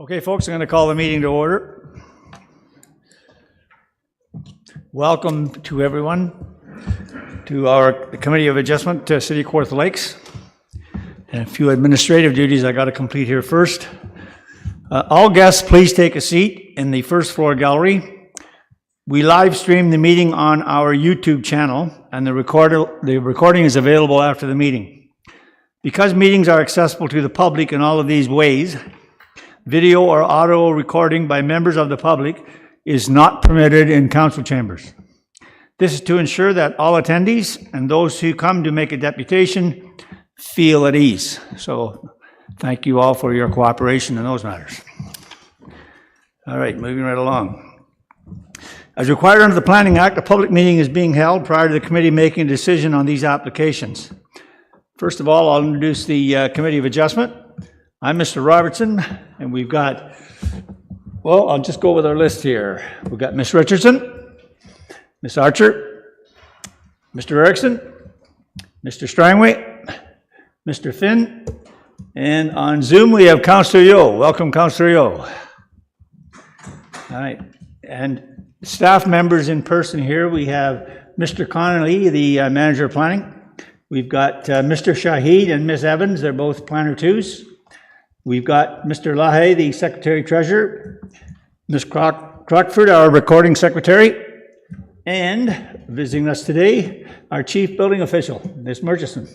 Okay, folks, I'm going to call the meeting to order. Welcome to everyone to our Committee of Adjustment to City of Kawartha Lakes. And a few administrative duties I got to complete here first. All guests, please take a seat in the first floor gallery. We live stream the meeting on our YouTube channel, and the recording is available after the meeting. Because meetings are accessible to the public in all of these ways, video or audio recording by members of the public is not permitted in council chambers. This is to ensure that all attendees and those who come to make a deputation feel at ease. So thank you all for your cooperation in those matters. All right, moving right along. As required under the Planning Act, a public meeting is being held prior to the committee making a decision on these applications. First of all, I'll introduce the Committee of Adjustment. I'm Mr. Robertson, and we've got, well, I'll just go with our list here. We've got Ms. Richardson, Ms. Archer, Mr. Erickson, Mr. Strangway, Mr. Finn, and on Zoom we have Councillor Yeo. Welcome, Councillor Yeo. All right, and staff members in person here, we have Mr. Connolly, the Manager of Planning. We've got Mr. Shahid and Ms. Evans, they're both Planner 2s. We've got Mr. Lahaye, the Secretary-Treasurer, Ms. Crockford, our Recording Secretary, and visiting us today, our Chief Building Official, Ms. Murchison.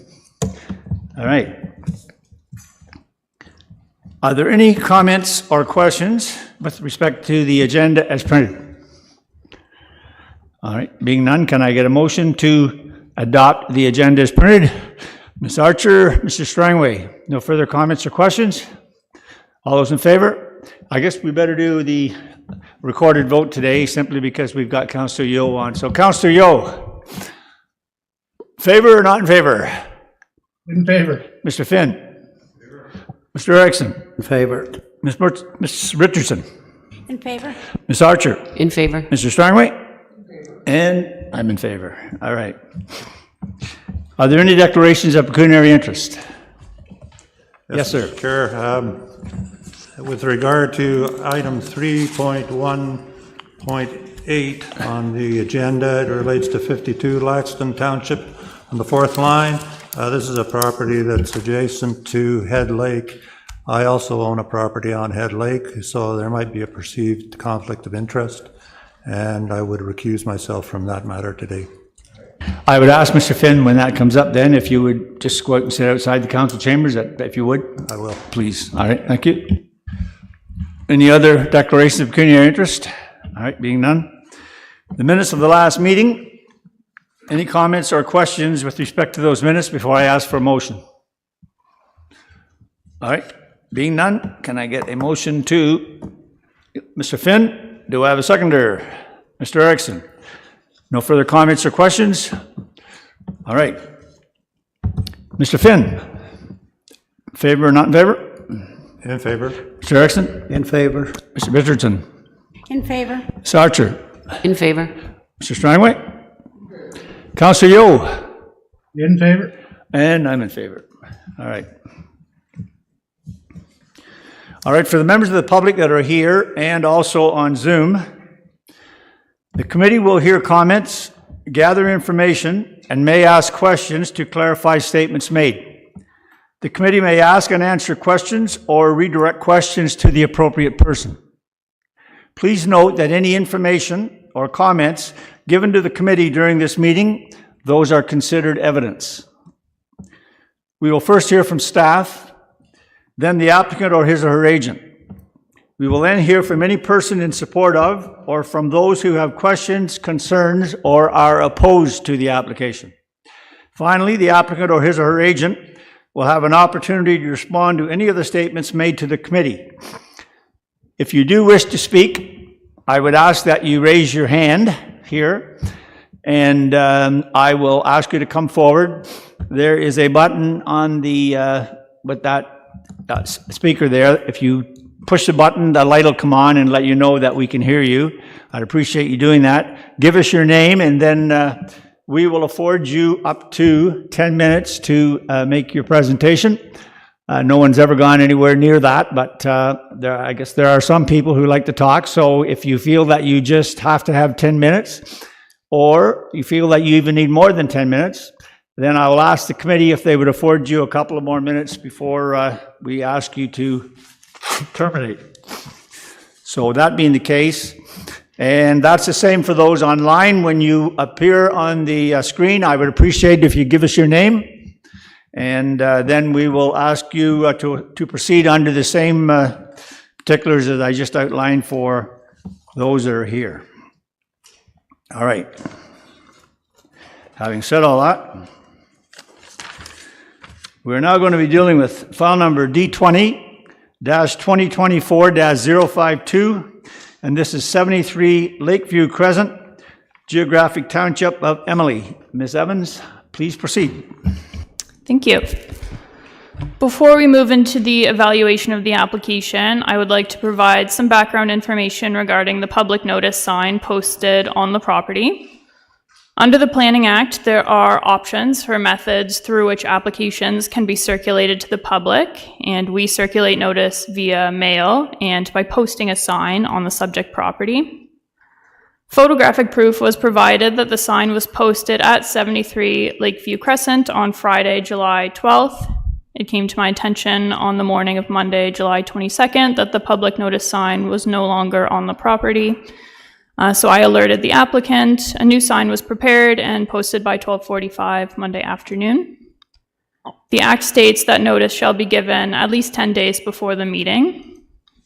All right. Are there any comments or questions with respect to the agenda as printed? All right. Being none, can I get a motion to adopt the agenda as printed? Ms. Archer, Mr. Strangway, no further comments or questions? All those in favor? I guess we better do the recorded vote today simply because we've got Councillor Yeo on. So Councillor Yeo, favor or not in favor? In favor. Mr. Finn? Favor. Mr. Erickson? In favor. Ms. Richardson? In favor. Ms. Archer? In favor. Mr. Strangway? And I'm in favor. All right. Are there any declarations of pecuniary interest? Yes, sir. Mr. Chair, with regard to item 3.1.8 on the agenda, it relates to 52 Laxton Township on the fourth line. This is a property that's adjacent to Head Lake. I also own a property on Head Lake, so there might be a perceived conflict of interest, and I would recuse myself from that matter today. I would ask Mr. Finn when that comes up then if you would just go out and sit outside the council chambers, if you would. I will. Please. All right, thank you. Any other declarations of pecuniary interest? All right, being none. The minutes of the last meeting. Any comments or questions with respect to those minutes before I ask for a motion? All right, being none, can I get a motion to Mr. Finn? Do I have a seconder? Mr. Erickson? No further comments or questions? All right. Mr. Finn? Favor or not in favor? In favor. Mr. Erickson? In favor. Mr. Richardson? In favor. Ms. Archer? In favor. Mr. Strangway? Councillor Yeo? In favor. And I'm in favor. All right. All right, for the members of the public that are here and also on Zoom, the committee will hear comments, gather information, and may ask questions to clarify statements made. The committee may ask and answer questions or redirect questions to the appropriate person. Please note that any information or comments given to the committee during this meeting, those are considered evidence. We will first hear from staff, then the applicant or his or her agent. We will then hear from any person in support of or from those who have questions, concerns, or are opposed to the application. Finally, the applicant or his or her agent will have an opportunity to respond to any of the statements made to the committee. If you do wish to speak, I would ask that you raise your hand here, and I will ask you to come forward. There is a button on the with that speaker there. If you push the button, the light will come on and let you know that we can hear you. I'd appreciate you doing that. Give us your name, and then we will afford you up to 10 minutes to make your presentation. No one's ever gone anywhere near that, but I guess there are some people who like to talk. So if you feel that you just have to have 10 minutes, or you feel that you even need more than 10 minutes, then I will ask the committee if they would afford you a couple of more minutes before we ask you to terminate. So that being the case, and that's the same for those online. When you appear on the screen, I would appreciate if you give us your name, and then we will ask you to proceed under the same particulars as I just outlined for those that are here. All right. Having said all that, we're now going to be dealing with file number D20-2024-052, and this is 73 Lakeview Crescent, Geographic Township of Emily. Ms. Evans, please proceed. Thank you. Before we move into the evaluation of the application, I would like to provide some background information regarding the public notice sign posted on the property. Under the Planning Act, there are options for methods through which applications can be circulated to the public, and we circulate notice via mail and by posting a sign on the subject property. Photographic proof was provided that the sign was posted at 73 Lakeview Crescent on Friday, July 12th. It came to my attention on the morning of Monday, July 22nd, that the public notice sign was no longer on the property. So I alerted the applicant. A new sign was prepared and posted by 12:45 Monday afternoon. The Act states that notice shall be given at least 10 days before the meeting.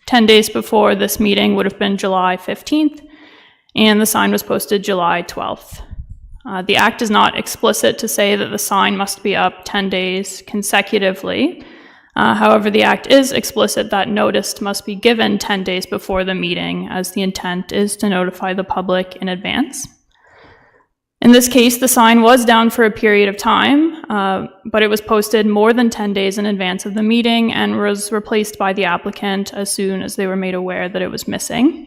10 days before this meeting would have been July 15th, and the sign was posted July 12th. The Act is not explicit to say that the sign must be up 10 days consecutively. However, the Act is explicit that notice must be given 10 days before the meeting, as the intent is to notify the public in advance. In this case, the sign was down for a period of time, but it was posted more than 10 days in advance of the meeting and was replaced by the applicant as soon as they were made aware that it was missing.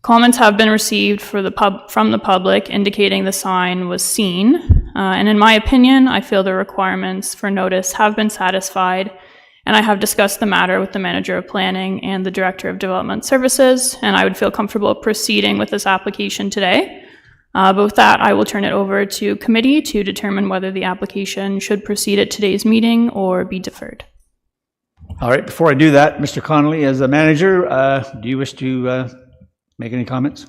Comments have been received from the public indicating the sign was seen, and in my opinion, I feel the requirements for notice have been satisfied, and I have discussed the matter with the Manager of Planning and the Director of Development Services, and I would feel comfortable proceeding with this application today. But with that, I will turn it over to committee to determine whether the application should proceed at today's meeting or be deferred. All right, before I do that, Mr. Connolly, as the manager, do you wish to make any comments?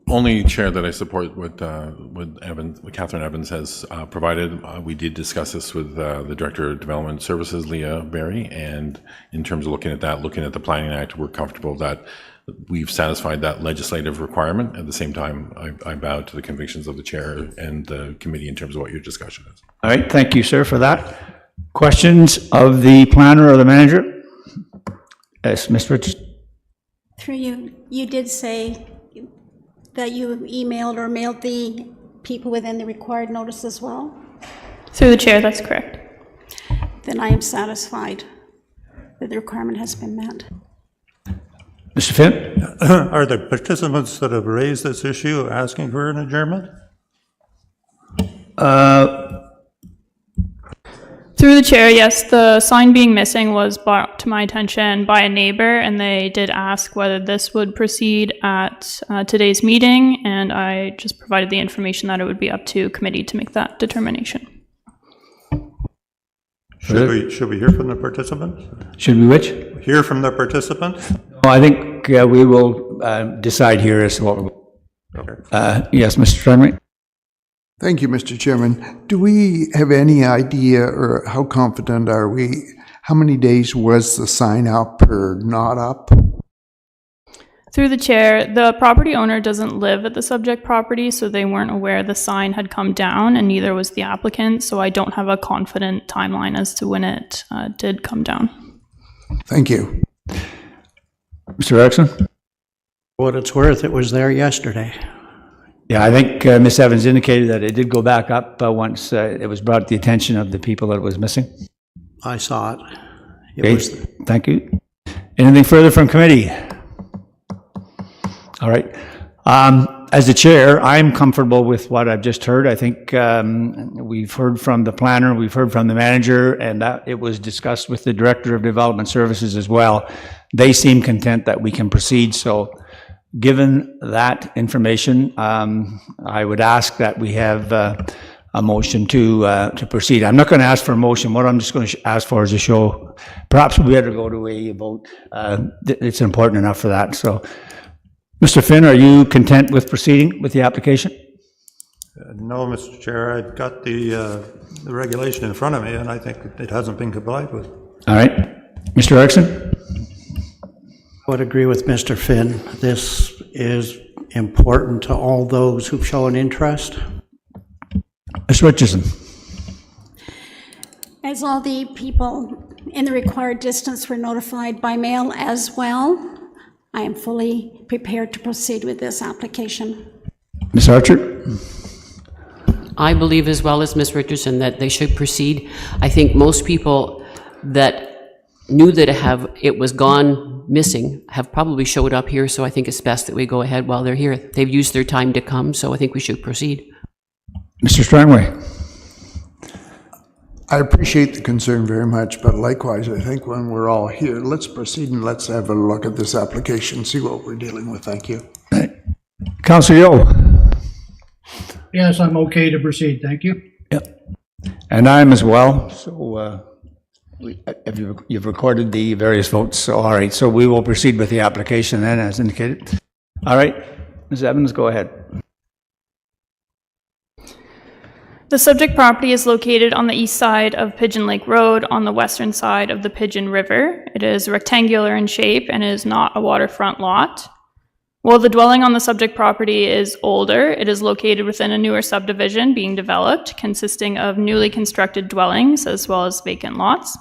Only, Chair, that I support what Catherine Evans has provided. We did discuss this with the Director of Development Services, Leah Berry, and in terms of looking at the Planning Act, we're comfortable that we've satisfied that legislative requirement. At the same time, I bow to the convictions of the Chair and the committee in terms of what your discussion is. All right, thank you, sir, for that. Questions of the planner or the manager? Yes, Ms. Richards. Through you, you did say that you emailed or mailed the people within the required notice as well? Through the Chair, that's correct. Then I am satisfied that the requirement has been met. Mr. Finn? Are there participants that have raised this issue asking for an adjournment? Through the Chair, yes, the sign being missing was brought to my attention by a neighbor, and they did ask whether this would proceed at today's meeting, and I just provided the information that it would be up to committee to make that determination. Should we hear from the participants? Should we which? Hear from the participants? Oh, I think we will decide here as to what we're... Okay. Yes, Mr. Tremley? Thank you, Mr. Chairman. Do we have any idea, or how confident are we, how many days was the sign up or not up? Through the Chair, the property owner doesn't live at the subject property, so they weren't aware the sign had come down, and neither was the applicant, so I don't have a confident timeline as to when it did come down. Thank you. Mr. Erickson? For what it's worth, it was there yesterday. Yeah, I think Ms. Evans indicated that it did go back up once it was brought to the attention of the people that it was missing. I saw it. Okay, thank you. Anything further from committee? All right. As the chair, I'm comfortable with what I've just heard. I think we've heard from the planner, we've heard from the manager, and that it was discussed with the Director of Development Services as well. They seem content that we can proceed. So given that information, I would ask that we have a motion to proceed. I'm not going to ask for a motion. What I'm just going to ask for is a show. Perhaps we better go to a vote. It's important enough for that. So, Mr. Finn, are you content with proceeding with the application? No, Mr. Chair, I've got the regulation in front of me, and I think it hasn't been complied with. All right. Mr. Erickson? I would agree with Mr. Finn. This is important to all those who've shown interest. Mr. Richardson? As all the people in the required distance were notified by mail as well, I am fully prepared to proceed with this application. Ms. Archer? I believe, as well as Ms. Richardson, that they should proceed. I think most people that knew that it was gone missing have probably showed up here, so I think it's best that we go ahead while they're here. They've used their time to come, so I think we should proceed. Mr. Strangway? I appreciate the concern very much, but likewise, I think when we're all here, let's proceed and let's have a look at this application, see what we're dealing with. Thank you. Councilor Yeo? Yes, I'm okay to proceed, thank you. Yep. And I'm as well. So you've recorded the various votes. So, all right. So we will proceed with the application then, as indicated. All right. Ms. Evans, go ahead. The subject property is located on the east side of Pigeon Lake Road on the western side of the Pigeon River. It is rectangular in shape and is not a waterfront lot. While the dwelling on the subject property is older, it is located within a newer subdivision being developed, consisting of newly constructed dwellings as well as vacant lots.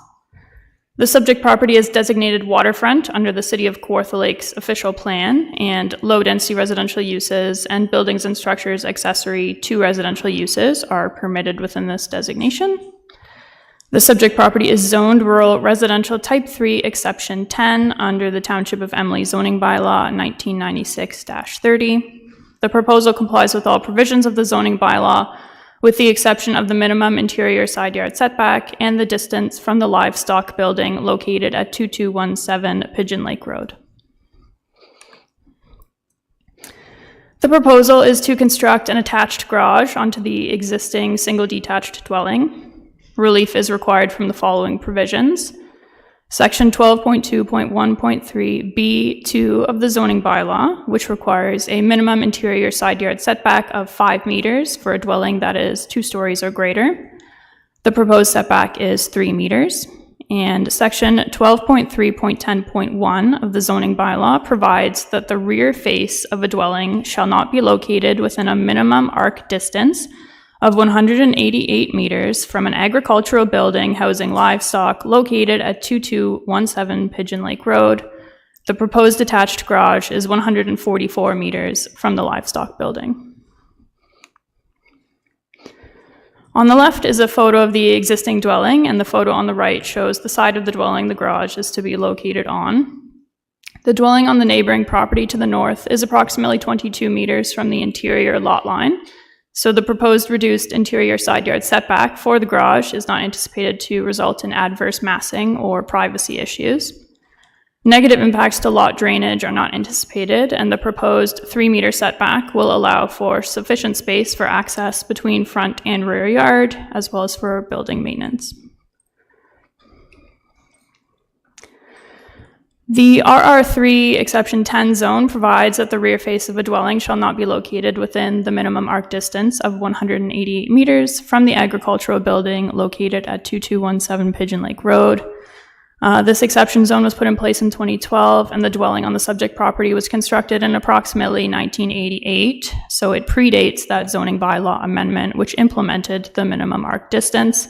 The subject property is designated waterfront under the City of Kawartha Lakes official plan, and low-density residential uses and buildings and structures accessory to residential uses are permitted within this designation. The subject property is zoned rural residential type 3 exception 10 under the Township of Emily zoning bylaw 1996-30. The proposal complies with all provisions of the zoning bylaw, with the exception of the minimum interior side yard setback and the distance from the livestock building located at 2217 Pigeon Lake Road. The proposal is to construct an attached garage onto the existing single detached dwelling. Relief is required from the following provisions. Section 12.2.1.3b2 of the zoning bylaw, which requires a minimum interior side yard setback of 5 meters for a dwelling that is 2 stories or greater. The proposed setback is 3 meters. And section 12.3.10.1 of the zoning bylaw provides that the rear face of a dwelling shall not be located within a minimum arc distance of 188 meters from an agricultural building housing livestock located at 2217 Pigeon Lake Road. The proposed attached garage is 144 meters from the livestock building. On the left is a photo of the existing dwelling, and the photo on the right shows the side of the dwelling the garage is to be located on. The dwelling on the neighboring property to the north is approximately 22 meters from the interior lot line. So the proposed reduced interior side yard setback for the garage is not anticipated to result in adverse massing or privacy issues. Negative impacts to lot drainage are not anticipated, and the proposed 3-meter setback will allow for sufficient space for access between front and rear yard, as well as for building maintenance. The RR3 exception 10 zone provides that the rear face of a dwelling shall not be located within the minimum arc distance of 188 meters from the agricultural building located at 2217 Pigeon Lake Road. This exception zone was put in place in 2012, and the dwelling on the subject property was constructed in approximately 1988, so it predates that zoning bylaw amendment which implemented the minimum arc distance.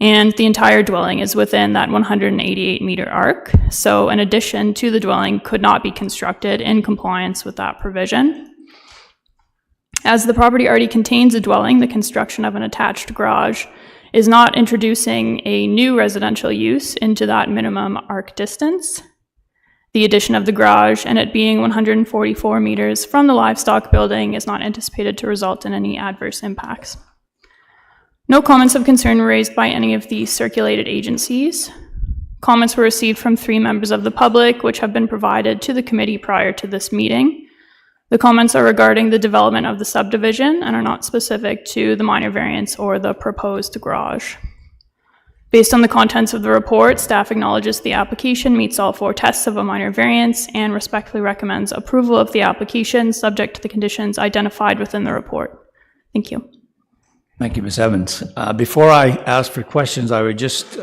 And the entire dwelling is within that 188-meter arc, so an addition to the dwelling could not be constructed in compliance with that provision. As the property already contains a dwelling, the construction of an attached garage is not introducing a new residential use into that minimum arc distance. The addition of the garage and it being 144 meters from the livestock building is not anticipated to result in any adverse impacts. No comments of concern were raised by any of the circulated agencies. Comments were received from 3 members of the public, which have been provided to the committee prior to this meeting. The comments are regarding the development of the subdivision and are not specific to the minor variance or the proposed garage. Based on the contents of the report, staff acknowledges the application meets all 4 tests of a minor variance and respectfully recommends approval of the application subject to the conditions identified within the report. Thank you. Thank you, Ms. Evans. Before I ask for questions, I would just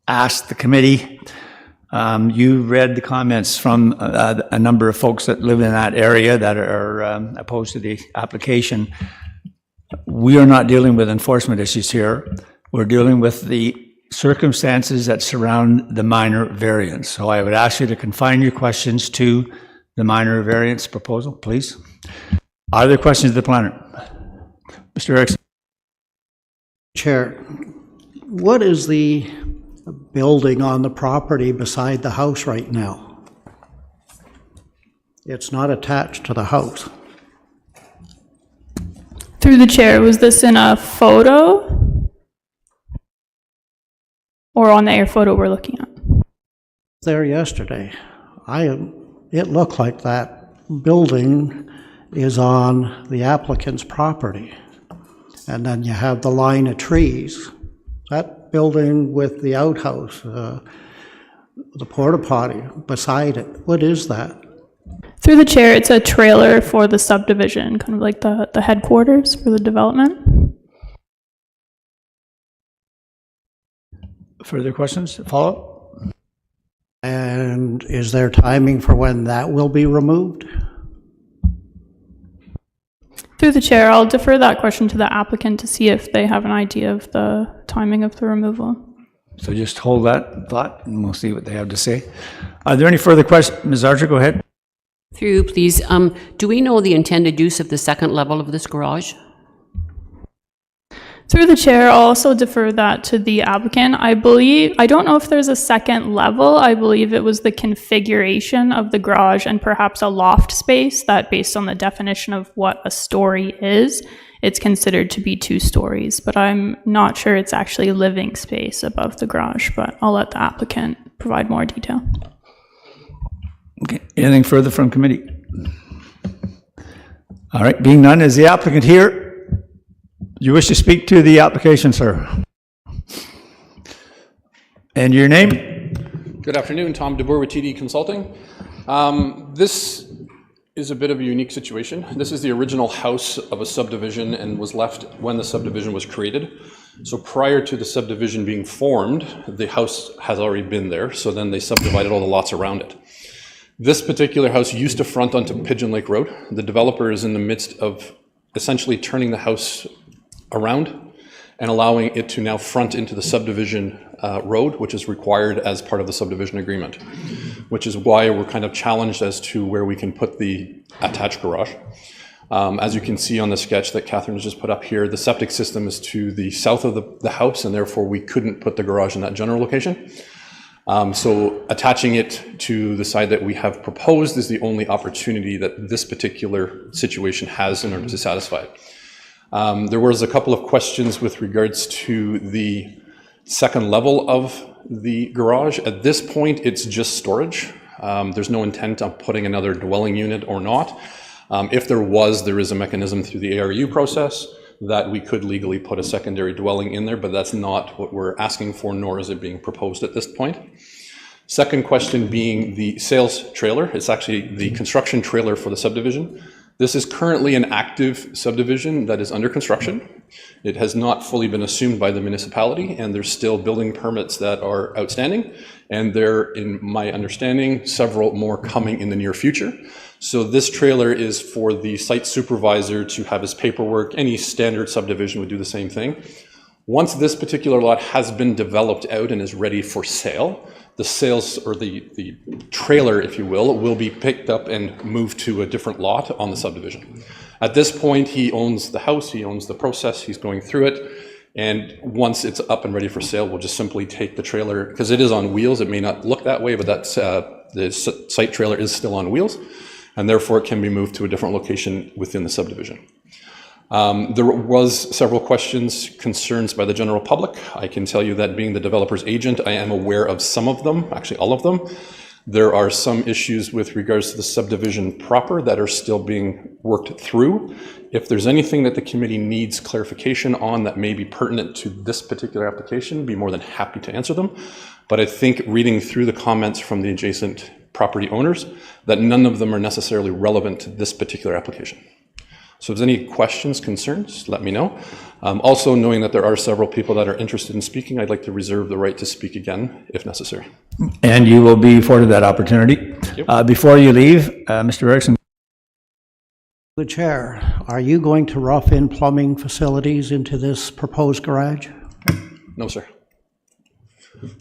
ask the committee, you read the comments from a number of folks that live in that area that are opposed to the application. We are not dealing with enforcement issues here. We're dealing with the circumstances that surround the minor variance. So I would ask you to confine your questions to the minor variance proposal, please. Are there questions of the planner? Mr. Erickson. Chair, what is the building on the property beside the house right now? It's not attached to the house. Through the chair, was this in a photo? Or on the air photo we're looking at? There yesterday. It looked like that building is on the applicant's property. And then you have the line of trees. That building with the outhouse, the porta potty beside it, what is that? Through the chair, it's a trailer for the subdivision, kind of like the headquarters for the development. Further questions? Follow? And is there timing for when that will be removed? Through the chair, I'll defer that question to the applicant to see if they have an idea of the timing of the removal. So just hold that thought and we'll see what they have to say. Are there any further questions? Ms. Archer, go ahead. Through you, please. Do we know the intended use of the second level of this garage? Through the chair, I'll also defer that to the applicant. I don't know if there's a second level. I believe it was the configuration of the garage and perhaps a loft space that, based on the definition of what a story is, it's considered to be 2 stories. But I'm not sure it's actually living space above the garage, but I'll let the applicant provide more detail. Okay. Anything further from committee? All right. Being none, is the applicant here? You wish to speak to the application, sir? And your name? Good afternoon, Tom DeBoer with TD Consulting. This is a bit of a unique situation. This is the original house of a subdivision and was left when the subdivision was created. So prior to the subdivision being formed, the house has already been there, so then they subdivided all the lots around it. This particular house used to front onto Pigeon Lake Road. The developer is in the midst of essentially turning the house around and allowing it to now front into the subdivision road, which is required as part of the subdivision agreement, which is why we're kind of challenged as to where we can put the attached garage. As you can see on the sketch that Catherine has just put up here, the septic system is to the south of the house, and therefore we couldn't put the garage in that general location. So attaching it to the side that we have proposed is the only opportunity that this particular situation has in order to satisfy it. There was a couple of questions with regards to the second level of the garage. At this point, it's just storage. There's no intent on putting another dwelling unit or not. If there is a mechanism through the ARU process that we could legally put a secondary dwelling in there, but that's not what we're asking for, nor is it being proposed at this point. Second question being the sales trailer. It's actually the construction trailer for the subdivision. This is currently an active subdivision that is under construction. It has not fully been assumed by the municipality, and there's still building permits that are outstanding. And there, in my understanding, several more coming in the near future. So this trailer is for the site supervisor to have his paperwork. Any standard subdivision would do the same thing. Once this particular lot has been developed out and is ready for sale, the sales, or the trailer, if you will be picked up and moved to a different lot on the subdivision. At this point, he owns the house, he owns the process, he's going through it, and once it's up and ready for sale, we'll just simply take the trailer, because it is on wheels, it may not look that way, but that's The site trailer is still on wheels, and therefore it can be moved to a different location within the subdivision. There was several questions, concerns by the general public. I can tell you that being the developer's agent, I am aware of some of them, actually all of them. There are some issues with regards to the subdivision proper that are still being worked through. If there's anything that the committee needs clarification on that may be pertinent to this particular application, be more than happy to answer them. But I think reading through the comments from the adjacent property owners, that none of them are necessarily relevant to this particular application. So if there's any questions, concerns, let me know. Also, knowing that there are several people that are interested in speaking, I'd like to reserve the right to speak again if necessary. And you will be afforded that opportunity. Before you leave, Mr. Erickson. The chair, are you going to rough in plumbing facilities into this proposed garage? No, sir.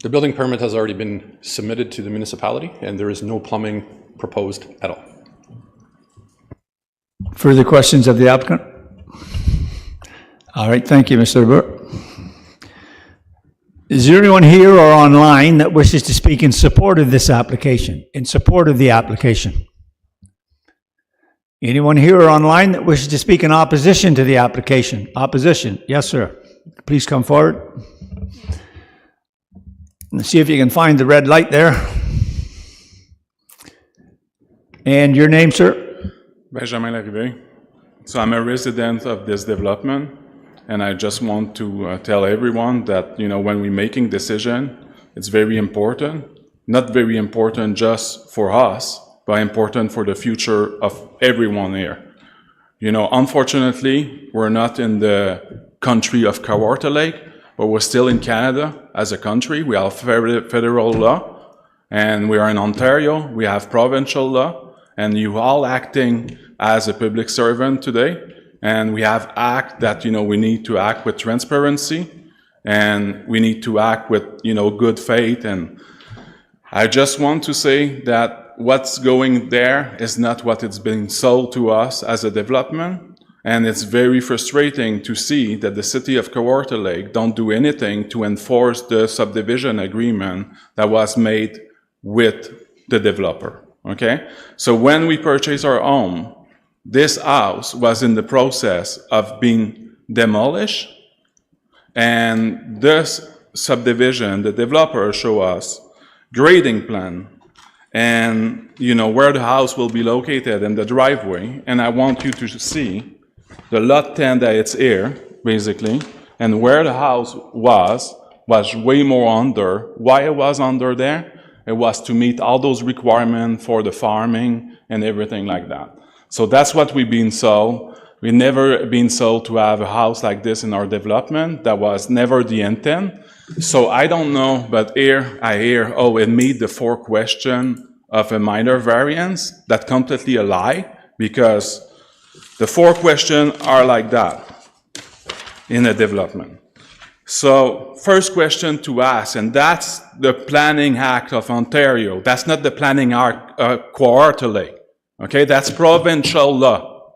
The building permit has already been submitted to the municipality, and there is no plumbing proposed at all. Further questions of the applicant? All right, thank you, Mr. Burr. Is there anyone here or online that wishes to speak in support of this application, in support of the application? Anyone here or online that wishes to speak in opposition to the application? Opposition? Yes, sir. Please come forward. Let's see if you can find the red light there. And your name, sir? Benjamin Larrivée. So I'm a resident of this development, and I just want to tell everyone that, when we're making decision, it's very important, not very important just for us, but important for the future of everyone here. Unfortunately, we're not in the country of Kawartha Lake, but we're still in Canada as a country. We have federal law, and we are in Ontario. We have provincial law. And you all acting as a public servant today, and we have act that, we need to act with transparency, and we need to act with, good faith. And I just want to say that what's going there is not what it's been sold to us as a development, and it's very frustrating to see that the city of Kawartha Lake don't do anything to enforce the subdivision agreement that was made with the developer. Okay, so when we purchased our home, this house was in the process of being demolished, and this subdivision, the developer showed us grading plan and where the house will be located and the driveway, and I want you to see the lot 10 that it's here, basically, and where the house was way more under. Why it was under there? It was to meet all those requirements for the farming and everything like that. So that's what we've been sold. We've never been sold to have a house like this in our development. That was never the intent. So I don't know, but here I hear, it meet the 4 question of a minor variance. That's completely a lie, because the 4 questions are like that in a development. So first question to ask, and that's the Planning Act of Ontario. That's not the Planning Act Kawartha Lake. Okay, that's provincial law.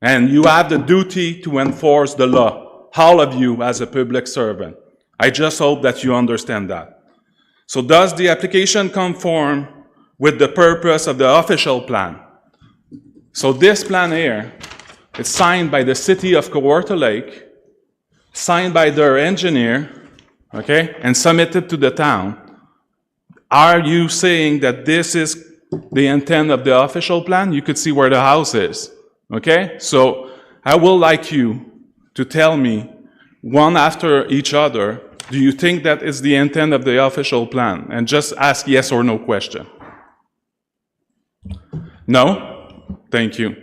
And you have the duty to enforce the law, all of you as a public servant. I just hope that you understand that. So does the application conform with the purpose of the official plan? So this plan here, it's signed by the city of Kawartha Lake, signed by their engineer, okay, and submitted to the town. Are you saying that this is the intent of the official plan? You could see where the house is, okay? So I would like you to tell me, one after each other, do you think that is the intent of the official plan? And just ask yes or no question. No? Thank you.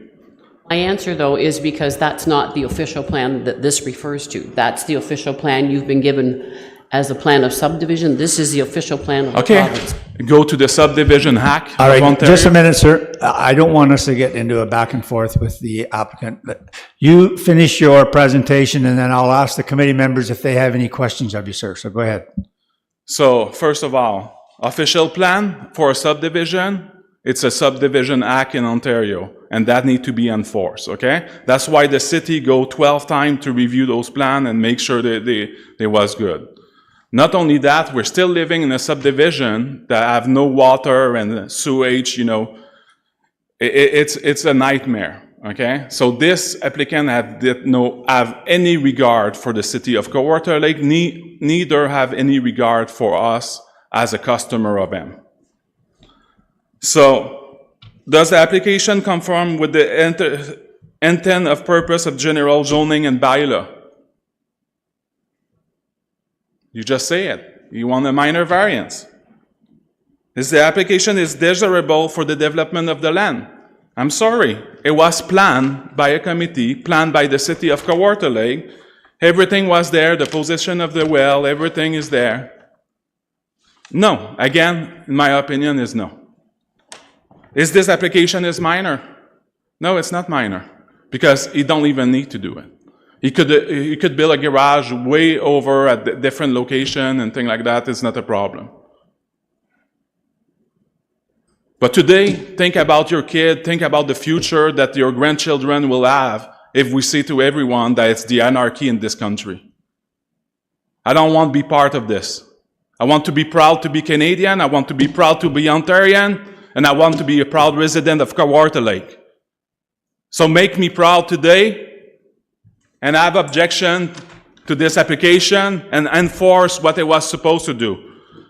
My answer, though, is because that's not the official plan that this refers to. That's the official plan you've been given as a plan of subdivision. This is the official plan of the province. Go to the subdivision hack All right, of Ontario. just a minute, sir. I don't want us to get into a back and forth with the applicant. But you finish your presentation, and then I'll ask the committee members if they have any questions of you, sir. So go ahead. So, first of all, official plan for a subdivision, it's a subdivision act in Ontario, and that need to be enforced, okay? That's why the city go 12 times to review those plans and make sure that they was good. Not only that, we're still living in a subdivision that have no water and sewage, you know. It's a nightmare, okay? So this applicant did not have any regard for the city of Kawartha Lake, neither have any regard for us as a customer of them. So, does the application conform with the intent of purpose of general zoning and bylaw? You just say it. You want a minor variance. The application is desirable for the development of the land. I'm sorry. It was planned by a committee, planned by the city of Kawartha Lake. Everything was there, the position of the well, everything is there. No. Again, in my opinion, is no. Is this application is minor? No, it's not minor, because he don't even need to do it. He could build a garage way over at a different location and things like that. It's not a problem. But today, think about your kid, think about the future that your grandchildren will have if we say to everyone that it's the anarchy in this country. I don't want to be part of this. I want to be proud to be Canadian, I want to be proud to be Ontarian, and I want to be a proud resident of Kawartha Lake. So make me proud today, and I have objection to this application and enforce what it was supposed to do.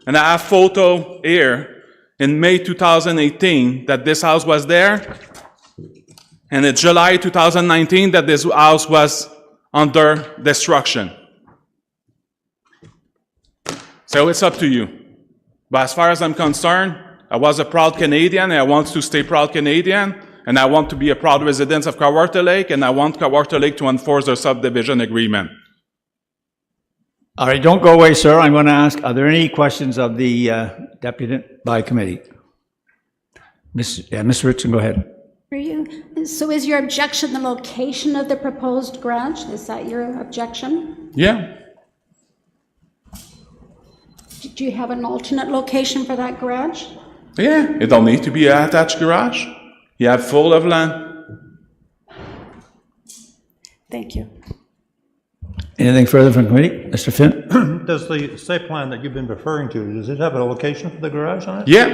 And I have photo here in May 2018 that this house was there, and in July 2019 that this house was under destruction. So it's up to you. But as far as I'm concerned, I was a proud Canadian, and I want to stay proud Canadian, and I want to be a proud resident of Kawartha Lake, and I want Kawartha Lake to enforce their subdivision agreement. All right, don't go away, sir. I'm going to ask, are there any questions of the deputy by committee? Mr. Richardson, go ahead. For you. So is your objection the location of the proposed garage? Is that your objection? Yeah. Do you have an alternate location for that garage? Yeah, it don't need to be an attached garage. You have full of land. Thank you. Anything further from committee? Mr. Finn? Does the site plan that you've been referring to, does it have a location for the garage on it? Yeah.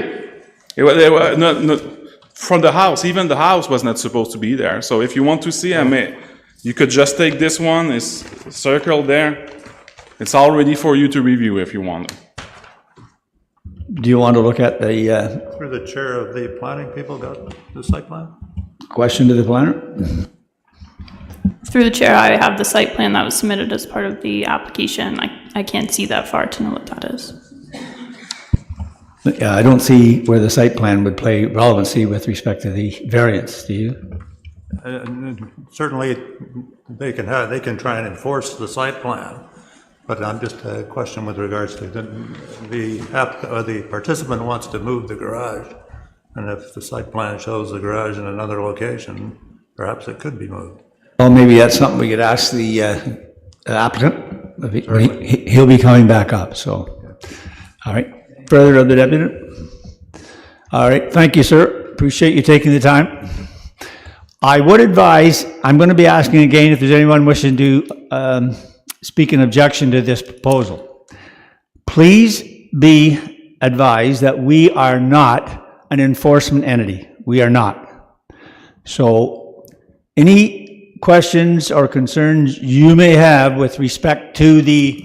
It was no, from the house, even the house was not supposed to be there. So if you want to see, you could just take this one, it's circled there. It's all ready for you to review if you want. Do you want to look at the Through the chair of the planning people got the site plan? question to the planner? Through the chair, I have the site plan that was submitted as part of the application. I can't see that far to know what that is. Yeah, I don't see where the site plan would play relevancy with respect to the variance, do you? Certainly, they can try and enforce the site plan, but I'm just a question with regards to the participant wants to move the garage, and if the site plan shows the garage in another location, perhaps it could be moved. Well, maybe that's something we could ask the applicant. He'll be coming back up, so. All right. Further of the deputy? All right. Thank you, sir. Appreciate you taking the time. I would advise, I'm going to be asking again if there's anyone wishing to speak in objection to this proposal. Please be advised that we are not an enforcement entity. We are not. So any questions or concerns you may have with respect to the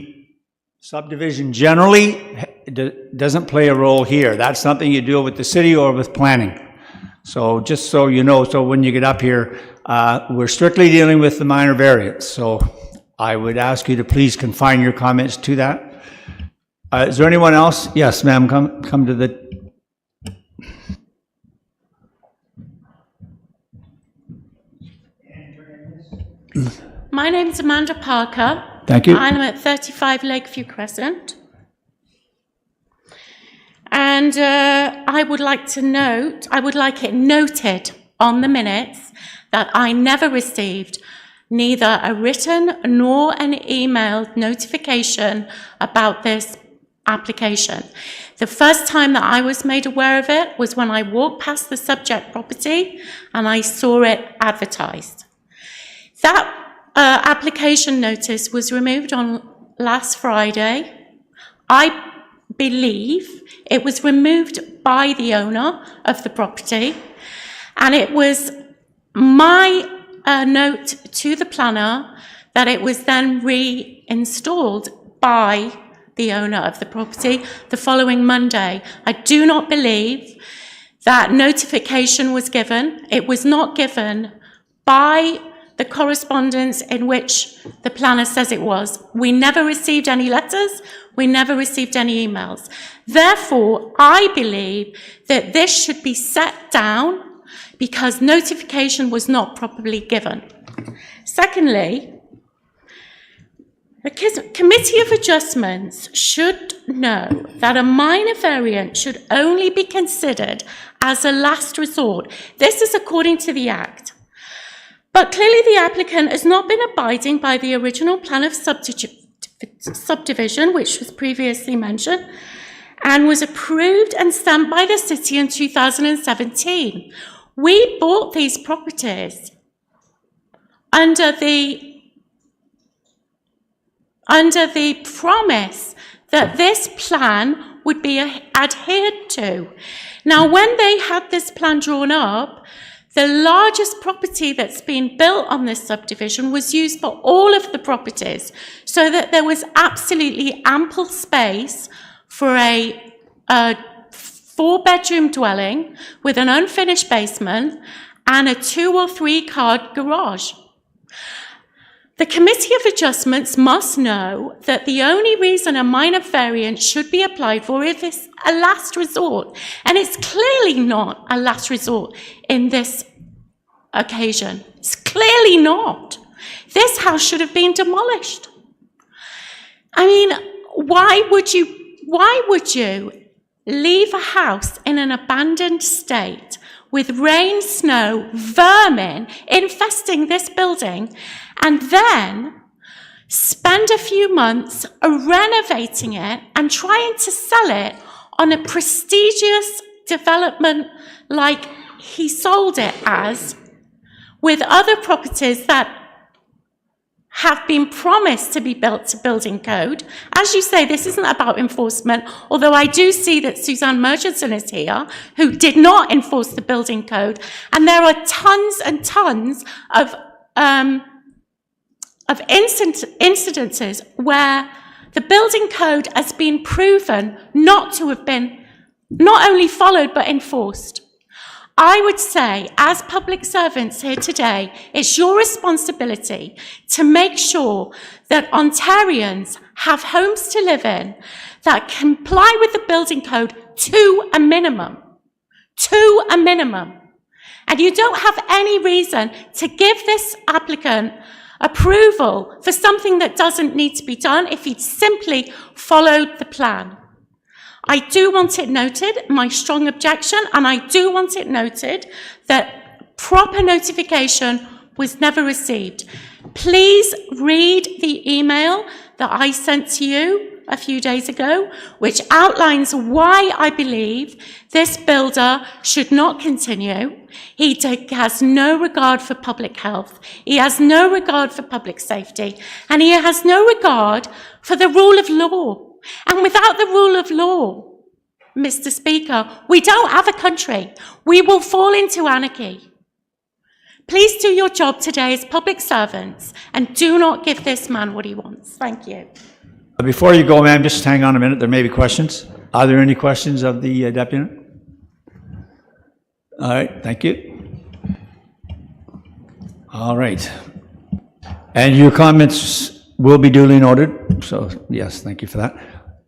subdivision generally doesn't play a role here. That's something you deal with the city or with planning. So just so you know, so when you get up here, we're strictly dealing with the minor variance. So I would ask you to please confine your comments to that. Is there anyone else? Yes, ma'am, come to the... My name is Amanda Parker. Thank you. I'm at 35 Lakeview Crescent. And I would like it noted on the minutes that I never received neither a written nor an emailed notification about this application. The first time that I was made aware of it was when I walked past the subject property and I saw it advertised. That application notice was removed on last Friday. I believe it was removed by the owner of the property, and it was my note to the planner that it was then reinstalled by the owner of the property the following Monday. I do not believe that notification was given. It was not given by the correspondence in which the planner says it was. We never received any letters. We never received any emails. Therefore, I believe that this should be set down because notification was not properly given. Secondly, the Committee of Adjustments should know that a minor variance should only be considered as a last resort. This is according to the Act. But clearly the applicant has not been abiding by the original plan of subdivision, which was previously mentioned, and was approved and stamped by the city in 2017. We bought these properties under the promise that this plan would be adhered to. Now, when they had this plan drawn up, the largest property that's been built on this subdivision was used for all of the properties, so that there was absolutely ample space for a 4-bedroom dwelling with an unfinished basement and a 2 or 3 car garage. The Committee of Adjustments must know that the only reason a minor variance should be applied for is it's a last resort, and it's clearly not a last resort in this occasion. It's clearly not. This house should have been demolished. I mean, why would you leave a house in an abandoned state with rain, snow, vermin infesting this building, and then spend a few months renovating it and trying to sell it on a prestigious development like he sold it as, with other properties that have been promised to be built to building code? As you say, this isn't about enforcement, although I do see that Suzanne Murchison is here, who did not enforce the building code, and there are tons and tons of incidences where the building code has been proven not to have been not only followed but enforced. I would say, as public servants here today, it's your responsibility to make sure that Ontarians have homes to live in that comply with the building code to a minimum. To a minimum. And you don't have any reason to give this applicant approval for something that doesn't need to be done if he'd simply followed the plan. I do want it noted, my strong objection, and I do want it noted that proper notification was never received. Please read the email that I sent to you a few days ago, which outlines why I believe this builder should not continue. He has no regard for public health. He has no regard for public safety. And he has no regard for the rule of law. And without the rule of law, Mr. Speaker, we don't have a country. We will fall into anarchy. Please do your job today as public servants and do not give this man what he wants. Thank you. Before you go, ma'am, just hang on a minute. There may be questions. Are there any questions of the deputy? All right, thank you. All right. And your comments will be duly noted. So, yes, thank you for that.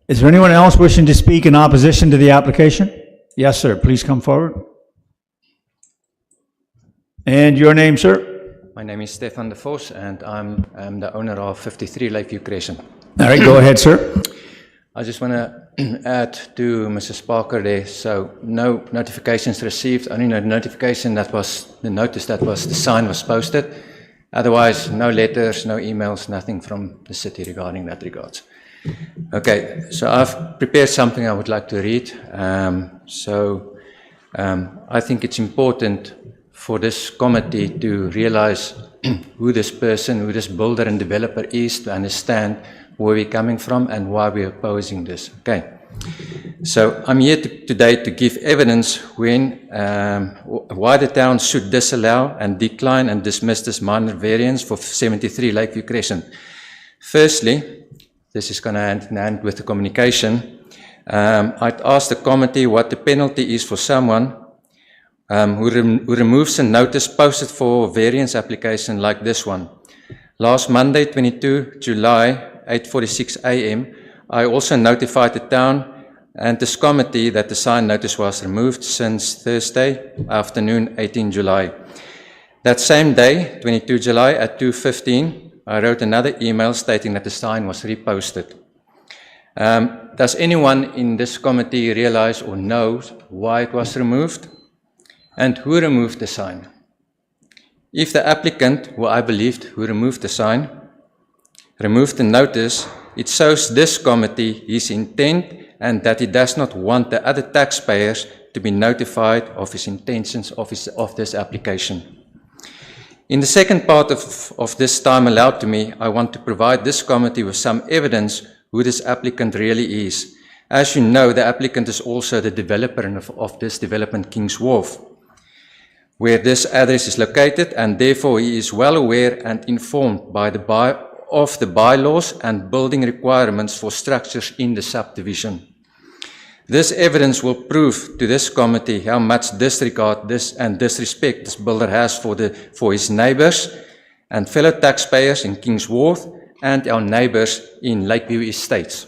Is there anyone else wishing to speak in opposition to the application? Yes, sir. Please come forward. And your name, sir? My name is Stefan de Vos, and I'm the owner of 53 Lakeview Crescent. All right, go ahead, sir. I just want to add to Mrs. Parker there. So no notifications received, only no notification that was the notice that was the sign was posted. Otherwise, no letters, no emails, nothing from the city regarding that regards. Okay, so I've prepared something I would like to read. I think it's important for this committee to realize who this person, who this builder and developer is, to understand where we're coming from and why we're opposing this. Okay. So I'm here today to give evidence why the town should disallow and decline and dismiss this minor variance for 73 Lakeview Crescent. Firstly, this is going to hand in hand with the communication. I'd ask the committee what the penalty is for someone who removes a notice posted for variance application like this one. Last Monday, 22 July, 8:46 a.m., I also notified the town and this committee that the sign notice was removed since Thursday afternoon, 18 July. That same day, 22 July at 2:15, I wrote another email stating that the sign was reposted. Does anyone in this committee realize or know why it was removed? And who removed the sign? If the applicant, who I believed who removed the sign, removed the notice, it shows this committee his intent and that he does not want the other taxpayers to be notified of his intentions of this application. In the second part of this time allowed to me, I want to provide this committee with some evidence who this applicant really is. As you know, the applicant is also the developer of this development, King's Wharf, where this address is located, and therefore he is well aware and informed of the bylaws and building requirements for structures in the subdivision. This evidence will prove to this committee how much disregard and disrespect this builder has for his neighbours and fellow taxpayers in King's Wharf and our neighbours in Lakeview Estates.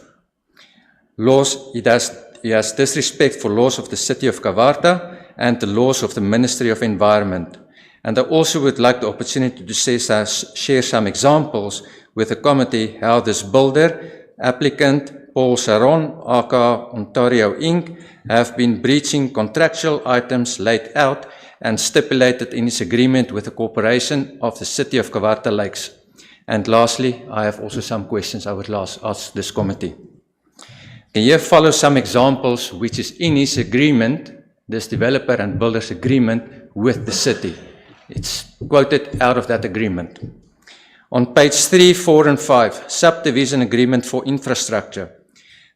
He has disrespect for laws of the City of Kawarta and the laws of the Ministry of Environment. And I also would like the opportunity to share some examples with the committee how this builder, applicant Paul Saron, aka Ontario Inc., have been breaching contractual items laid out and stipulated in his agreement with the Corporation of the City of Kawarta Lakes. And lastly, I have also some questions I would ask this committee. And here follow some examples which is in his agreement, this developer and builder's agreement with the city. It's quoted out of that agreement. On page 3, 4, and 5, subdivision agreement for infrastructure.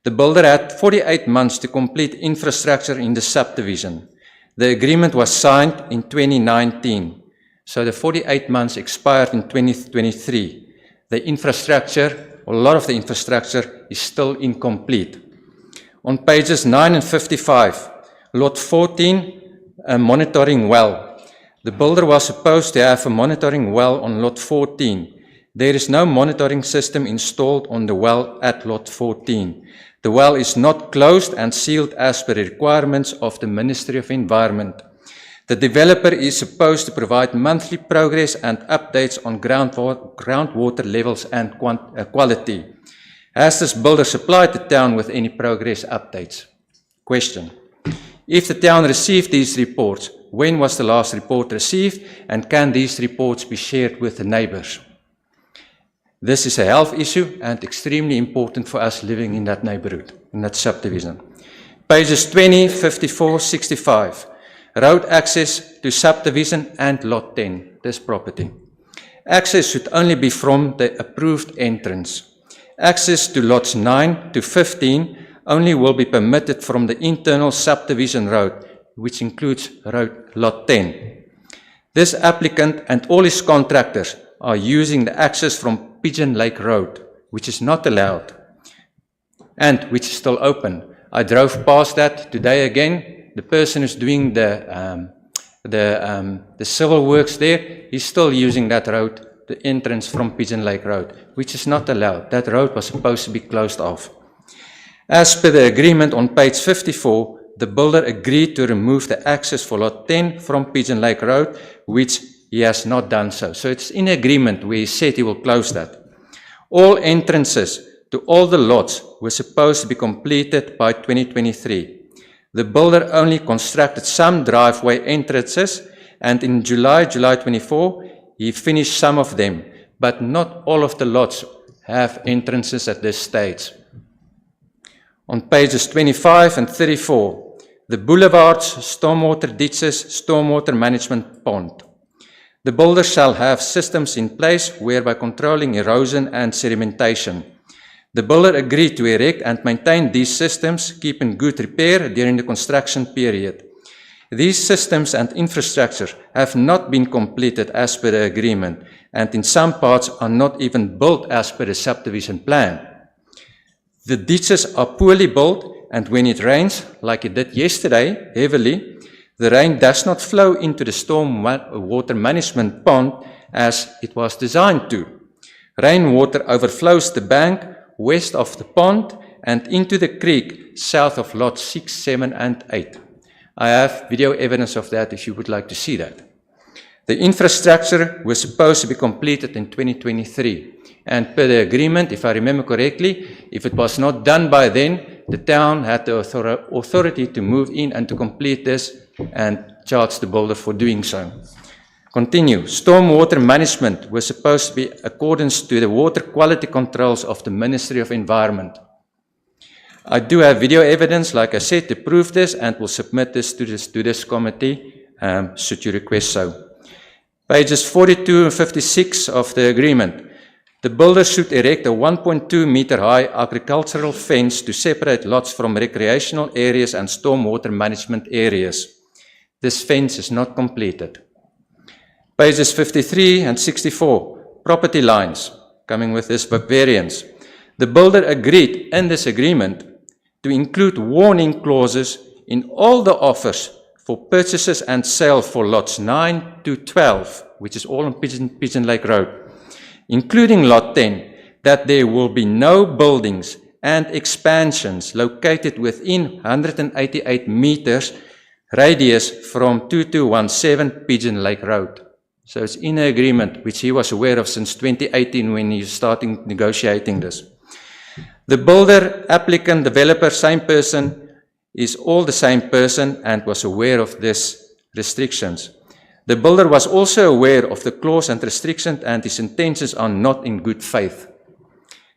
The builder had 48 months to complete infrastructure in the subdivision. The agreement was signed in 2019. So the 48 months expired in 2023. The infrastructure, a lot of the infrastructure is still incomplete. On pages 9 and 55, lot 14, a monitoring well. The builder was supposed to have a monitoring well on lot 14. There is no monitoring system installed on the well at lot 14. The well is not closed and sealed as per the requirements of the Ministry of Environment. The developer is supposed to provide monthly progress and updates on groundwater levels and quality. Has this builder supplied the town with any progress updates? Question. If the town received these reports, when was the last report received, and can these reports be shared with the neighbours? This is a health issue and extremely important for us living in that neighbourhood, in that subdivision. Pages 20, 54, 65. Road access to subdivision and lot 10, this property. Access should only be from the approved entrance. Access to lots 9 to 15 only will be permitted from the internal subdivision road, which includes lot 10. This applicant and all his contractors are using the access from Pigeon Lake Road, which is not allowed and which is still open. I drove past that today again. The person who's doing the civil works there, he's still using that road, the entrance from Pigeon Lake Road, which is not allowed. That road was supposed to be closed off. As per the agreement on page 54, the builder agreed to remove the access for lot 10 from Pigeon Lake Road, which he has not done so. So it's in agreement where he said he will close that. All entrances to all the lots were supposed to be completed by 2023. The builder only constructed some driveway entrances, and in July 24, he finished some of them, but not all of the lots have entrances at this stage. On pages 25 and 34, the boulevards, stormwater ditches, stormwater management pond. The builder shall have systems in place whereby controlling erosion and sedimentation. The builder agreed to erect and maintain these systems, keep in good repair during the construction period. These systems and infrastructure have not been completed as per the agreement, and in some parts are not even built as per the subdivision plan. The ditches are poorly built, and when it rains, like it did yesterday, heavily, the rain does not flow into the storm water management pond as it was designed to. Rainwater overflows the bank west of the pond and into the creek south of lots 6, 7, and 8. I have video evidence of that if you would like to see that. The infrastructure was supposed to be completed in 2023. And per the agreement, if I remember correctly, if it was not done by then, the town had the authority to move in and to complete this and charge the builder for doing so. Continue. Stormwater management was supposed to be accordance to the water quality controls of the Ministry of Environment. I do have video evidence, like I said, to prove this, and will submit this to this committee, should you request so. Pages 42 and 56 of the agreement. The builder should erect a 1.2 meter high agricultural fence to separate lots from recreational areas and stormwater management areas. This fence is not completed. Pages 53 and 64, property lines, coming with this variance. The builder agreed in this agreement to include warning clauses in all the offers for purchases and sale for lots 9 to 12, which is all on Pigeon Lake Road, including lot 10, that there will be no buildings and expansions located within 188 meters radius from 2217 Pigeon Lake Road. So it's in an agreement which he was aware of since 2018 when he started negotiating this. The builder, applicant, developer, same person, is all the same person and was aware of these restrictions. The builder was also aware of the clause and restrictions, and his intentions are not in good faith.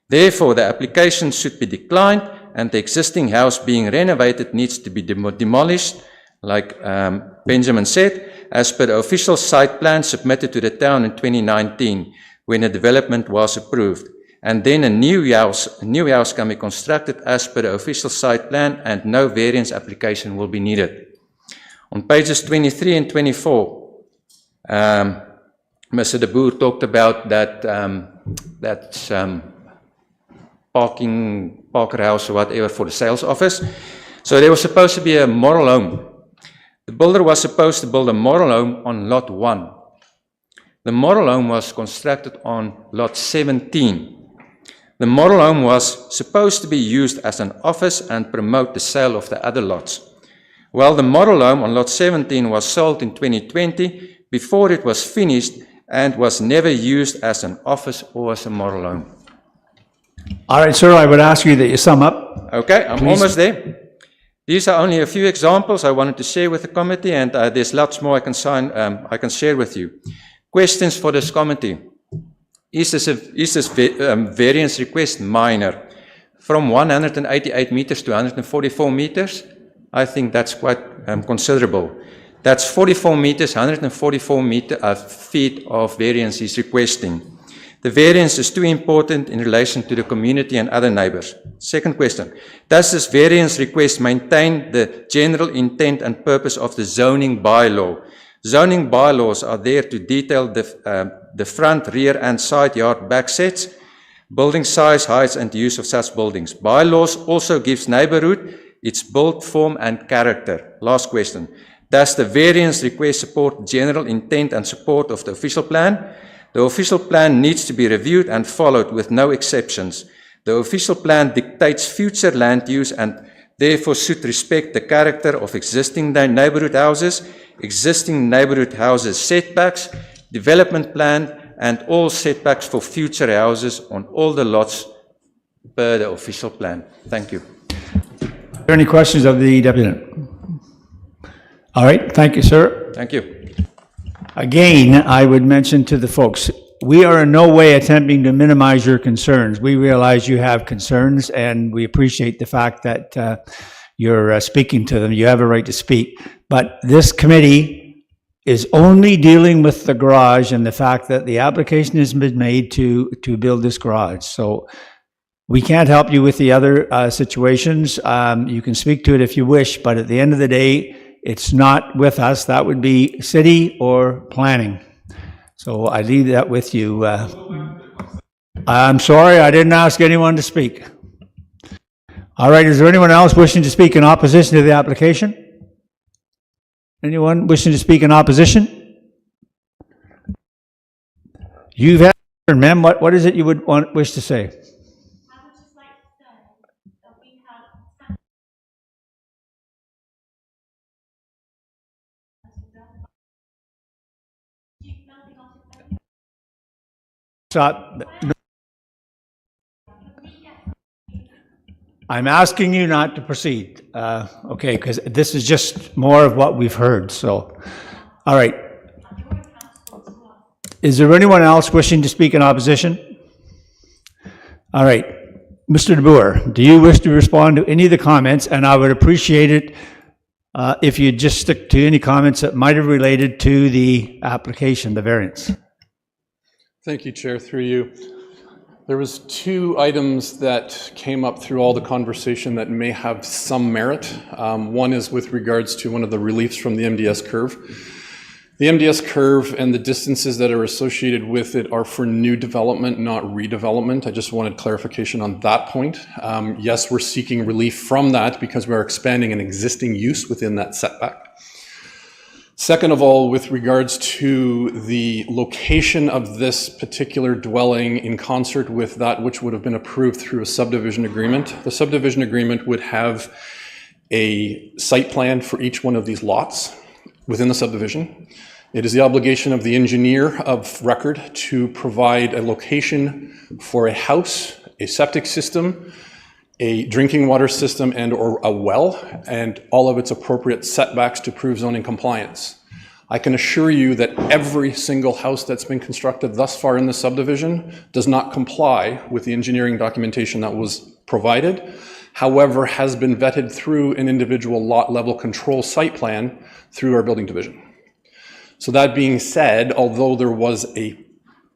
Therefore, the application should be declined and the existing house being renovated needs to be demolished, like Benjamin said, as per the official site plan submitted to the town in 2019 when the development was approved. And then a new house can be constructed as per the official site plan and no variance application will be needed. On pages 23 and 24, Mr. De Boer talked about that, Parker house or whatever for the sales office. So there was supposed to be a model home. The builder was supposed to build a model home on lot 1. The model home was constructed on lot 17. The model home was supposed to be used as an office and promote the sale of the other lots. Well, the model home on lot 17 was sold in 2020 before it was finished and was never used as an office or as a model home. All right, sir, I would ask you that you sum up. Okay, I'm Please. almost there. These are only a few examples I wanted to share with the committee, and there's lots more I can share with you. Questions for this committee? Is this variance request minor? From 188 meters to 144 meters? I think that's quite considerable. That's 44 meters, 144 feet of variance he's requesting. The variance is too important in relation to the community and other neighbors. Second question, does this variance request maintain the general intent and purpose of the zoning bylaw? Zoning bylaws are there to detail the front, rear, and side yard back sets, building size, heights, and use of such buildings. Bylaws also gives neighborhood its build form and character. Last question, does the variance request support general intent and support of the official plan? The official plan needs to be reviewed and followed with no exceptions. The official plan dictates future land use and therefore should respect the character of existing neighborhood houses, setbacks, development plan, and all setbacks for future houses on all the lots per the official plan. Thank you. Are there any questions of the deputy? All right, thank you, sir. Thank you. Again, I would mention to the folks, we are in no way attempting to minimize your concerns. We realize you have concerns, and we appreciate the fact that you're speaking to them. You have a right to speak. But this committee is only dealing with the garage and the fact that the application has been made to build this garage. So we can't help you with the other situations. You can speak to it if you wish, but at the end of the day, it's not with us. That would be city or planning. So I leave that with you. I'm sorry, I didn't ask anyone to speak. All right, is there anyone else wishing to speak in opposition to the application? Anyone wishing to speak in opposition? You've had, ma'am, what is it you would wish to say? Stop. I'm asking you not to proceed, okay, because this is just more of what we've heard, so. All right. Is there anyone else wishing to speak in opposition? All right. Mr. DeBoer, do you wish to respond to any of the comments? And I would appreciate it if you just stick to any comments that might have related to the application, the variance. Thank you, Chair, through you. There was two items that came up through all the conversation that may have some merit. One is with regards to one of the reliefs from the MDS curve. The MDS curve and the distances that are associated with it are for new development, not redevelopment. I just wanted clarification on that point. Yes, we're seeking relief from that because we are expanding an existing use within that setback. Second of all, with regards to the location of this particular dwelling in concert with that which would have been approved through a subdivision agreement, the subdivision agreement would have a site plan for each one of these lots within the subdivision. It is the obligation of the engineer of record to provide a location for a house, a septic system, a drinking water system and or a well, and all of its appropriate setbacks to prove zoning compliance. I can assure you that every single house that's been constructed thus far in the subdivision does not comply with the engineering documentation that was provided, however, has been vetted through an individual lot level control site plan through our building division. So that being said, although there was a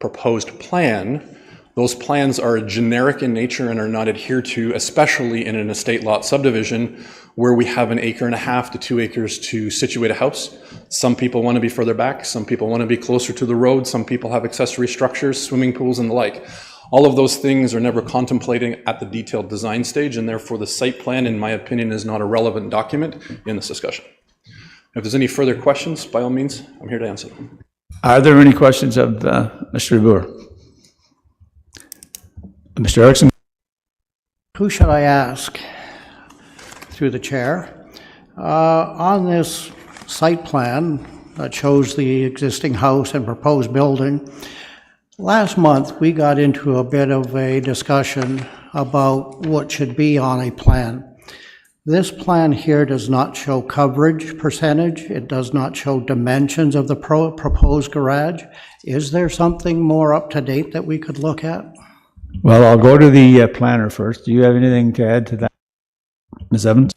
proposed plan, those plans are generic in nature and are not adhered to, especially in an estate lot subdivision where we have 1.5 acres to 2 acres to situate a house. Some people want to be further back, some people want to be closer to the road, some people have accessory structures, swimming pools and the like. All of those things are never contemplated at the detailed design stage, and therefore the site plan, in my opinion, is not a relevant document in this discussion. If there's any further questions, by all means, I'm here to answer them. Are there any questions of Mr. DeBoer? Mr. Erickson? Who should I ask? Through the chair. On this site plan that shows the existing house and proposed building, last month we got into a bit of a discussion about what should be on a plan. This plan here does not show coverage percentage. It does not show dimensions of the proposed garage. Is there something more up to date that we could look at? Well, I'll go to the planner first. Do you have anything to add to that, Ms. Evans?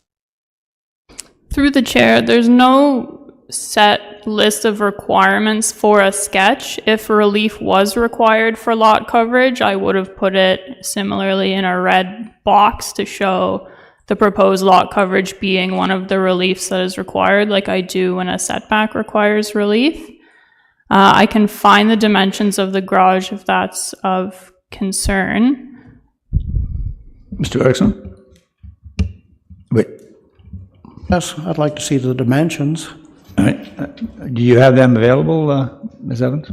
Through the chair, there's no set list of requirements for a sketch. If relief was required for lot coverage, I would have put it similarly in a red box to show the proposed lot coverage being one of the reliefs that is required, like I do when a setback requires relief. I can find the dimensions of the garage if that's of concern. Mr. Erickson? Wait. Yes, I'd like to see the dimensions. All right. Do you have them available, Ms. Evans?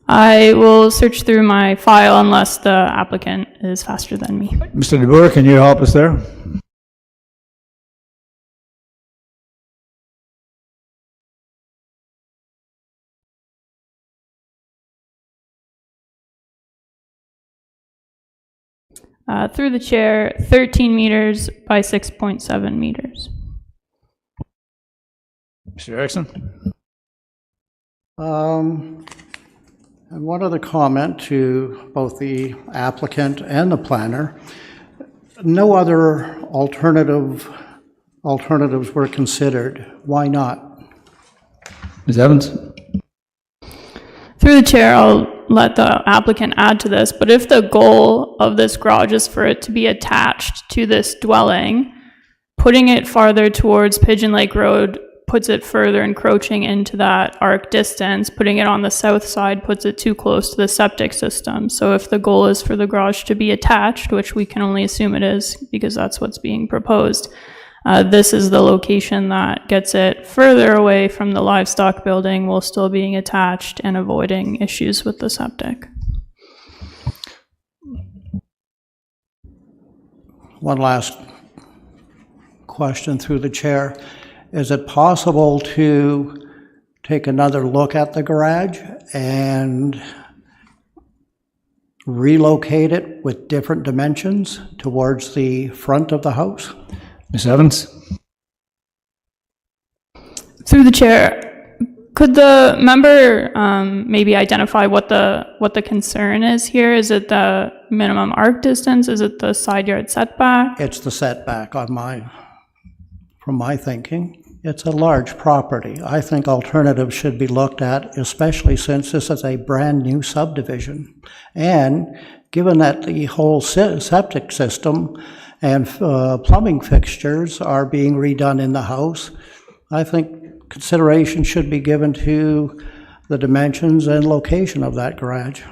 I will search through my file unless the applicant is faster than me. Mr. DeBoer, can you help us there? Through the chair, 13 meters by 6.7 meters. Mr. Erickson? And one other comment to both the applicant and the planner. No other alternatives were considered. Why not? Ms. Evans? Through the chair, I'll let the applicant add to this, but if the goal of this garage is for it to be attached to this dwelling, putting it farther towards Pigeon Lake Road puts it further encroaching into that arc distance. Putting it on the south side puts it too close to the septic system. So if the goal is for the garage to be attached, which we can only assume it is because that's what's being proposed, this is the location that gets it further away from the livestock building while still being attached and avoiding issues with the septic. One last question through the chair. Is it possible to take another look at the garage and relocate it with different dimensions towards the front of the house? Ms. Evans? Through the chair, could the member maybe identify what the concern is here? Is it the minimum arc distance? Is it the side yard setback? It's the setback from my thinking. It's a large property. I think alternatives should be looked at, especially since this is a brand-new subdivision. And given that the whole septic system and plumbing fixtures are being redone in the house, I think consideration should be given to the dimensions and location of that garage.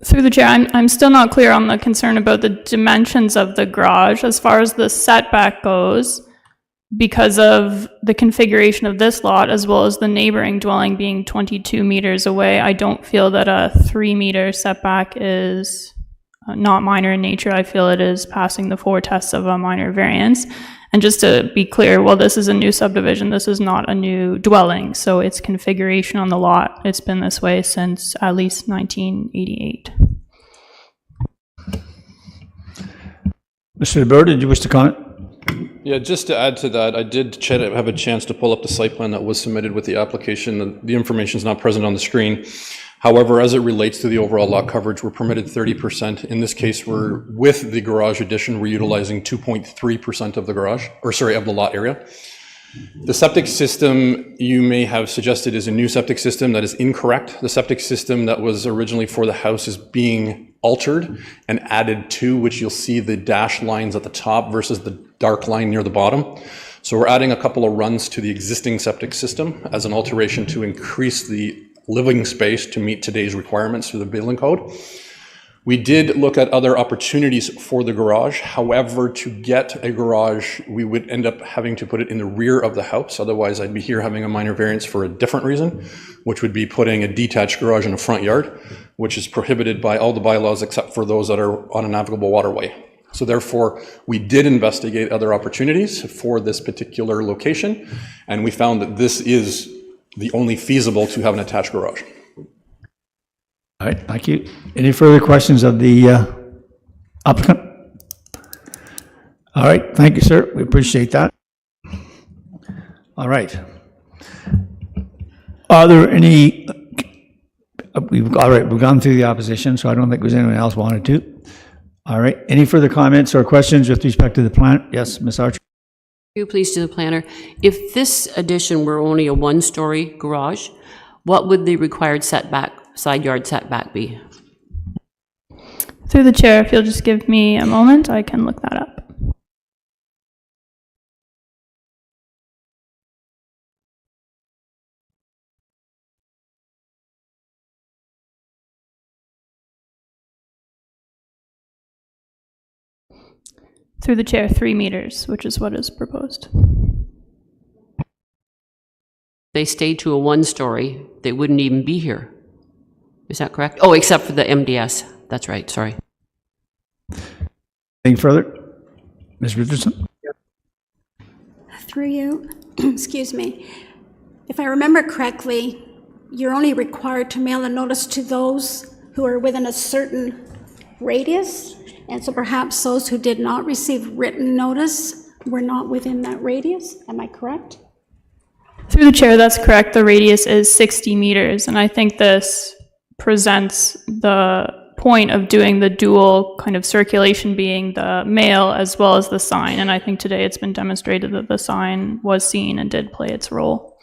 Through the chair, I'm still not clear on the concern about the dimensions of the garage. As far as the setback goes, because of the configuration of this lot, as well as the neighboring dwelling being 22 meters away, I don't feel that a 3-meter setback is not minor in nature. I feel it is passing the 4 tests of a minor variance. And just to be clear, while this is a new subdivision, this is not a new dwelling. So its configuration on the lot, it's been this way since at least 1988. Mr. DeBoer, did you wish to comment? Yeah, just to add to that, I did have a chance to pull up the site plan that was submitted with the application. The information is not present on the screen. However, as it relates to the overall lot coverage, we're permitted 30%. In this case, with the garage addition, we're utilizing 2.3% of the of the lot area. The septic system you may have suggested is a new septic system. That is incorrect. The septic system that was originally for the house is being altered and added to, which you'll see the dashed lines at the top versus the dark line near the bottom. So we're adding a couple of runs to the existing septic system as an alteration to increase the living space to meet today's requirements through the building code. We did look at other opportunities for the garage. However, to get a garage, we would end up having to put it in the rear of the house. Otherwise, I'd be here having a minor variance for a different reason, which would be putting a detached garage in a front yard, which is prohibited by all the bylaws except for those that are on a navigable waterway. So therefore, we did investigate other opportunities for this particular location, and we found that this is the only feasible to have an attached garage. All right, thank you. Any further questions of the applicant? All right, thank you, sir. We appreciate that. All right. Are there any, we've gone through the opposition, so I don't think there's anyone else wanted to. All right, any further comments or questions with respect to the plan? Yes, Ms. Archer? You please to the planner. If this addition were only a 1-story garage, what would the required side yard setback be? Through the chair, if you'll just give me a moment, I can look that up. Through the chair, 3 meters, which is what is proposed. They stayed to a 1-story, they wouldn't even be here. Is that correct? Oh, except for the MDS. That's right, sorry. Anything further? Ms. Richardson? Through you, excuse me. If I remember correctly, you're only required to mail a notice to those who are within a certain radius, and so perhaps those who did not receive written notice were not within that radius. Am I correct? Through the chair, that's correct. The radius is 60 meters, and I think this presents the point of doing the dual kind of circulation being the mail as well as the sign. And I think today it's been demonstrated that the sign was seen and did play its role.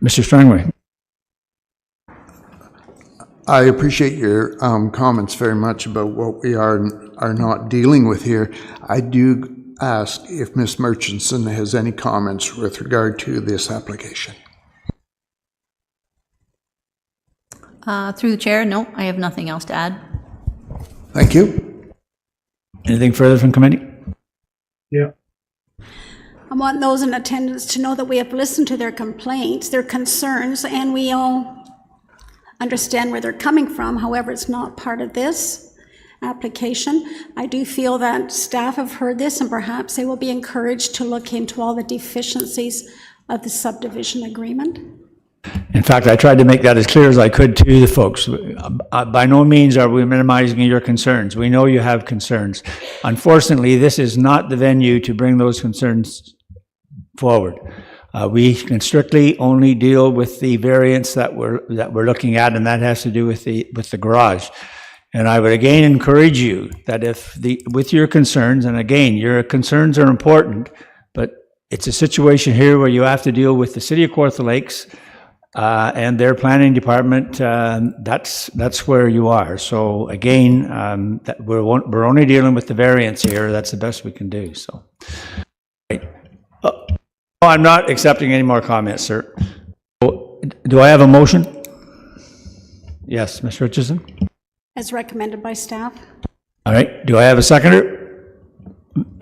Mr. Strangway. I appreciate your comments very much about what we are not dealing with here. I do ask if Ms. Murchison has any comments with regard to this application. Through the chair, no, I have nothing else to add. Thank you. Anything further from committee? Yeah. I want those in attendance to know that we have listened to their complaints, their concerns, and we all understand where they're coming from. However, it's not part of this application. I do feel that staff have heard this, and perhaps they will be encouraged to look into all the deficiencies of the subdivision agreement. In fact, I tried to make that as clear as I could to the folks. By no means are we minimizing your concerns. We know you have concerns. Unfortunately, this is not the venue to bring those concerns forward. We can strictly only deal with the variance that we're looking at, and that has to do with the garage. And I would again encourage you that with your concerns, and again, your concerns are important, but it's a situation here where you have to deal with the City of Kawartha Lakes and their planning department. That's where you are. So again, that we're only dealing with the variance here. That's the best we can do. So. Right. I'm not accepting any more comments, sir. Do I have a motion? Yes, Ms. Richardson? As recommended by staff. All right. Do I have a seconder?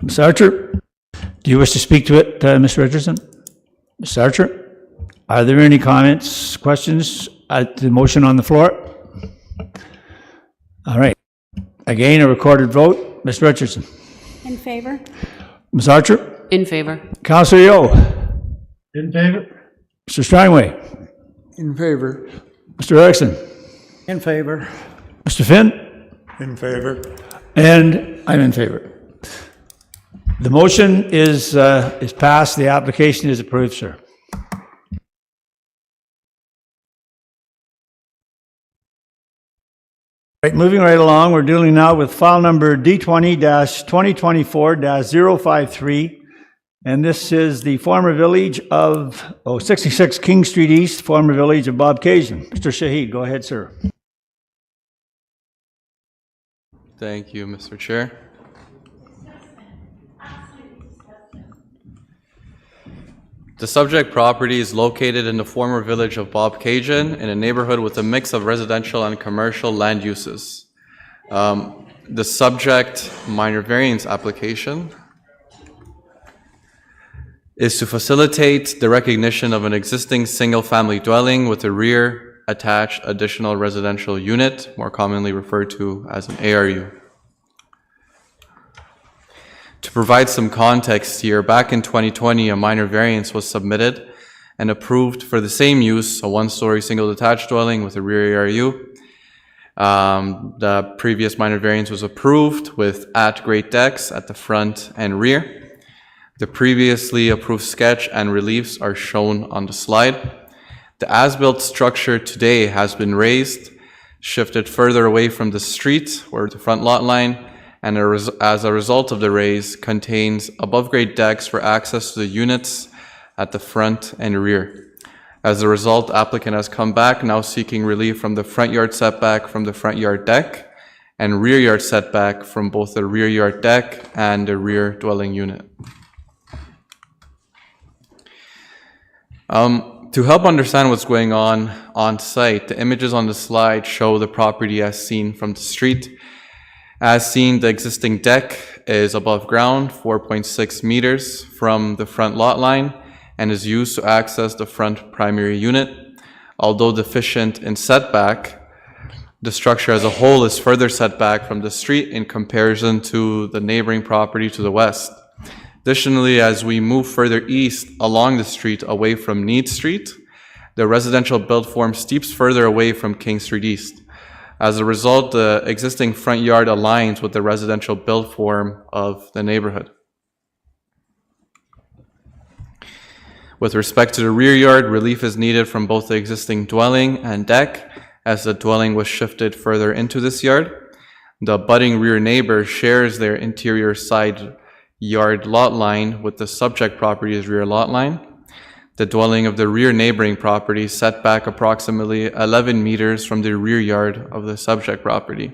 Ms. Archer? Do you wish to speak to it, Ms. Richardson? Ms. Archer? Are there any comments, questions at the motion on the floor? All right. Again, a recorded vote. Ms. Richardson? In favor? Ms. Archer? In favor. Councillor Yeo? In favor? Mr. Strangway? In favor. Mr. Erickson? In favor. Mr. Finn? In favor. And I'm in favor. The motion is passed. The application is approved, sir. Right, moving right along, we're dealing now with file number D20-2024-053. And this is the former village of 66 King Street East, former village of Bobcaygeon. Mr. Shahid, go ahead, sir. Thank you, Mr. Chair. The subject property is located in the former village of Bobcaygeon in a neighborhood with a mix of residential and commercial land uses. The subject minor variance application is to facilitate the recognition of an existing single-family dwelling with a rear attached additional residential unit, more commonly referred to as an ARU. To provide some context here, back in 2020, a minor variance was submitted and approved for the same use, a one-story single-detached dwelling with a rear ARU. The previous minor variance was approved with at-grade decks at the front and rear. The previously approved sketch and reliefs are shown on the slide. The as-built structure today has been raised, shifted further away from the street or the front lot line, and as a result of the raise, contains above-grade decks for access to the units at the front and rear. As a result, applicant has come back now seeking relief from the front yard setback from the front yard deck and rear yard setback from both the rear yard deck and the rear dwelling unit. To help understand what's going on site, the images on the slide show the property as seen from the street. As seen, the existing deck is above ground, 4.6 meters from the front lot line, and is used to access the front primary unit. Although deficient in setback, the structure as a whole is further set back from the street in comparison to the neighboring property to the west. Additionally, as we move further east along the street away from Need Street, the residential build form steeps further away from King Street East. As a result, the existing front yard aligns with the residential build form of the neighborhood. With respect to the rear yard, relief is needed from both the existing dwelling and deck, as the dwelling was shifted further into this yard. The abutting rear neighbor shares their interior side yard lot line with the subject property's rear lot line. The dwelling of the rear neighboring property set back approximately 11 meters from the rear yard of the subject property.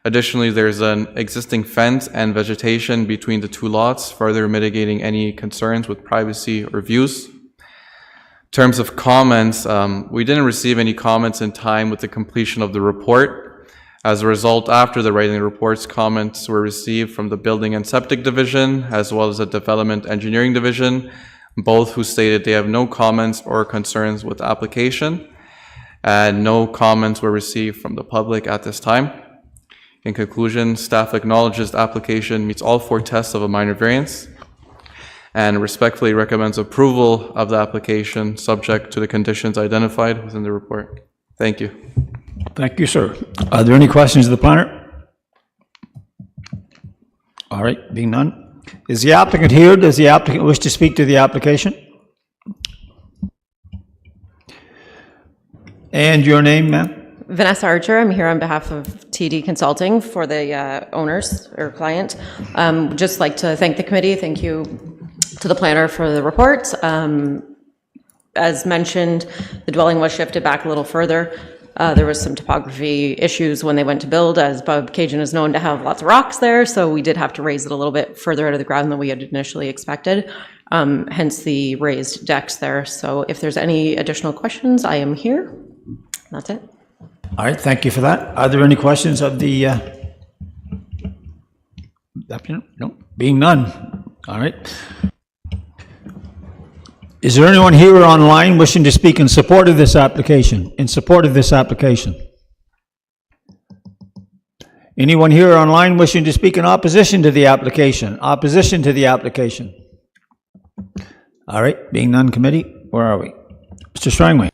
Additionally, there's an existing fence and vegetation between the two lots, further mitigating any concerns with privacy or views. In terms of comments, we didn't receive any comments in time with the completion of the report. As a result, after the writing reports, comments were received from the Building and Septic Division, as well as the Development Engineering Division, both who stated they have no comments or concerns with the application, and no comments were received from the public at this time. In conclusion, staff acknowledges the application meets all 4 tests of a minor variance and respectfully recommends approval of the application subject to the conditions identified within the report. Thank you. Thank you, sir. Are there any questions of the planner? All right, being none. Is the applicant here? Does the applicant wish to speak to the application? And your name, ma'am? Vanessa Archer. I'm here on behalf of TD Consulting for the owners or client. Just like to thank the committee. Thank you to the planner for the report. As mentioned, the dwelling was shifted back a little further. There was some topography issues when they went to build, as Bob Cajun is known to have lots of rocks there, so we did have to raise it a little bit further out of the ground than we had initially expected, hence the raised decks there. So if there's any additional questions, I am here. That's it. All right, thank you for that. Are there any questions of the applicant? No, being none. All right. Is there anyone here or online wishing to speak in support of this application? In support of this application? Anyone here or online wishing to speak in opposition to the application? Opposition to the application? All right, being none, committee, where are we? Mr. Strangway.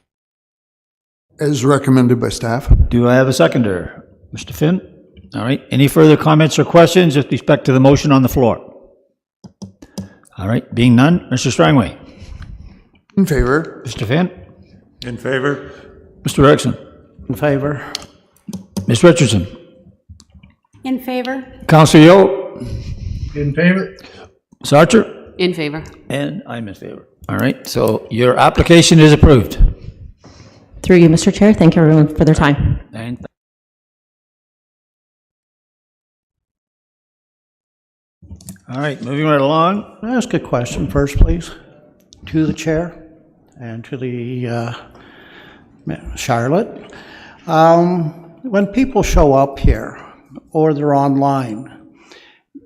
As recommended by staff. Do I have a seconder? Mr. Finn? All right, any further comments or questions with respect to the motion on the floor? All right, being none, Mr. Strangway. In favor. Mr. Finn? In favor? Mr. Erickson? In favor. Ms. Richardson? In favor? Councilor Yo? In favor? Ms. Archer? In favor. And I'm in favor. All right, so your application is approved. Through you, Mr. Chair. Thank you everyone for their time. And all right, moving right along. Can I ask a question first, please? To the chair and to the Charlotte. When people show up here or they're online,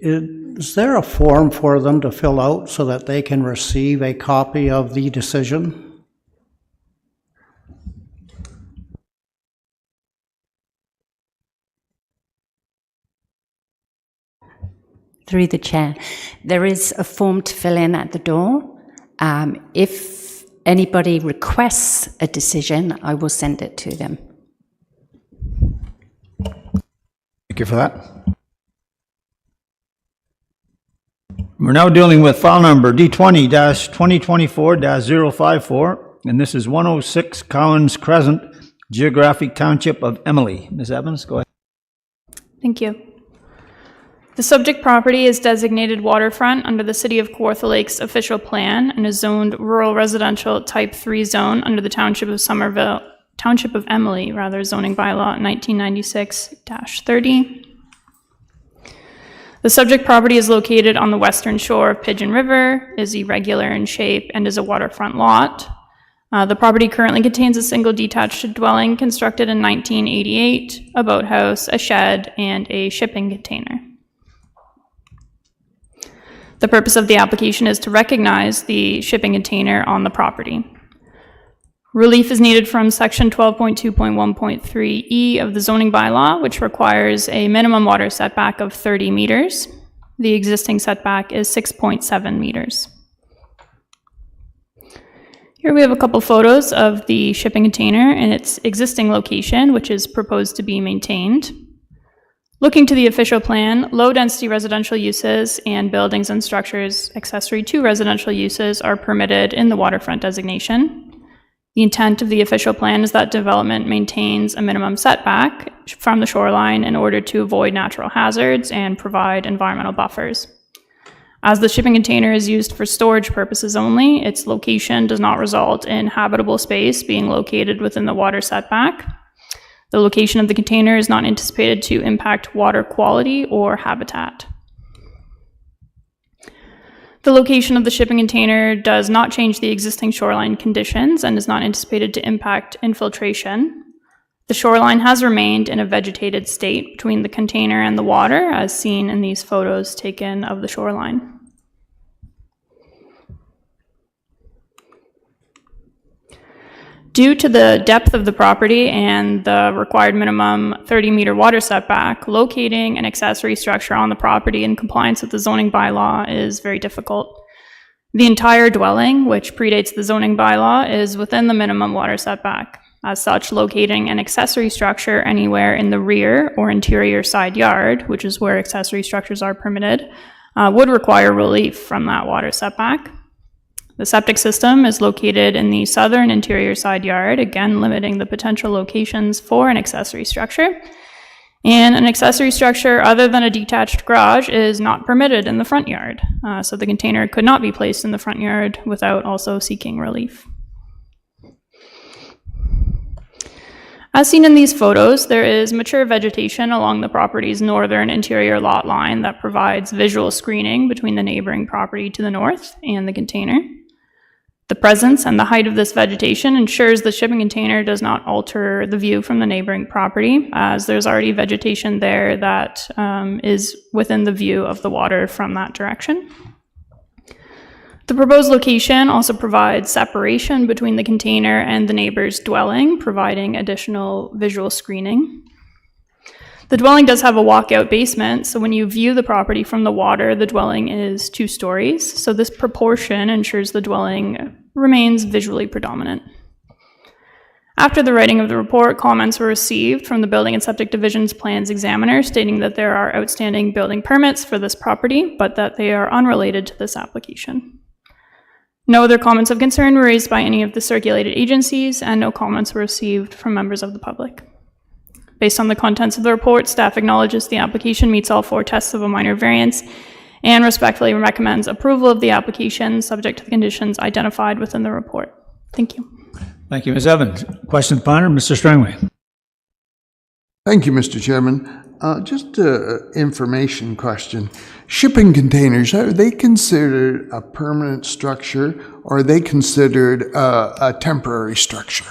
is there a form for them to fill out so that they can receive a copy of the decision? Through the chair, there is a form to fill in at the door. If anybody requests a decision, I will send it to them. Thank you for that. We're now dealing with file number D20-2024-054, and this is 106 Collins Crescent, Geographic Township of Emily. Ms. Evans, go ahead. Thank you. The subject property is designated waterfront under the City of Kawartha Lakes official plan and is zoned rural residential type 3 zone under the Township of Emily, zoning bylaw 1996-30. The subject property is located on the western shore of Pigeon River, is irregular in shape, and is a waterfront lot. The property currently contains a single detached dwelling constructed in 1988, a boathouse, a shed, and a shipping container. The purpose of the application is to recognize the shipping container on the property. Relief is needed from section 12.2.1.3E of the zoning bylaw, which requires a minimum water setback of 30 meters. The existing setback is 6.7 meters. Here we have a couple photos of the shipping container and its existing location, which is proposed to be maintained. Looking to the official plan, low-density residential uses and buildings and structures accessory to residential uses are permitted in the waterfront designation. The intent of the official plan is that development maintains a minimum setback from the shoreline in order to avoid natural hazards and provide environmental buffers. As the shipping container is used for storage purposes only, its location does not result in habitable space being located within the water setback. The location of the container is not anticipated to impact water quality or habitat. The location of the shipping container does not change the existing shoreline conditions and is not anticipated to impact infiltration. The shoreline has remained in a vegetated state between the container and the water, as seen in these photos taken of the shoreline. Due to the depth of the property and the required minimum 30-meter water setback, locating an accessory structure on the property in compliance with the zoning bylaw is very difficult. The entire dwelling, which predates the zoning bylaw, is within the minimum water setback. As such, locating an accessory structure anywhere in the rear or interior side yard, which is where accessory structures are permitted, would require relief from that water setback. The septic system is located in the southern interior side yard, again limiting the potential locations for an accessory structure. And an accessory structure other than a detached garage is not permitted in the front yard. So the container could not be placed in the front yard without also seeking relief. As seen in these photos, there is mature vegetation along the property's northern interior lot line that provides visual screening between the neighboring property to the north and the container. The presence and the height of this vegetation ensures the shipping container does not alter the view from the neighboring property, as there's already vegetation there that is within the view of the water from that direction. The proposed location also provides separation between the container and the neighbor's dwelling, providing additional visual screening. The dwelling does have a walkout basement, so when you view the property from the water, the dwelling is 2 stories, so this proportion ensures the dwelling remains visually predominant. After the writing of the report, comments were received from the Building and Septic Division's plans examiner stating that there are outstanding building permits for this property, but that they are unrelated to this application. No other comments of concern were raised by any of the circulated agencies, and no comments were received from members of the public. Based on the contents of the report, staff acknowledges the application meets all 4 tests of a minor variance and respectfully recommends approval of the application subject to the conditions identified within the report. Thank you. Thank you, Ms. Evans. Question upon her, Mr. Strangway. Thank you, Mr. Chairman. Just an information question. Shipping containers, are they considered a permanent structure or are they considered a temporary structure?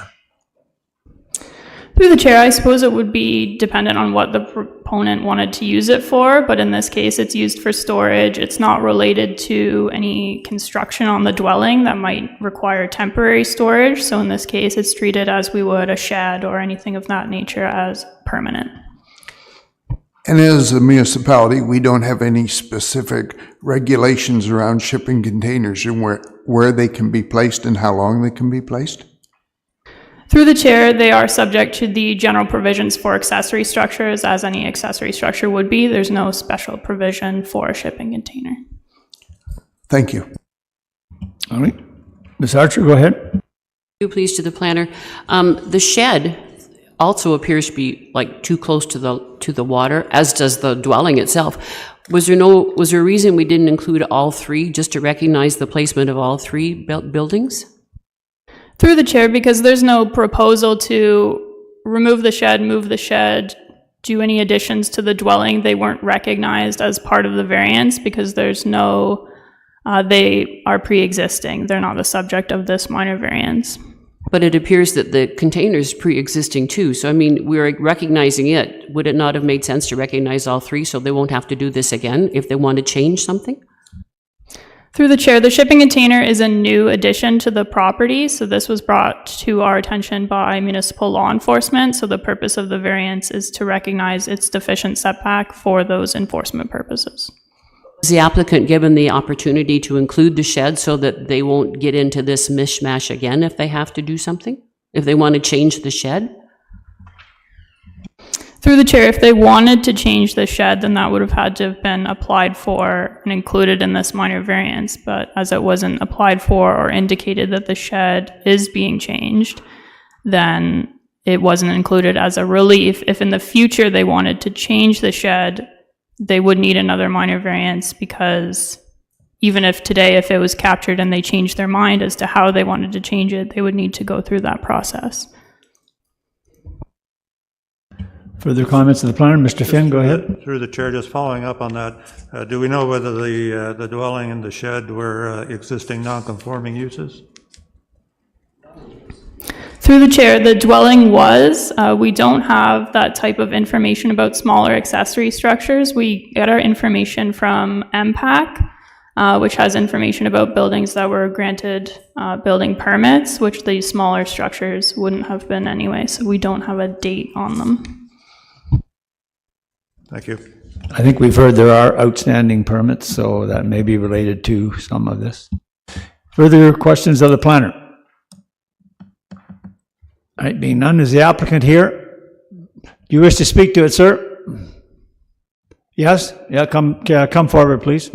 Through the chair, I suppose it would be dependent on what the proponent wanted to use it for, but in this case, it's used for storage. It's not related to any construction on the dwelling that might require temporary storage. So in this case, it's treated as we would a shed or anything of that nature as permanent. And as a municipality, we don't have any specific regulations around shipping containers and where they can be placed and how long they can be placed? Through the chair, they are subject to the general provisions for accessory structures, as any accessory structure would be. There's no special provision for a shipping container. Thank you. All right. Ms. Archer, go ahead. Please, to the planner. The shed also appears to be like too close to the water, as does the dwelling itself. Was there a reason we didn't include all 3, just to recognize the placement of all 3 buildings? Through the chair, because there's no proposal to remove the shed, move the shed, do any additions to the dwelling, they weren't recognized as part of the variance because there's no, they are pre-existing. They're not the subject of this minor variance. But it appears that the container is pre-existing too. So, I mean, we're recognizing it. Would it not have made sense to recognize all 3 so they won't have to do this again if they want to change something? Through the chair, the shipping container is a new addition to the property, so this was brought to our attention by municipal law enforcement, so the purpose of the variance is to recognize its deficient setback for those enforcement purposes. Is the applicant given the opportunity to include the shed so that they won't get into this mishmash again if they have to do something? If they want to change the shed? Through the chair, if they wanted to change the shed, then that would have had to have been applied for and included in this minor variance. But as it wasn't applied for or indicated that the shed is being changed, then it wasn't included as a relief. If in the future they wanted to change the shed, they would need another minor variance, because even if today, if it was captured and they changed their mind as to how they wanted to change it, they would need to go through that process. Further comments of the planner? Mr. Finn, go ahead. Through the chair, just following up on that, do we know whether the dwelling and the shed were existing non-conforming uses? Through the chair, the dwelling was. We don't have that type of information about smaller accessory structures. We get our information from MPAC, which has information about buildings that were granted building permits, which these smaller structures wouldn't have been anyway, so we don't have a date on them. Thank you. I think we've heard there are outstanding permits, so that may be related to some of this. Further questions of the planner? All right, being none, is the applicant here? Do you wish to speak to it, sir? Yes? Yeah, come forward, please.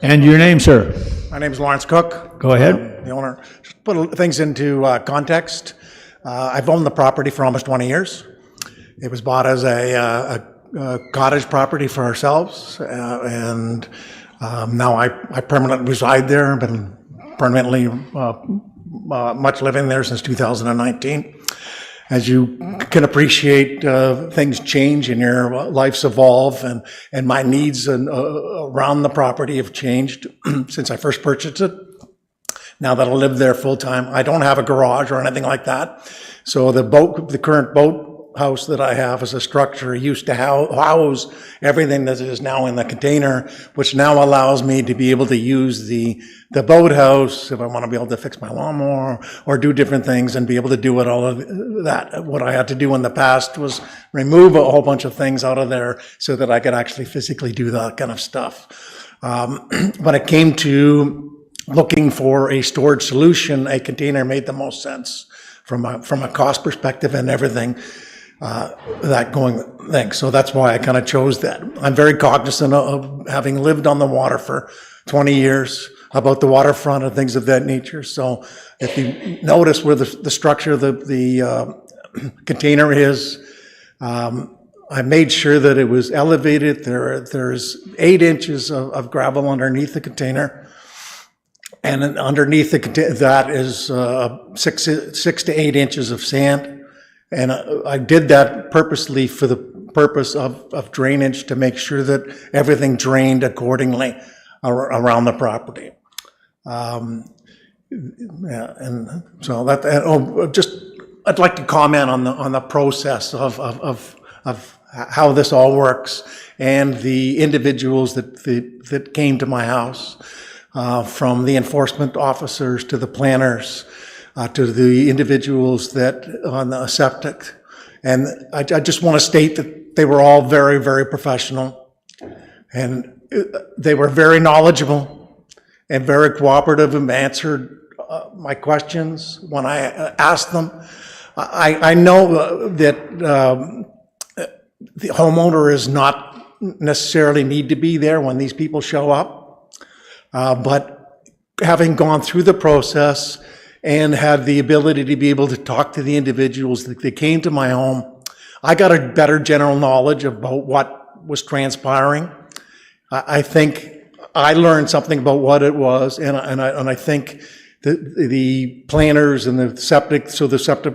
And your name, sir? My name is Lawrence Cook. Go ahead. The owner. Just put things into context. I've owned the property for almost 20 years. It was bought as a cottage property for ourselves, and now I permanently reside there. I've been permanently much living there since 2019. As you can appreciate, things change and your lives evolve, and my needs around the property have changed since I first purchased it. Now that I live there full time, I don't have a garage or anything like that. So the current boat house that I have is a structure used to house everything that is now in the container, which now allows me to be able to use the boathouse if I want to be able to fix my lawnmower or do different things and be able to do it all of that. What I had to do in the past was remove a whole bunch of things out of there so that I could actually physically do that kind of stuff. When it came to looking for a storage solution, a container made the most sense from a cost perspective and everything. That going thing. So that's why I kind of chose that. I'm very cognizant of having lived on the water for 20 years, about the waterfront and things of that nature. So if you notice where the structure of the container is, I made sure that it was elevated. There's 8 inches of gravel underneath the container. And underneath that is 6 to 8 inches of sand. And I did that purposely for the purpose of drainage to make sure that everything drained accordingly around the property. Yeah, and so I'd like to comment on the process of how this all works and the individuals that came to my house, from the enforcement officers to the planners. To the individuals that on the septic. And I just want to state that they were all very, very professional, and they were very knowledgeable and very cooperative and answered my questions when I asked them. I know that the homeowner is not necessarily need to be there when these people show up, but having gone through the process and had the ability to be able to talk to the individuals that came to my home, I got a better general knowledge about what was transpiring. I think I learned something about what it was, and I think the planners and the septic, so the septic,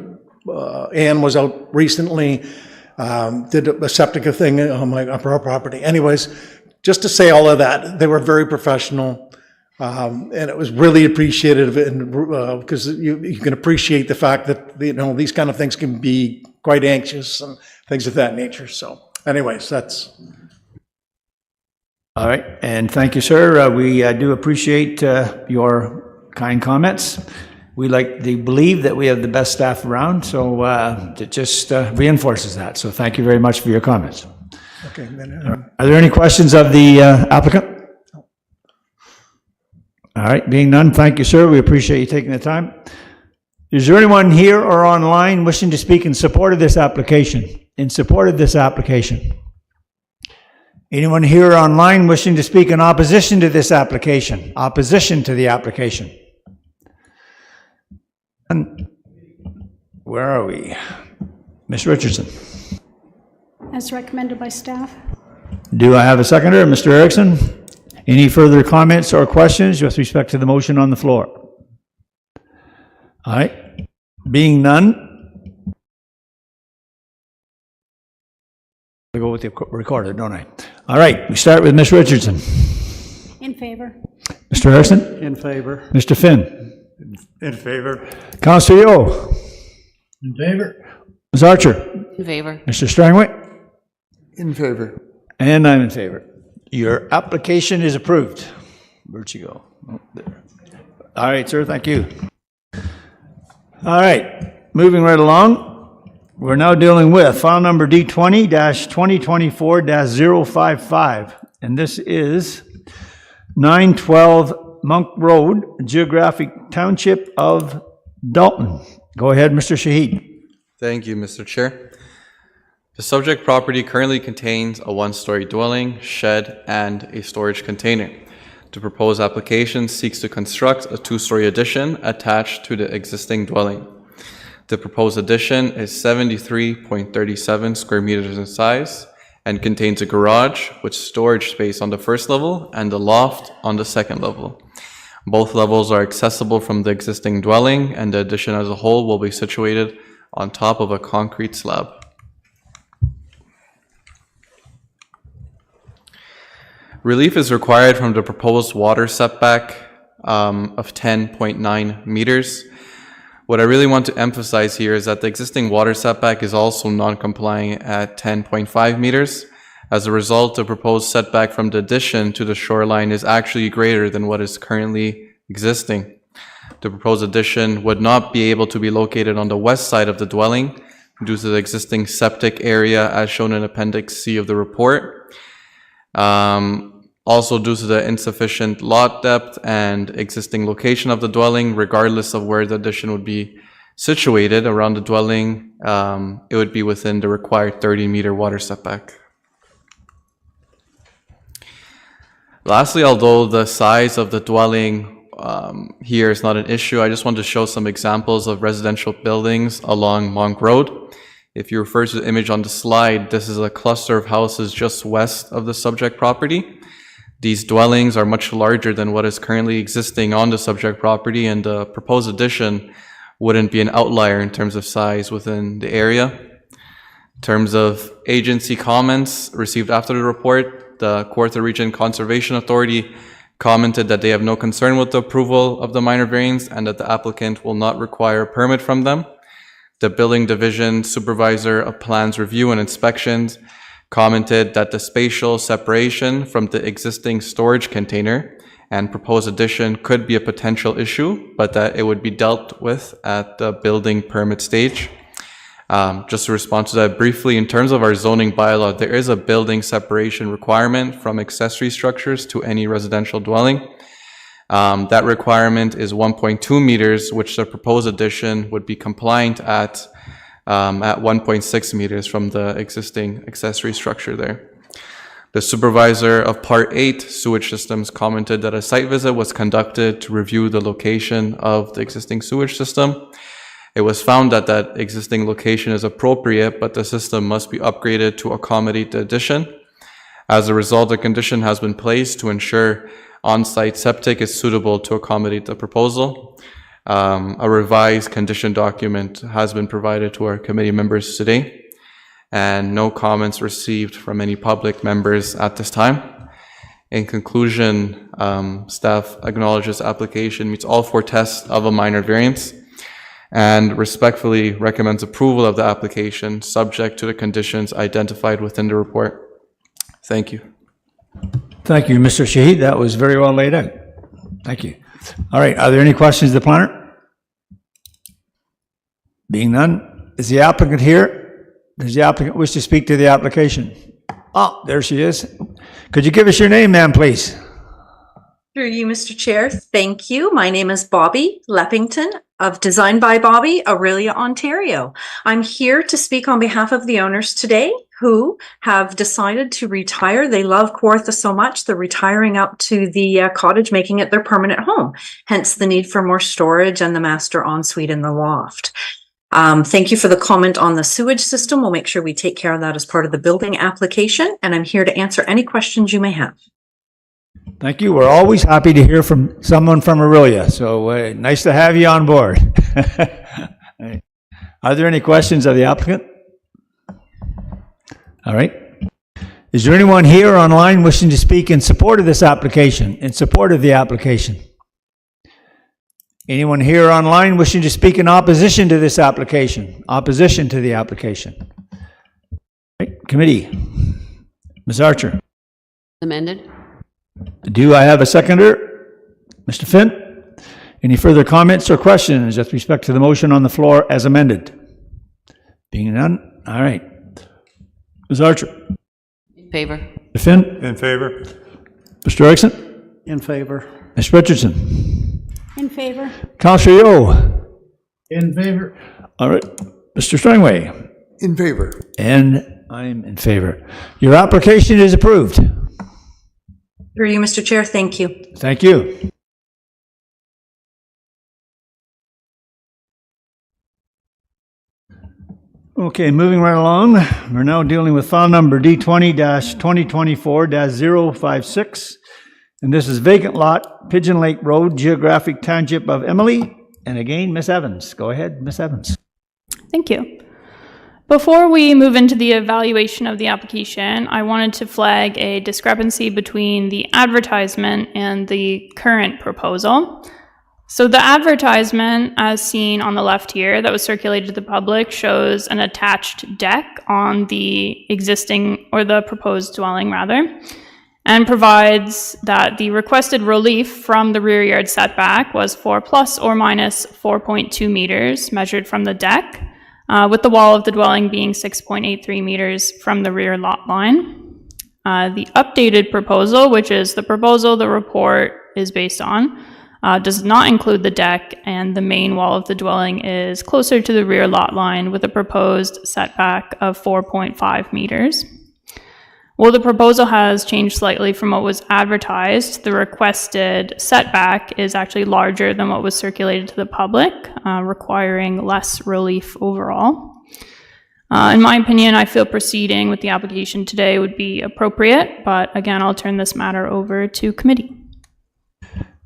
Ann was out recently, did a septic thing on our property. Anyways, just to say all of that, they were very professional. And it was really appreciated, because you can appreciate the fact that these kind of things can be quite anxious and things of that nature. So, anyways, that's all right. And thank you, sir. We do appreciate your kind comments. we like to believe that we have the best staff around, so it just reinforces that. So thank you very much for your comments. Okay, then, Are there any questions of the applicant? All right, being none, thank you, sir. We appreciate you taking the time. Is there anyone here or online wishing to speak in support of this application? In support of this application? Anyone here or online wishing to speak in opposition to this application? Opposition to the application? And where are we? Ms. Richardson. As recommended by staff. Do I have a seconder? Mr. Erickson? Any further comments or questions with respect to the motion on the floor? All right. Being none, I go with the recorder, don't I? All right. We start with Ms. Richardson. In favor. Mr. Erickson? In favor. Mr. Finn? In favor. Councillor Yeo? In favor? Ms. Archer? In favor. Mr. Strangway? In favor. And I'm in favor. Your application is approved. Where'd you go? Oh, there. All right, sir, thank you. All right, moving right along. We're now dealing with file number D20-2024-055, and this is 912 Monk Road, Geographic Township of Dalton. Go ahead, Mr. Shahid. Thank you, Mr. Chair. The subject property currently contains a one-story dwelling, shed, and a storage container. The proposed application seeks to construct a two-story addition attached to the existing dwelling. The proposed addition is 73.37 square meters in size and contains a garage with storage space on the first level and a loft on the second level. Both levels are accessible from the existing dwelling, and the addition as a whole will be situated on top of a concrete slab. Relief is required from the proposed water setback of 10.9 meters. What I really want to emphasize here is that the existing water setback is also non-compliant at 10.5 meters. As a result, the proposed setback from the addition to the shoreline is actually greater than what is currently existing. The proposed addition would not be able to be located on the west side of the dwelling due to the existing septic area as shown in Appendix C of the report. Also due to the insufficient lot depth and existing location of the dwelling, regardless of where the addition would be situated around the dwelling, it would be within the required 30-meter water setback. Lastly, although the size of the dwelling here is not an issue, I just want to show some examples of residential buildings along Monk Road. If you refer to the image on the slide, this is a cluster of houses just west of the subject property. These dwellings are much larger than what is currently existing on the subject property, and the proposed addition wouldn't be an outlier in terms of size within the area. In terms of agency comments received after the report, the Kawartha Region Conservation Authority commented that they have no concern with the approval of the minor variance and that the applicant will not require a permit from them. The Building Division Supervisor of Plans Review and Inspections commented that the spatial separation from the existing storage container and proposed addition could be a potential issue, but that it would be dealt with at the building permit stage. Just to respond to that briefly, in terms of our zoning bylaw, there is a building separation requirement from accessory structures to any residential dwelling. That requirement is 1.2 meters, which the proposed addition would be compliant at 1.6 meters from the existing accessory structure there. The supervisor of Part 8 sewage systems commented that a site visit was conducted to review the location of the existing sewage system. It was found that that existing location is appropriate, but the system must be upgraded to accommodate the addition. As a result, a condition has been placed to ensure on-site septic is suitable to accommodate the proposal. A revised condition document has been provided to our committee members today, and no comments received from any public members at this time. In conclusion, staff acknowledges application meets all four tests of a minor variance and respectfully recommends approval of the application subject to the conditions identified within the report. Thank you. Thank you, Mr. Shahid. That was very well laid out. Thank you. All right, are there any questions of the planner? Being none, is the applicant here? Does the applicant wish to speak to the application? Oh, there she is. Could you give us your name, ma'am, please? Through you, Mr. Chair, thank you. My name is Bobby Leppington of Design by Bobby, Aurelia, Ontario. I'm here to speak on behalf of the owners today who have decided to retire. They love Kawartha so much, they're retiring up to the cottage, making it their permanent home, hence the need for more storage and the master ensuite in the loft. Thank you for the comment on the sewage system. We'll make sure we take care of that as part of the building application, and I'm here to answer any questions you may have. Thank you. We're always happy to hear from someone from Aurelia, so nice to have you on board. Are there any questions of the applicant? All right. Is there anyone here online wishing to speak in support of this application, in support of the application? Anyone here online wishing to speak in opposition to this application, opposition to the application? Right. Committee. Ms. Archer. Amended. Do I have a seconder? Mr. Finn? Any further comments or questions with respect to the motion on the floor as amended? Being none? All right. Ms. Archer? In favor. Mr. Finn? In favor. Mr. Erickson? In favor. Ms. Richardson? In favor. Councillor Yeo? In favor. All right. Mr. Strangway? In favor. And I'm in favor. Your application is approved. Through you, Mr. Chair, thank you. Thank you. Okay, moving right along, we're now dealing with file number D20-2024-056. And this is vacant lot, Pigeon Lake Road, Geographic Township of Emily. And again, Ms. Evans. Go ahead, Ms. Evans. Thank you. Before we move into the evaluation of the application, I wanted to flag a discrepancy between the advertisement and the current proposal. So the advertisement, as seen on the left here, that was circulated to the public, shows an attached deck on the existing, or the proposed dwelling rather, and provides that the requested relief from the rear yard setback was for plus or minus 4.2 meters measured from the deck, with the wall of the dwelling being 6.83 meters from the rear lot line. The updated proposal, which is the proposal the report is based on, does not include the deck, and the main wall of the dwelling is closer to the rear lot line with a proposed setback of 4.5 meters. While the proposal has changed slightly from what was advertised, the requested setback is actually larger than what was circulated to the public, requiring less relief overall. In my opinion, I feel proceeding with the application today would be appropriate, but again, I'll turn this matter over to committee.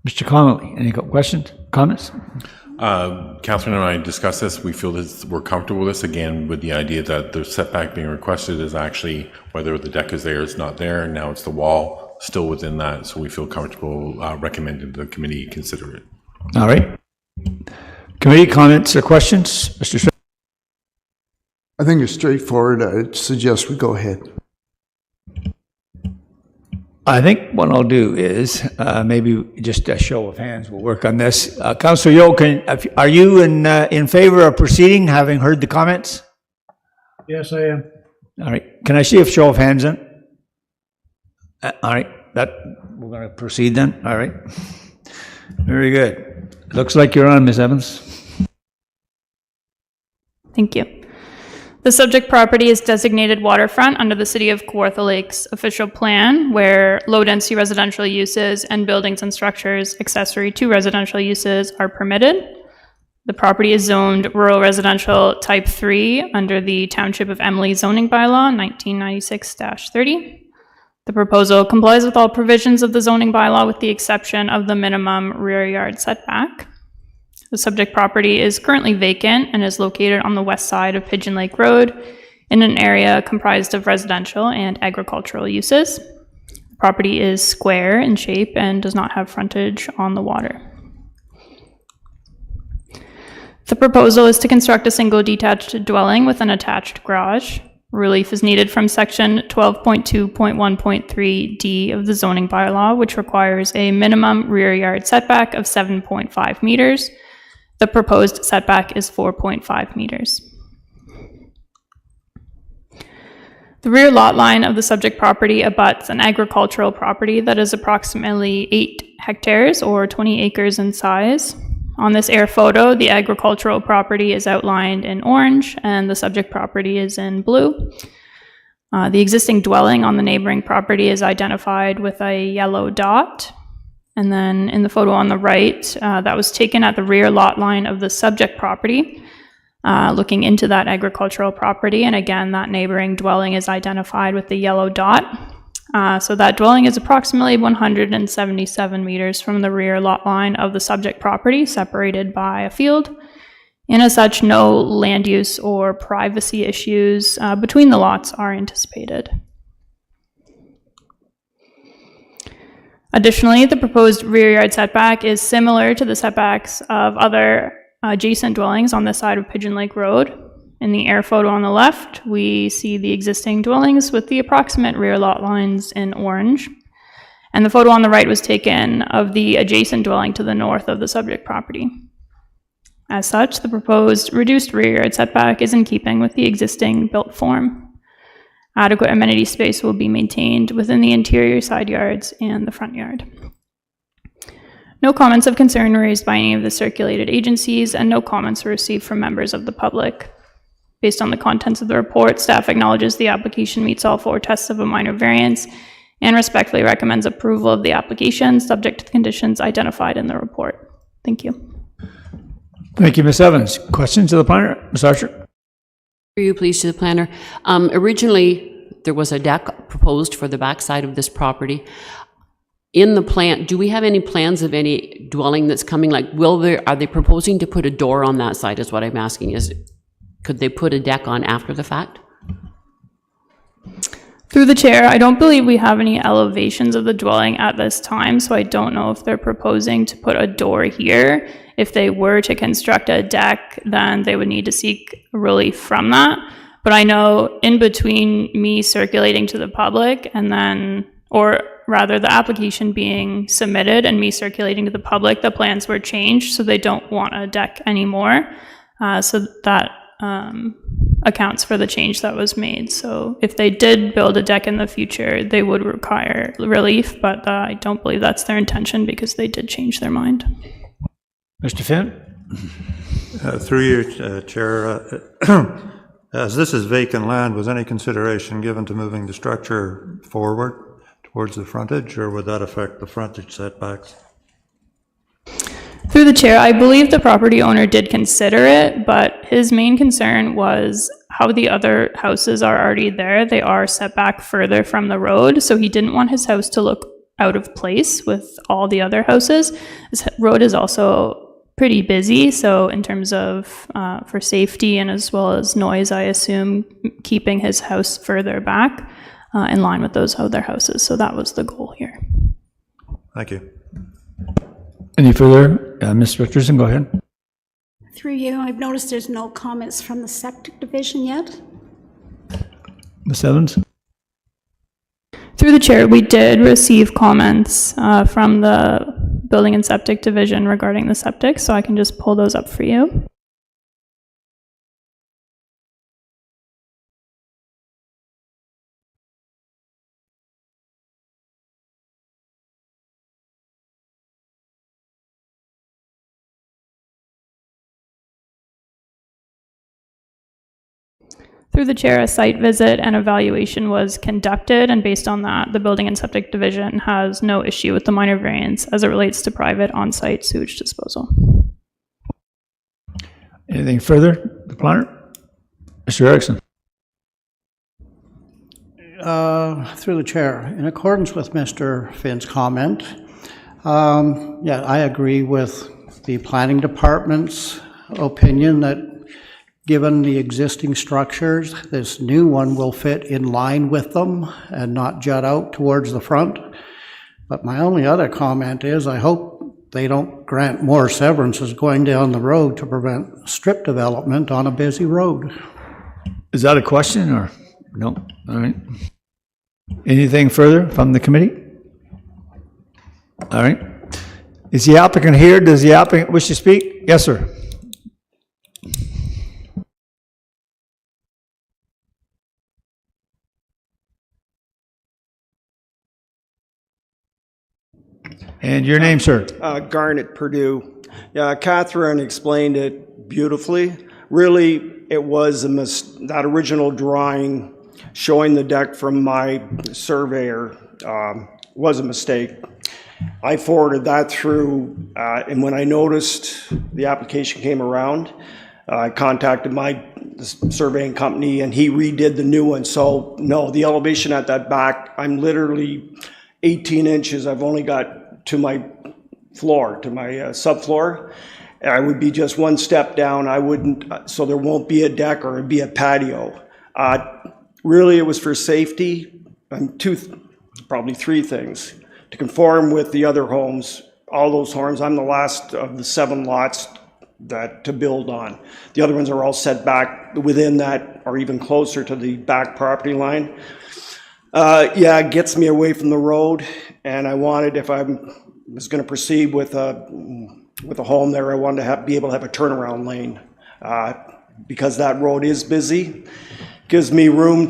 Mr. Connolly, any questions, comments? Catherine and I discussed this. We feel that we're comfortable with this, again, with the idea that the setback being requested is actually, whether the deck is there, it's not there. Now it's the wall still within that. So we feel comfortable recommending the committee consider it. All right. Committee comments or questions? Mr. I think it's straightforward. I suggest we go ahead. I think what I'll do is maybe just a show of hands will work on this. Councillor Yeo, are you in favor of proceeding, having heard the comments? Yes, I am. All right. Can I see a show of hands then? All right. We're going to proceed then. All right. Very good. Looks like you're on, Ms. Evans. Thank you. The subject property is designated waterfront under the City of Kawartha Lakes official plan, where low-density residential uses and buildings and structures accessory to residential uses are permitted. The property is zoned rural residential type 3 under the Township of Emily zoning bylaw 1996-30. The proposal complies with all provisions of the zoning bylaw with the exception of the minimum rear yard setback. The subject property is currently vacant and is located on the west side of Pigeon Lake Road in an area comprised of residential and agricultural uses. The property is square in shape and does not have frontage on the water. The proposal is to construct a single detached dwelling with an attached garage. Relief is needed from section 12.2.1.3D of the zoning bylaw, which requires a minimum rear yard setback of 7.5 meters. The proposed setback is 4.5 meters. The rear lot line of the subject property abuts an agricultural property that is approximately 8 hectares or 20 acres in size. On this air photo, the agricultural property is outlined in orange and the subject property is in blue. The existing dwelling on the neighboring property is identified with a yellow dot. And then in the photo on the right, that was taken at the rear lot line of the subject property, looking into that agricultural property. And again, that neighboring dwelling is identified with the yellow dot. So that dwelling is approximately 177 meters from the rear lot line of the subject property, separated by a field. And as such, no land use or privacy issues between the lots are anticipated. Additionally, the proposed rear yard setback is similar to the setbacks of other adjacent dwellings on this side of Pigeon Lake Road. In the air photo on the left, we see the existing dwellings with the approximate rear lot lines in orange. And the photo on the right was taken of the adjacent dwelling to the north of the subject property. As such, the proposed reduced rear yard setback is in keeping with the existing built form. Adequate amenity space will be maintained within the interior side yards and the front yard. No comments of concern were raised by any of the circulated agencies, and no comments were received from members of the public. Based on the contents of the report, staff acknowledges the application meets all 4 tests of a minor variance and respectfully recommends approval of the application, subject to the conditions identified in the report. Thank you. Thank you, Ms. Evans. Questions to the planner? Ms. Archer? For you, please, to the planner. Originally, there was a deck proposed for the backside of this property. In the plan, do we have any plans of any dwelling that's coming? Like, are they proposing to put a door on that side is what I'm asking. Could they put a deck on after the fact? Through the chair, I don't believe we have any elevations of the dwelling at this time, so I don't know if they're proposing to put a door here. If they were to construct a deck, then they would need to seek relief from that. But I know in between me circulating to the public and then, or rather the application being submitted and me circulating to the public, the plans were changed, so they don't want a deck anymore. So that accounts for the change that was made. So if they did build a deck in the future, they would require relief, but I don't believe that's their intention because they did change their mind. Mr. Finn? Through you, Chair, as this is vacant land, was any consideration given to moving the structure forward towards the frontage, or would that affect the frontage setbacks? Through the chair, I believe the property owner did consider it, but his main concern was how the other houses are already there. They are set back further from the road, so he didn't want his house to look out of place with all the other houses. This road is also pretty busy, so in terms of for safety and as well as noise, I assume keeping his house further back in line with those other houses. So that was the goal here. Thank you. Any further? Ms. Richardson, go ahead. Through you, I've noticed there's no comments from the septic division yet. Ms. Evans? Through the chair, we did receive comments from the Building and Septic Division regarding the septic, so I can just pull those up for you. Through the chair, a site visit and evaluation was conducted, and based on that, the Building and Septic Division has no issue with the minor variance as it relates to private on-site sewage disposal. Anything further, the planner? Mr. Erickson? Through the chair, in accordance with Mr. Finn's comment, yeah, I agree with the planning department's opinion that given the existing structures, this new one will fit in line with them and not jut out towards the front. But my only other comment is I hope they don't grant more severances going down the road to prevent strip development on a busy road. Is that a question or no? All right. Anything further from the committee? All right. Is the applicant here? Does the applicant wish to speak? Yes, sir. And your name, sir? Garnet Purdue. Yeah, Catherine explained it beautifully. Really, it was that original drawing showing the deck from my surveyor was a mistake. I forwarded that through, and when I noticed the application came around, I contacted my surveying company and he redid the new one. So no, the elevation at that back, I'm literally 18 inches. I've only got to my floor, to my subfloor. I would be just one step down. I wouldn't, so there won't be a deck or it'd be a patio. Really, it was for safety. Probably three things. To conform with the other homes, all those homes, I'm the last of the 7 lots to build on. The other ones are all set back within that or even closer to the back property line. Yeah, it gets me away from the road, and I wanted, if I was going to proceed with a home there, I wanted to be able to have a turnaround lane because that road is busy. Gives me room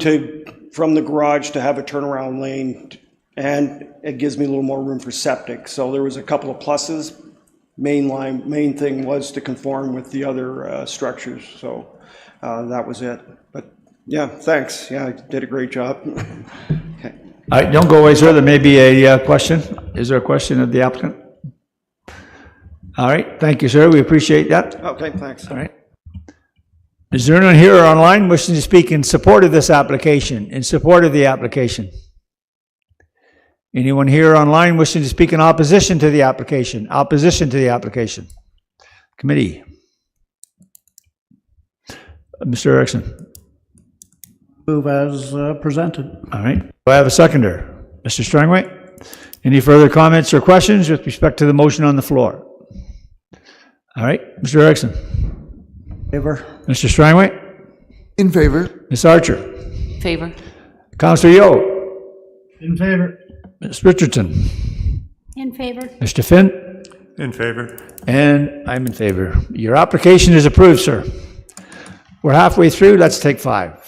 from the garage to have a turnaround lane, and it gives me a little more room for septic. So there was a couple of pluses. Main thing was to conform with the other structures. So that was it. But yeah, thanks. Yeah, you did a great job. Okay. All right, don't go away, sir. There may be a question. Is there a question of the applicant? All right, thank you, sir. We appreciate that. Okay, thanks. All right. Is there anyone here or online wishing to speak in support of this application? In support of the application? Anyone here online wishing to speak in opposition to the application? Opposition to the application? Committee? Mr. Erickson? Move as presented. All right. Do I have a seconder? Mr. Strangway? Any further comments or questions with respect to the motion on the floor? All right. Mr. Erickson? Favor. Mr. Strangway? In favor. Ms. Archer? Favor. Councillor Yeo? In favor. Ms. Richardson? In favor. Mr. Finn? In favor. And I'm in favor. Your application is approved, sir. We're halfway through. Let's take 5.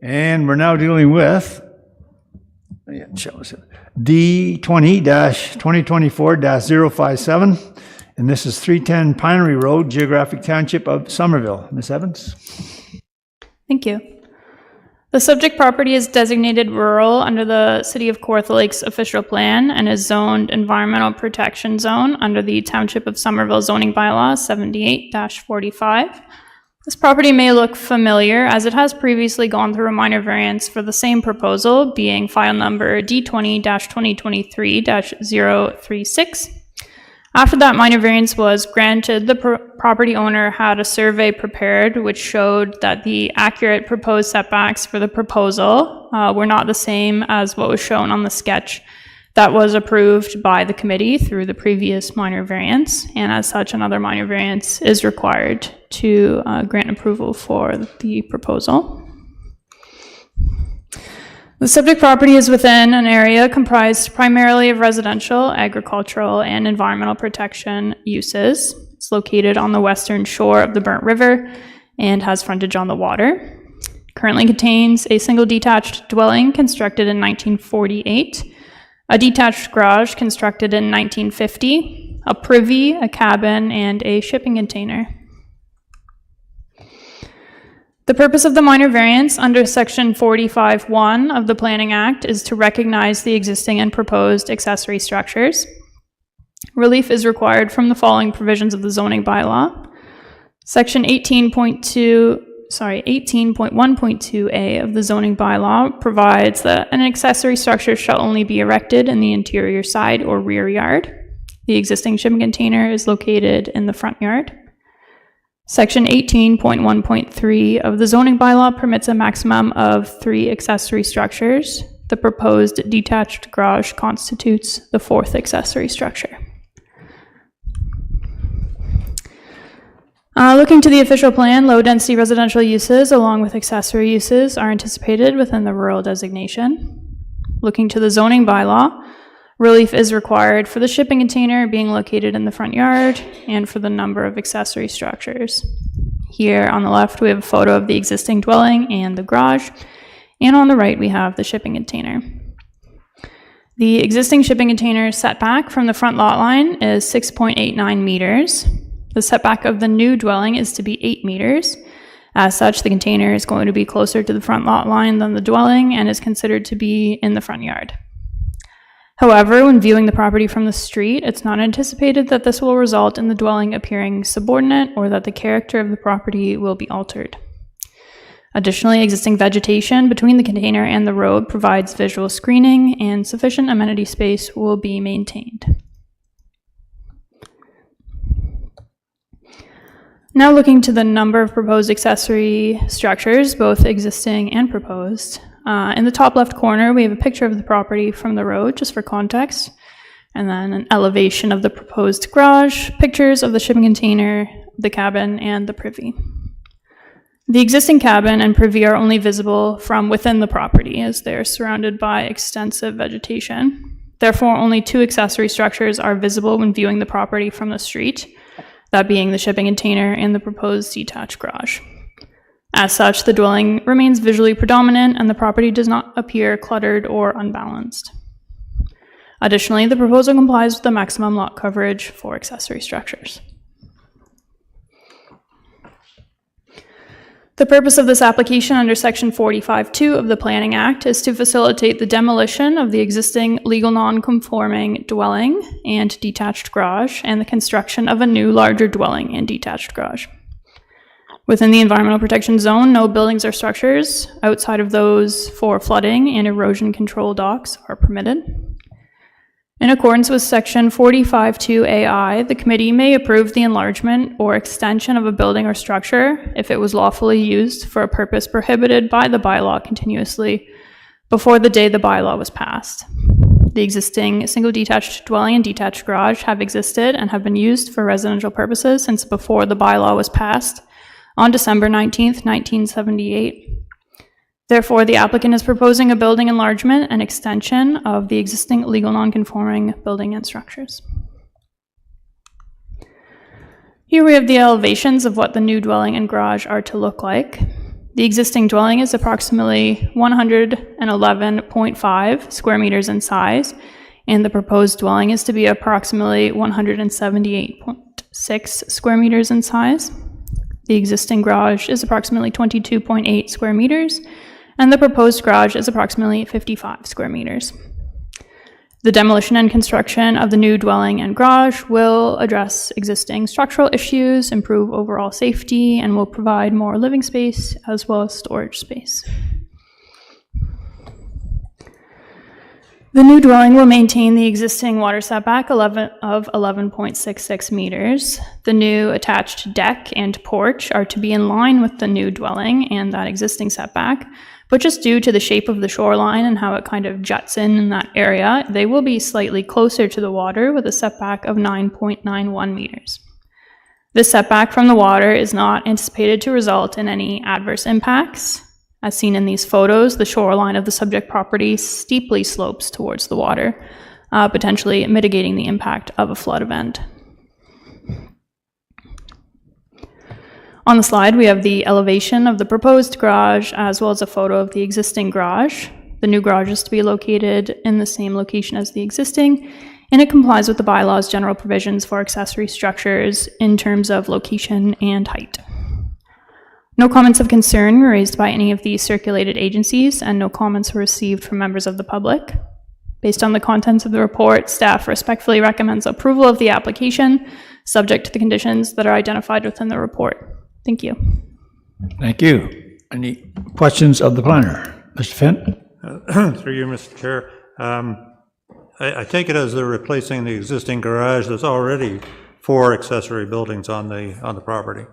And we're now dealing with D20-2024-057, and this is 310 Pinery Road, Geographic Township of Somerville. Ms. Evans? Thank you. The subject property is designated rural under the City of Kawartha Lakes official plan and is zoned Environmental Protection Zone under the Township of Somerville zoning bylaw 78-45. This property may look familiar as it has previously gone through a minor variance for the same proposal, being file number D20-2023-036. After that minor variance was granted, the property owner had a survey prepared which showed that the accurate proposed setbacks for the proposal were not the same as what was shown on the sketch that was approved by the committee through the previous minor variance, and as such, another minor variance is required to grant approval for the proposal. The subject property is within an area comprised primarily of residential, agricultural, and environmental protection uses. It's located on the western shore of the Burnt River and has frontage on the water. Currently contains a single detached dwelling constructed in 1948, a detached garage constructed in 1950, a privy, a cabin, and a shipping container. The purpose of the minor variance under Section 45(1) of the Planning Act is to recognize the existing and proposed accessory structures. Relief is required from the following provisions of the zoning bylaw. Section 18.1.2a of the zoning bylaw provides that an accessory structure shall only be erected in the interior side or rear yard. The existing shipping container is located in the front yard. Section 18.1.3 of the zoning bylaw permits a maximum of 3 accessory structures. The proposed detached garage constitutes the 4th accessory structure. Looking to the official plan, low-density residential uses along with accessory uses are anticipated within the rural designation. Looking to the zoning bylaw, relief is required for the shipping container being located in the front yard and for the number of accessory structures. Here on the left, we have a photo of the existing dwelling and the garage, and on the right, we have the shipping container. The existing shipping container setback from the front lot line is 6.89 meters. The setback of the new dwelling is to be 8 meters. As such, the container is going to be closer to the front lot line than the dwelling and is considered to be in the front yard. However, when viewing the property from the street, it's not anticipated that this will result in the dwelling appearing subordinate or that the character of the property will be altered. Additionally, existing vegetation between the container and the road provides visual screening and sufficient amenity space will be maintained. Now looking to the number of proposed accessory structures, both existing and proposed. In the top left corner, we have a picture of the property from the road, just for context, and then an elevation of the proposed garage, pictures of the shipping container, the cabin, and the privy. The existing cabin and privy are only visible from within the property as they are surrounded by extensive vegetation. Therefore, only 2 accessory structures are visible when viewing the property from the street, that being the shipping container and the proposed detached garage. As such, the dwelling remains visually predominant and the property does not appear cluttered or unbalanced. Additionally, the proposal complies with the maximum lot coverage for accessory structures. The purpose of this application under Section 45(2) of the Planning Act is to facilitate the demolition of the existing legal non-conforming dwelling and detached garage and the construction of a new larger dwelling and detached garage. Within the Environmental Protection Zone, no buildings or structures outside of those for flooding and erosion control docks are permitted. In accordance with Section 45(2)AI, the committee may approve the enlargement or extension of a building or structure if it was lawfully used for a purpose prohibited by the bylaw continuously before the day the bylaw was passed. The existing single detached dwelling and detached garage have existed and have been used for residential purposes since before the bylaw was passed on December 19th, 1978. Therefore, the applicant is proposing a building enlargement and extension of the existing legal non-conforming building and structures. Here we have the elevations of what the new dwelling and garage are to look like. The existing dwelling is approximately 111.5 square meters in size, and the proposed dwelling is to be approximately 178.6 square meters in size. The existing garage is approximately 22.8 square meters, and the proposed garage is approximately 55 square meters. The demolition and construction of the new dwelling and garage will address existing structural issues, improve overall safety, and will provide more living space as well as storage space. The new dwelling will maintain the existing water setback of 11.66 meters. The new attached deck and porch are to be in line with the new dwelling and that existing setback, but just due to the shape of the shoreline and how it kind of juts in that area, they will be slightly closer to the water with a setback of 9.91 meters. This setback from the water is not anticipated to result in any adverse impacts. As seen in these photos, the shoreline of the subject property steeply slopes towards the water, potentially mitigating the impact of a flood event. On the slide, we have the elevation of the proposed garage as well as a photo of the existing garage. The new garage is to be located in the same location as the existing, and it complies with the bylaws' general provisions for accessory structures in terms of location and height. No comments of concern were raised by any of the circulated agencies, and no comments were received from members of the public. Based on the contents of the report, staff respectfully recommends approval of the application, subject to the conditions that are identified within the report. Thank you. Thank you. Any questions of the planner? Mr. Finn? Through you, Mr. Chair. I take it as they're replacing the existing garage. There's already 4 accessory buildings on the property.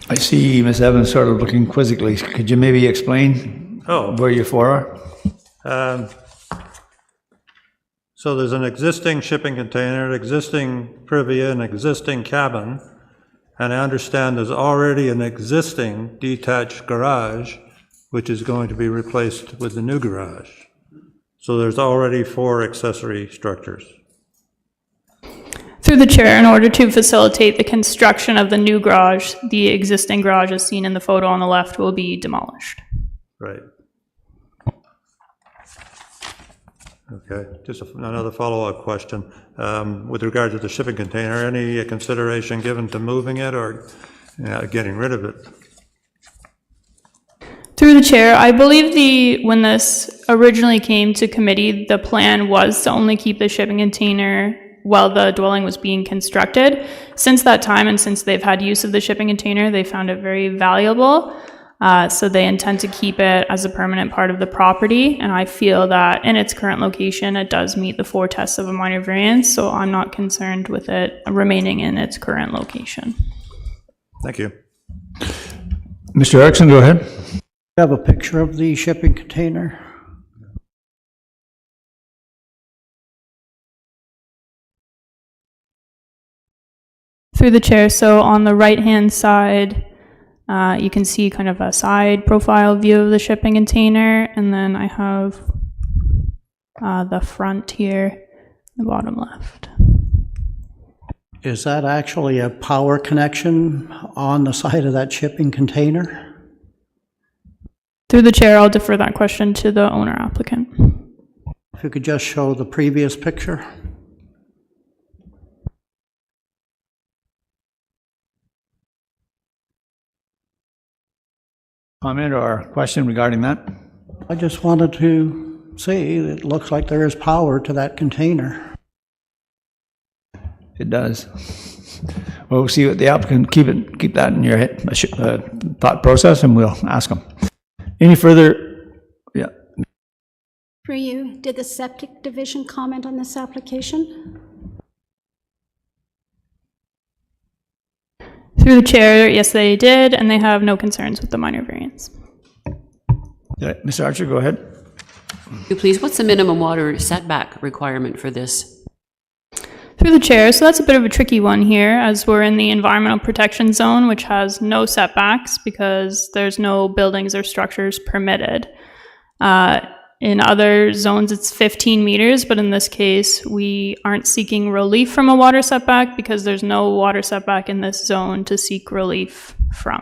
I see Ms. Evans sort of looking quizzically. Could you maybe explain where your 4 are? So there's an existing shipping container, existing privia, an existing cabin, and I understand there's already an existing detached garage, which is going to be replaced with the new garage. So there's already 4 accessory structures. Through the chair, in order to facilitate the construction of the new garage, the existing garage as seen in the photo on the left will be demolished. Right. Okay, just another follow-up question. With regard to the shipping container, any consideration given to moving it or getting rid of it? Through the chair, I believe when this originally came to committee, the plan was to only keep the shipping container while the dwelling was being constructed. Since that time and since they've had use of the shipping container, they found it very valuable. So they intend to keep it as a permanent part of the property. And I feel that in its current location, it does meet the 4 tests of a minor variance. So I'm not concerned with it remaining in its current location. Thank you. Mr. Erickson, go ahead. I have a picture of the shipping container. Through the chair, so on the right-hand side, you can see kind of a side profile view of the shipping container, and then I have the front here, the bottom left. Is that actually a power connection on the side of that shipping container? Through the chair, I'll defer that question to the owner applicant. If you could just show the previous picture. Comment or question regarding that? I just wanted to see, it looks like there is power to that container. It does. Well, we'll see what the applicant, keep that in your head, thought process, and we'll ask them. Any further? Yeah. For you, did the septic division comment on this application? Through the chair, yes, they did, and they have no concerns with the minor variance. Mr. Archer, go ahead. Please, what's the minimum water setback requirement for this? Through the chair, so that's a bit of a tricky one here, as we're in the environmental protection zone, which has no setbacks because there's no buildings or structures permitted. in other zones it's 15 meters, but in this case, we aren't seeking relief from a water setback because there's no water setback in this zone to seek relief from.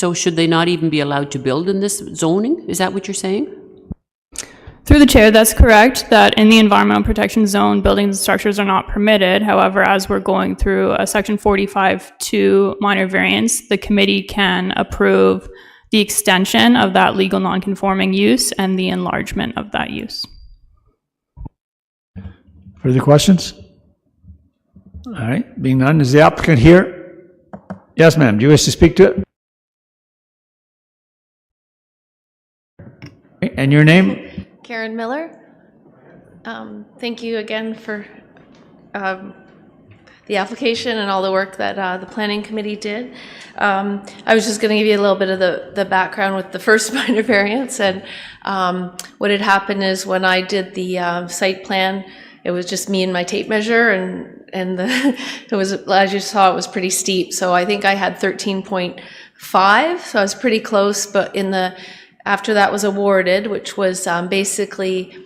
So should they not even be allowed to build in this zoning? Is that what you're saying? Through the chair, that's correct, that in the environmental protection zone, buildings and structures are not permitted. However, as we're going through a section 45-2 minor variance, the committee can approve the extension of that legal nonconforming use and the enlargement of that use. Further questions? All right, being none, is the applicant here? Yes, ma'am, do you wish to speak to it? And your name? Karen Miller. Thank you again for the application and all the work that the planning committee did. I was just going to give you a little bit of the background with the first minor variance. And what had happened is when I did the site plan, it was just me and my tape measure, and it was, as you saw, it was pretty steep. So I think I had 13.5, so I was pretty close. But after that was awarded, which was basically,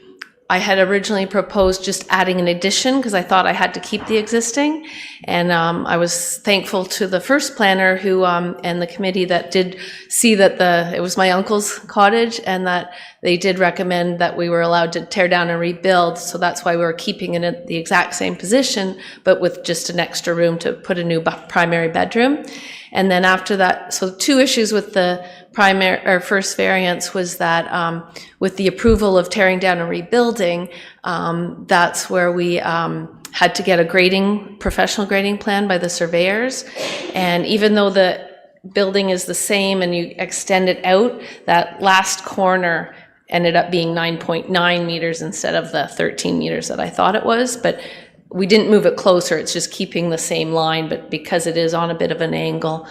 I had originally proposed just adding an addition because I thought I had to keep the existing. And I was thankful to the first planner who and the committee that did see that it was my uncle's cottage, and that they did recommend that we were allowed to tear down and rebuild. So that's why we were keeping it at the exact same position, but with just an extra room to put a new primary bedroom. And then after that, so two issues with the first variance was that with the approval of tearing down and rebuilding, that's where we had to get a professional grading plan by the surveyors. And even though the building is the same and you extend it out, that last corner ended up being 9.9 meters instead of the 13 meters that I thought it was. But we didn't move it closer, it's just keeping the same line, but because it is on a bit of an angle,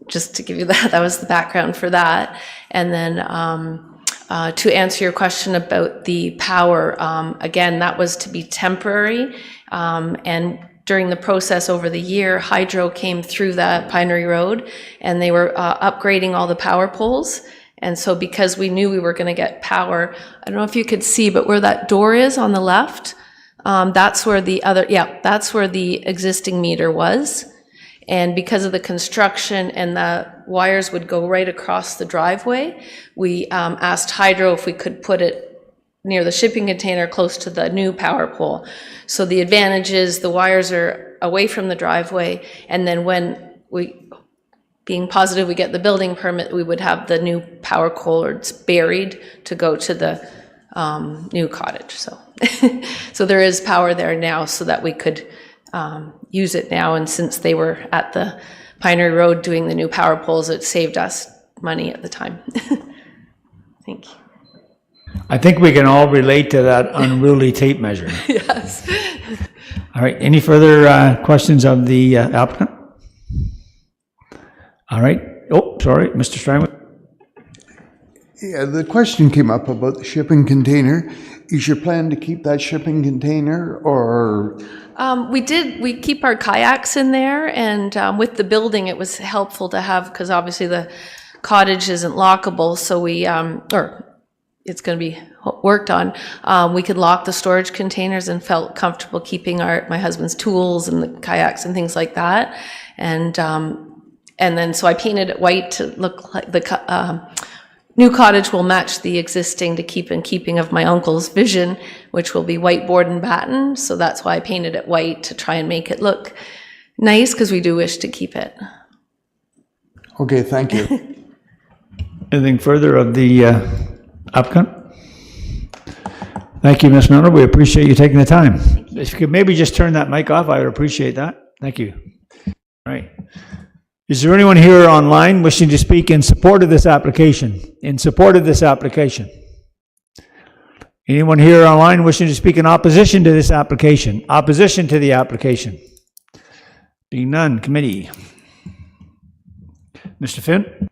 just to give you that was the background for that. And then to answer your question about the power, again, that was to be temporary. And during the process over the year, Hydro came through the Pinery Road and they were upgrading all the power poles. And so because we knew we were going to get power, I don't know if you could see, but where that door is on the left, that's where that's where the existing meter was. And because of the construction and the wires would go right across the driveway, we asked Hydro if we could put it near the shipping container close to the new power pole. So the advantage is the wires are away from the driveway, and then when being positive we get the building permit, we would have the new power cords buried to go to the new cottage. So, so there is power there now so that we could use it now. And since they were at the Pinery Road doing the new power poles, it saved us money at the time. Thank you. I think we can all relate to that unruly tape measure. Yes. All right, any further questions of the applicant? All right, oh, sorry, Mr. Steinway. Yeah, the question came up about the shipping container. Is your plan to keep that shipping container, or? We keep our kayaks in there, and with the building, it was helpful to have, because obviously the cottage isn't lockable, so we, or it's going to be worked on, we could lock the storage containers and felt comfortable keeping my husband's tools and the kayaks and things like that. And then, so I painted it white to look like the new cottage will match the existing to keep in keeping of my uncle's vision, which will be white board and batten. So that's why I painted it white, to try and make it look nice, because we do wish to keep it. Okay, thank you. Anything further of the applicant? Thank you, Ms. Miller. We appreciate you taking the time. If you could maybe just turn that mic off, I would appreciate that. Thank you. All right. Is there anyone here online wishing to speak in support of this application? In support of this application? Anyone here online wishing to speak in opposition to this application? Opposition to the application? Being none, committee. Mr. Finn?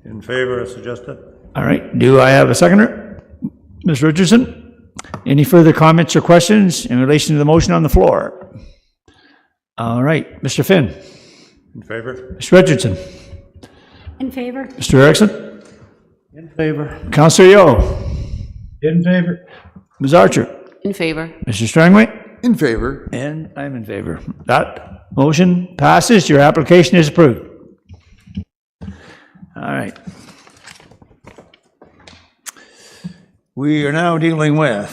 In favor as suggested. All right. Do I have a seconder? Ms. Richardson? Any further comments or questions in relation to the motion on the floor? All right. Mr. Finn? In favor. Ms. Richardson? In favor. Mr. Erickson? In favor. Councillor Yo. In favor. Ms. Archer. In favor. Mr. Strangway. In favor. And I'm in favor. That motion passes. Your application is approved. All right. We are now dealing with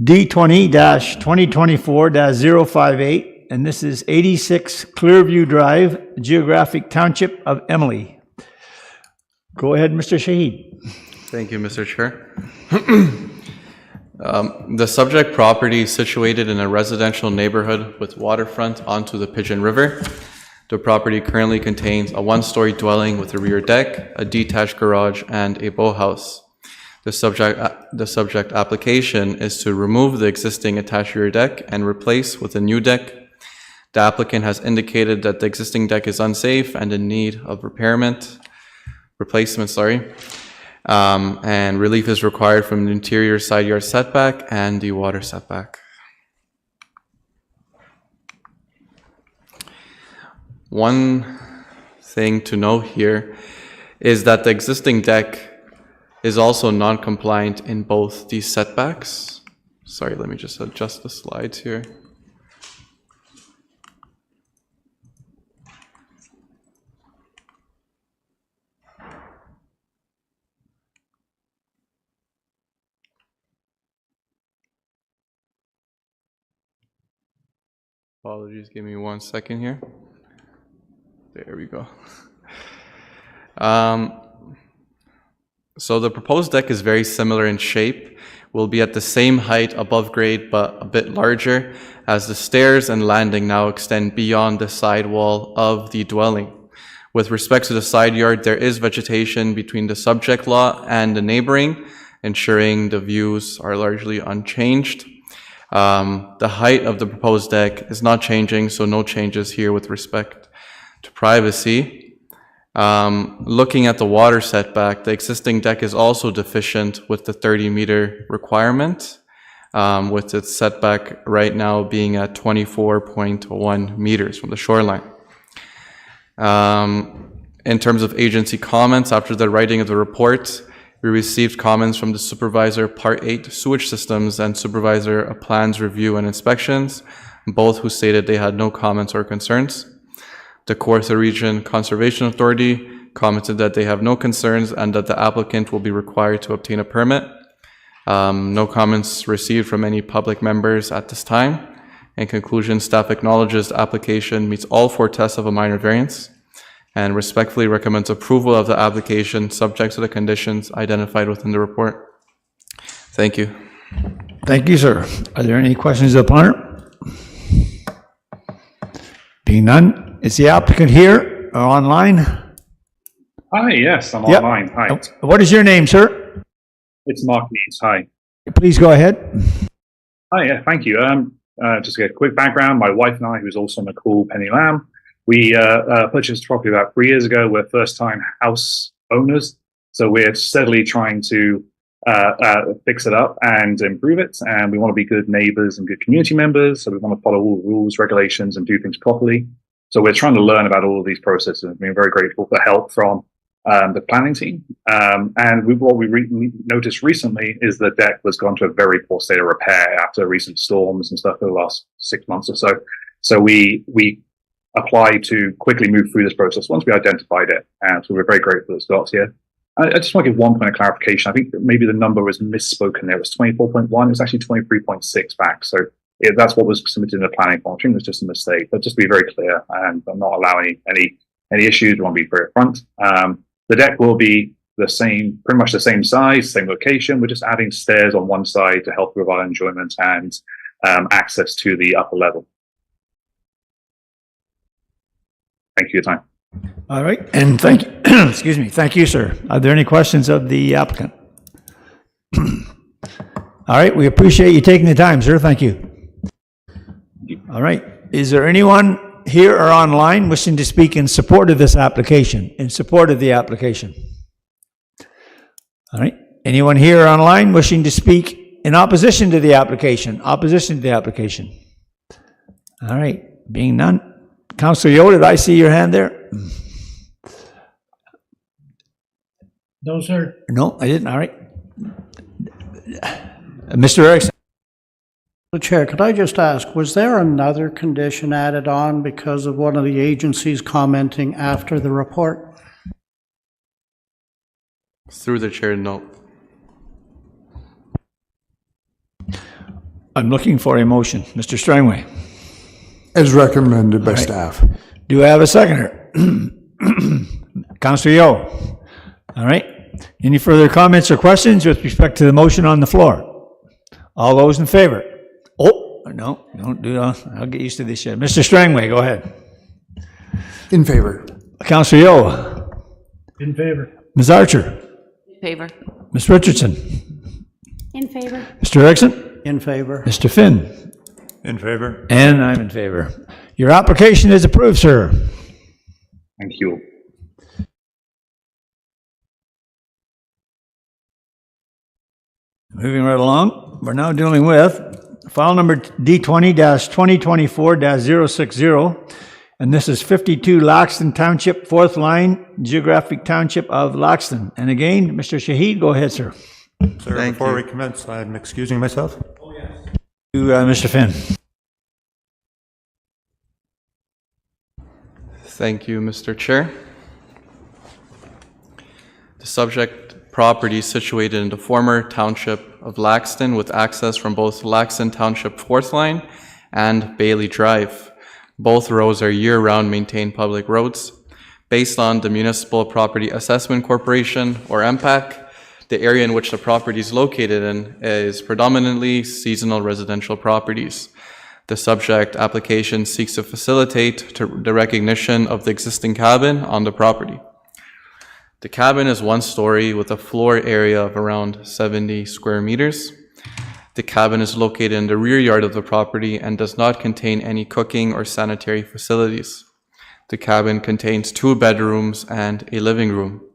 D20-2024-058, and this is 86 Clearview Drive, Geographic Township of Emily. Go ahead, Mr. Shahid. Thank you, Mr. Chair. The subject property is situated in a residential neighborhood with waterfront onto the Pigeon River. The property currently contains a one-story dwelling with a rear deck, a detached garage, and a boathouse. The subject application is to remove the existing attached rear deck and replace with a new deck. The applicant has indicated that the existing deck is unsafe and in need of replacement, and relief is required from the interior side yard setback and the water setback. One thing to note here is that the existing deck is also non-compliant in both these setbacks. Sorry, let me just adjust the slides here. Apologies, give me 1 second here. There we go. So the proposed deck is very similar in shape, will be at the same height above grade but a bit larger, as the stairs and landing now extend beyond the side wall of the dwelling. With respect to the side yard, there is vegetation between the subject lot and the neighboring, ensuring the views are largely unchanged. The height of the proposed deck is not changing, so no changes here with respect to privacy. Looking at the water setback, the existing deck is also deficient with the 30-meter requirement, with its setback right now being at 24.1 meters from the shoreline. In terms of agency comments, after the writing of the report, we received comments from the Supervisor Part 8 Sewage Systems and Supervisor of Plans Review and Inspections, both who stated they had no comments or concerns. The Kawartha Region Conservation Authority commented that they have no concerns and that the applicant will be required to obtain a permit. No comments received from any public members at this time. In conclusion, staff acknowledges the application meets all 4 tests of a minor variance and respectfully recommends approval of the application subject to the conditions identified within the report. Thank you. Thank you, sir. Are there any questions of the planner? Being none, is the applicant here or online? Hi, yes, I'm Yep. online. Hi. What is your name, sir? It's Mark Needs. Hi. Please go ahead. Hi, yeah, thank you. Just to get a quick background, my wife and I, who's also on the call, Penny Lamb, we purchased property about 3 years ago. We're first-time house owners, so we're steadily trying to fix it up and improve it, and we want to be good neighbors and good community members, so we want to follow all the rules, regulations, and do things properly. So we're trying to learn about all of these processes, and we're very grateful for help from the planning team. What we noticed recently is the deck was gone to a very poor state of repair after recent storms and stuff over the last 6 months or so. So we applied to quickly move through this process once we identified it, and so we're very grateful it's got here. I just want to give 1 point of clarification. I think that maybe the number was misspoken there. It was 24.1. It's actually 23.6 back. So that's what was submitted in the planning form. I think it was just a mistake. But just to be very clear, and not allow any issues, we want to be very upfront. The deck will be the same, pretty much the same size, same location. We're just adding stairs on one side to help provide enjoyment and access to the upper level. Thank you for your time. All right, and thank you. Excuse me. Thank you, sir. Are there any questions of the applicant? All right, we appreciate you taking the time, sir. Thank you. All right, is there anyone here or online wishing to speak in support of this application, in support of the application? All right, anyone here or online wishing to speak in opposition to the application, opposition to the application? All right, being none. Councillor Yo, did I see your hand there? No, sir. No, I didn't. All right. Mr. Erickson? The Chair, could I just ask, was there another condition added on because of one of the agencies commenting after the report? Through the chair, no. I'm looking for a motion. Mr. Strangway? As recommended by staff. Do I have a seconder? Councillor Yeo? All right. Any further comments or questions with respect to the motion on the floor? All those in favor? Oh, no, don't do that. I'll get used to this shit. Mr. Strangway, go ahead. In favor. Councillor Yeo? In favor. Ms. Archer? In favor. Ms. Richardson? In favor. Mr. Erickson? In favor. Mr. Finn? In favor? And I'm in favor. Your application is approved, sir. Thank you. Moving right along, we're now dealing with file number D20-2024-060, and this is 52 Laxton Township, 4th line, geographic township of Laxton. And again, Mr. Shahid, go ahead, sir. Sir, before we commence, I'm excusing myself. To Mr. Finn. Thank you, Mr. Chair. The subject property is situated in the former township of Laxton with access from both Laxton Township 4th line and Bailey Drive. Both roads are year-round maintained public roads. Based on the Municipal Property Assessment Corporation, or MPAC, the area in which the property is located in is predominantly seasonal residential properties. The subject application seeks to facilitate the recognition of the existing cabin on the property. The cabin is one story with a floor area of around 70 square meters. The cabin is located in the rear yard of the property and does not contain any cooking or sanitary facilities. The cabin contains 2 bedrooms and a living room.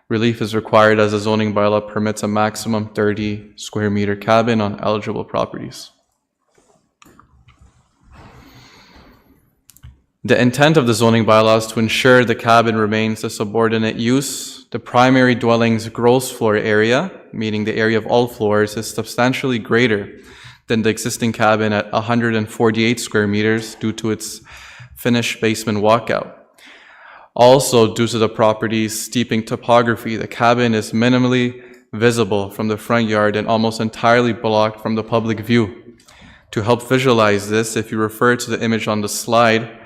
Relief is required as the zoning bylaw permits a maximum 30 square meter cabin on eligible properties. The intent of the zoning bylaw is to ensure the cabin remains a subordinate use. The primary dwelling's gross floor area, meaning the area of all floors, is substantially greater than the existing cabin at 148 square meters due to its finished basement walkout. Also, due to the property's steeping topography, the cabin is minimally visible from the front yard and almost entirely blocked from the public view. To help visualize this, if you refer to the image on the slide,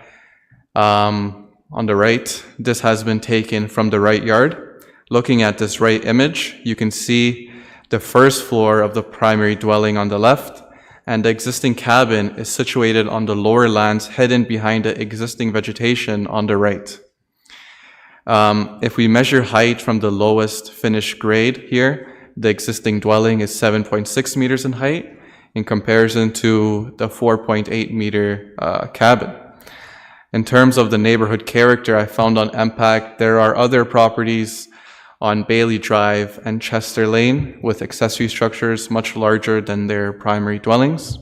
on the right, this has been taken from the right yard. Looking at this right image, you can see the first floor of the primary dwelling on the left, and the existing cabin is situated on the lower lands hidden behind the existing vegetation on the right. If we measure height from the lowest finished grade here, the existing dwelling is 7.6 meters in height in comparison to the 4.8 meter cabin. In terms of the neighborhood character, I found on MPAC there are other properties on Bailey Drive and Chester Lane with accessory structures much larger than their primary dwellings.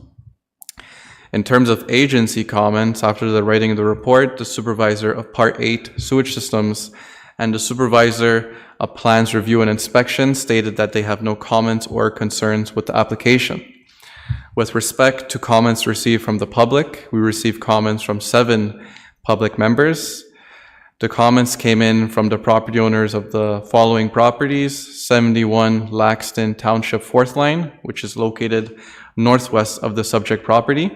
In terms of agency comments, after the writing of the report, the supervisor of Part 8 sewage systems and the supervisor of plans review and inspection stated that they have no comments or concerns with the application. With respect to comments received from the public, we received comments from 7 public members. The comments came in from the property owners of the following properties: 71 Laxton Township 4th line, which is located northwest of the subject property.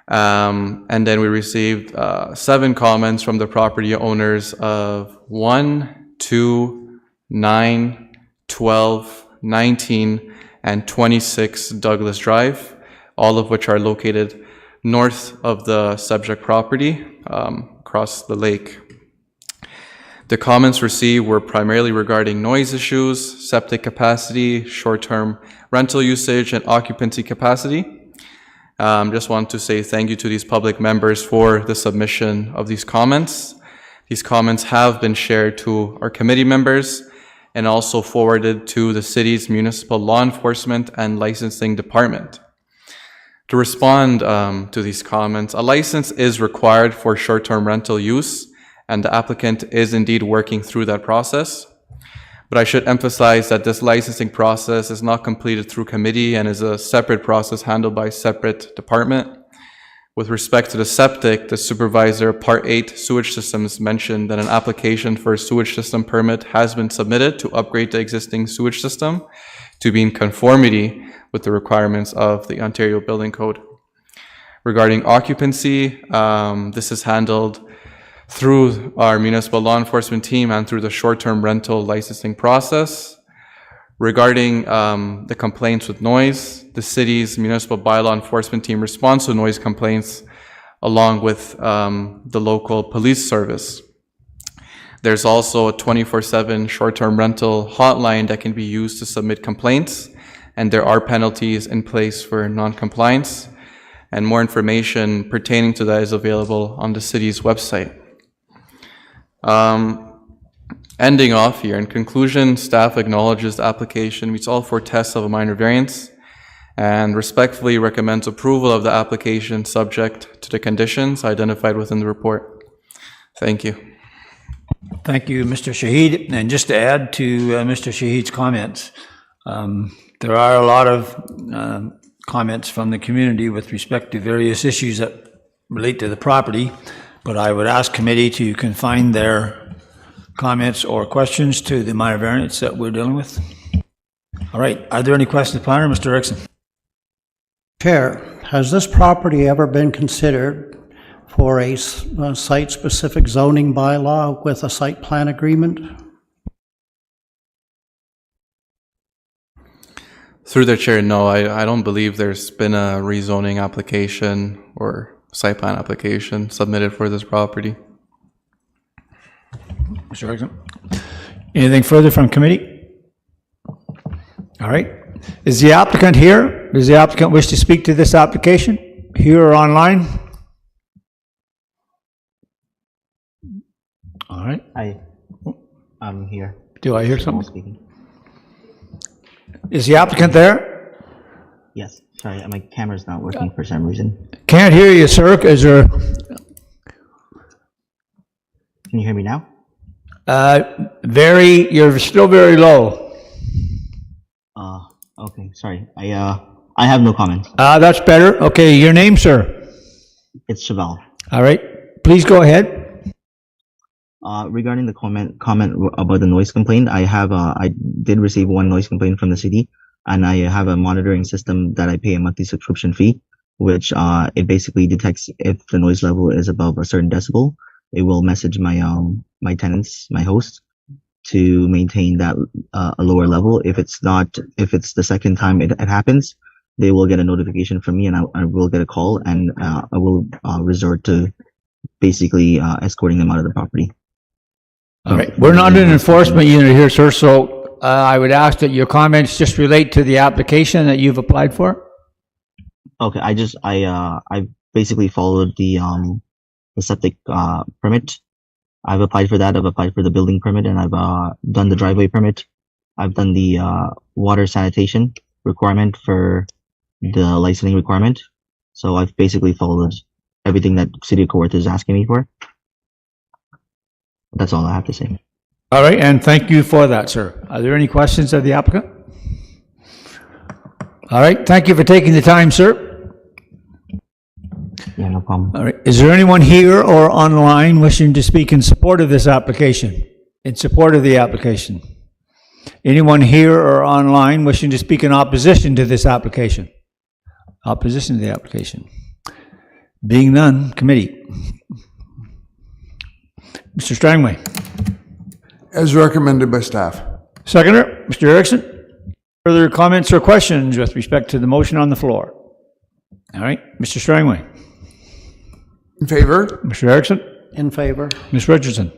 And then we received 7 comments from the property owners of 1, 2, 9, 12, 19, and 26 Douglas Drive, all of which are located north of the subject property, across the lake. The comments received were primarily regarding noise issues, septic capacity, short-term rental usage, and occupancy capacity. Just want to say thank you to these public members for the submission of these comments. These comments have been shared to our committee members and also forwarded to the city's municipal law enforcement and licensing department. To respond to these comments, a license is required for short-term rental use and the applicant is indeed working through that process. But I should emphasize that this licensing process is not completed through committee and is a separate process handled by a separate department. With respect to the septic, the supervisor of Part 8 sewage systems mentioned that an application for a sewage system permit has been submitted to upgrade the existing sewage system to be in conformity with the requirements of the Ontario Building Code. Regarding occupancy, this is handled through our municipal law enforcement team and through the short-term rental licensing process. Regarding the complaints with noise, the city's municipal bylaw enforcement team responds to noise complaints along with the local police service. There's also a 24/7 short-term rental hotline that can be used to submit complaints, and there are penalties in place for non-compliance, and more information pertaining to that is available on the city's website. Ending off here, in conclusion, staff acknowledges the application meets all 4 tests of a minor variance and respectfully recommends approval of the application subject to the conditions identified within the report. Thank you. Thank you, Mr. Shahid. And just to add to Mr. Shahid's comments, there are a lot of comments from the community with respect to various issues that relate to the property, but I would ask committee to confine their comments or questions to the minor variance that we're dealing with. All right, are there any questions, planner? Mr. Erickson. Chair, has this property ever been considered for a site-specific zoning bylaw with a site plan agreement? Through the chair, no, I don't believe there's been a rezoning application or site plan application submitted for this property. Mr. Erickson. Anything further from committee? All right. Is the applicant here? Does the applicant wish to speak to this application, here or online? All right. Hi, I'm here. Do I hear something? Speaking. Is the applicant there? Yes, sorry, my camera's not working for some reason. Can't hear you, sir. Is there? Can you hear me now? You're still very low. Okay, sorry. I have no comment. That's better. Okay, your name, sir? It's Chevelle. All right, please go ahead. Regarding the comment about the noise complaint, I did receive one noise complaint from the city, and I have a monitoring system that I pay a monthly subscription fee, which it basically detects if the noise level is above a certain decibel. It will message my my tenants, my hosts, to maintain that a lower level. If it's the second time it happens, they will get a notification from me, and I will get a call, and I will resort to basically escorting them out of the property. All right, we're not an enforcement unit here, sir, so I would ask that your comments just relate to the application that you've applied for. Okay, I basically followed the septic permit. I've applied for that. I've applied for the building permit, and I've done the driveway permit. I've done the water sanitation requirement for the licensing requirement. So I've basically followed everything that City of Kawartha is asking me for. That's all I have to say. All right, and thank you for that, sir. Are there any questions of the applicant? All right, thank you for taking the time, sir. Yeah, no problem. All right, is there anyone here or online wishing to speak in support of this application? In support of the application? Anyone here or online wishing to speak in opposition to this application? Opposition to the application? Being none, committee. Mr. Strangway. As recommended by staff. Seconder, Mr. Erickson. Further comments or questions with respect to the motion on the floor? All right, Mr. Strangway. In favor. Mr. Erickson. In favor. Ms. Richardson.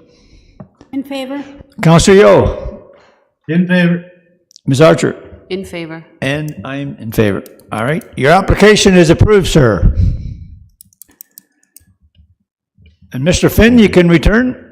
In favor? Councillor Yeo. In favor. Ms. Archer. In favor. And I'm in favor. All right, your application is approved, sir. And Mr. Finn, you can return.